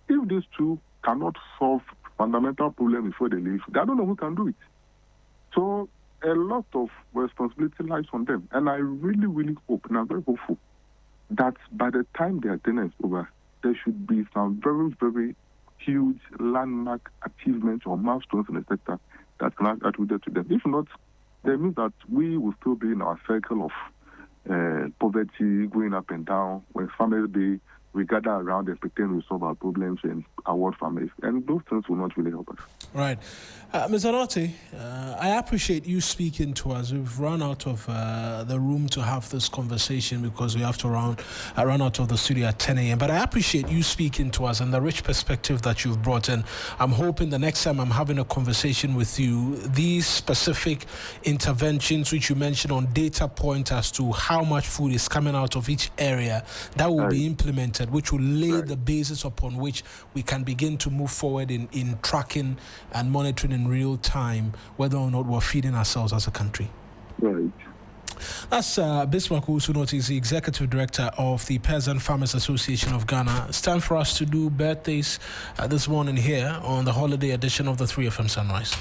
if these two cannot solve fundamental problems before they leave, I don't know who can do it. So a lot of responsibility lies on them. And I really hope, and I'm very hopeful, that by the time their tenure is over, there should be some very huge landmark achievements or milestones in the sector that can be attributed to them. If not, that means that we will still be in our cycle of poverty, going up and down. When Farmers Day, we gather around and pretend we solve our problems and award farmers. And those things will not really help us. Right. Ms. Arote, I appreciate you speaking to us. We've run out of the room to have this conversation because we have to run out of the studio at 10 a.m. But I appreciate you speaking to us and the rich perspective that you've brought in. I'm hoping the next time I'm having a conversation with you, these specific interventions which you mentioned on data point as to how much food is coming out of each area, that will be implemented, which will lay the basis upon which we can begin to move forward in tracking and monitoring in real time whether or not we're feeding ourselves as a country. Right. That's Bismarck Usunoti, is the Executive Director of the Peasant Farmers Association of Ghana. It's time for us to do birthdays this morning here on the holiday edition of the 3FM Sunrise.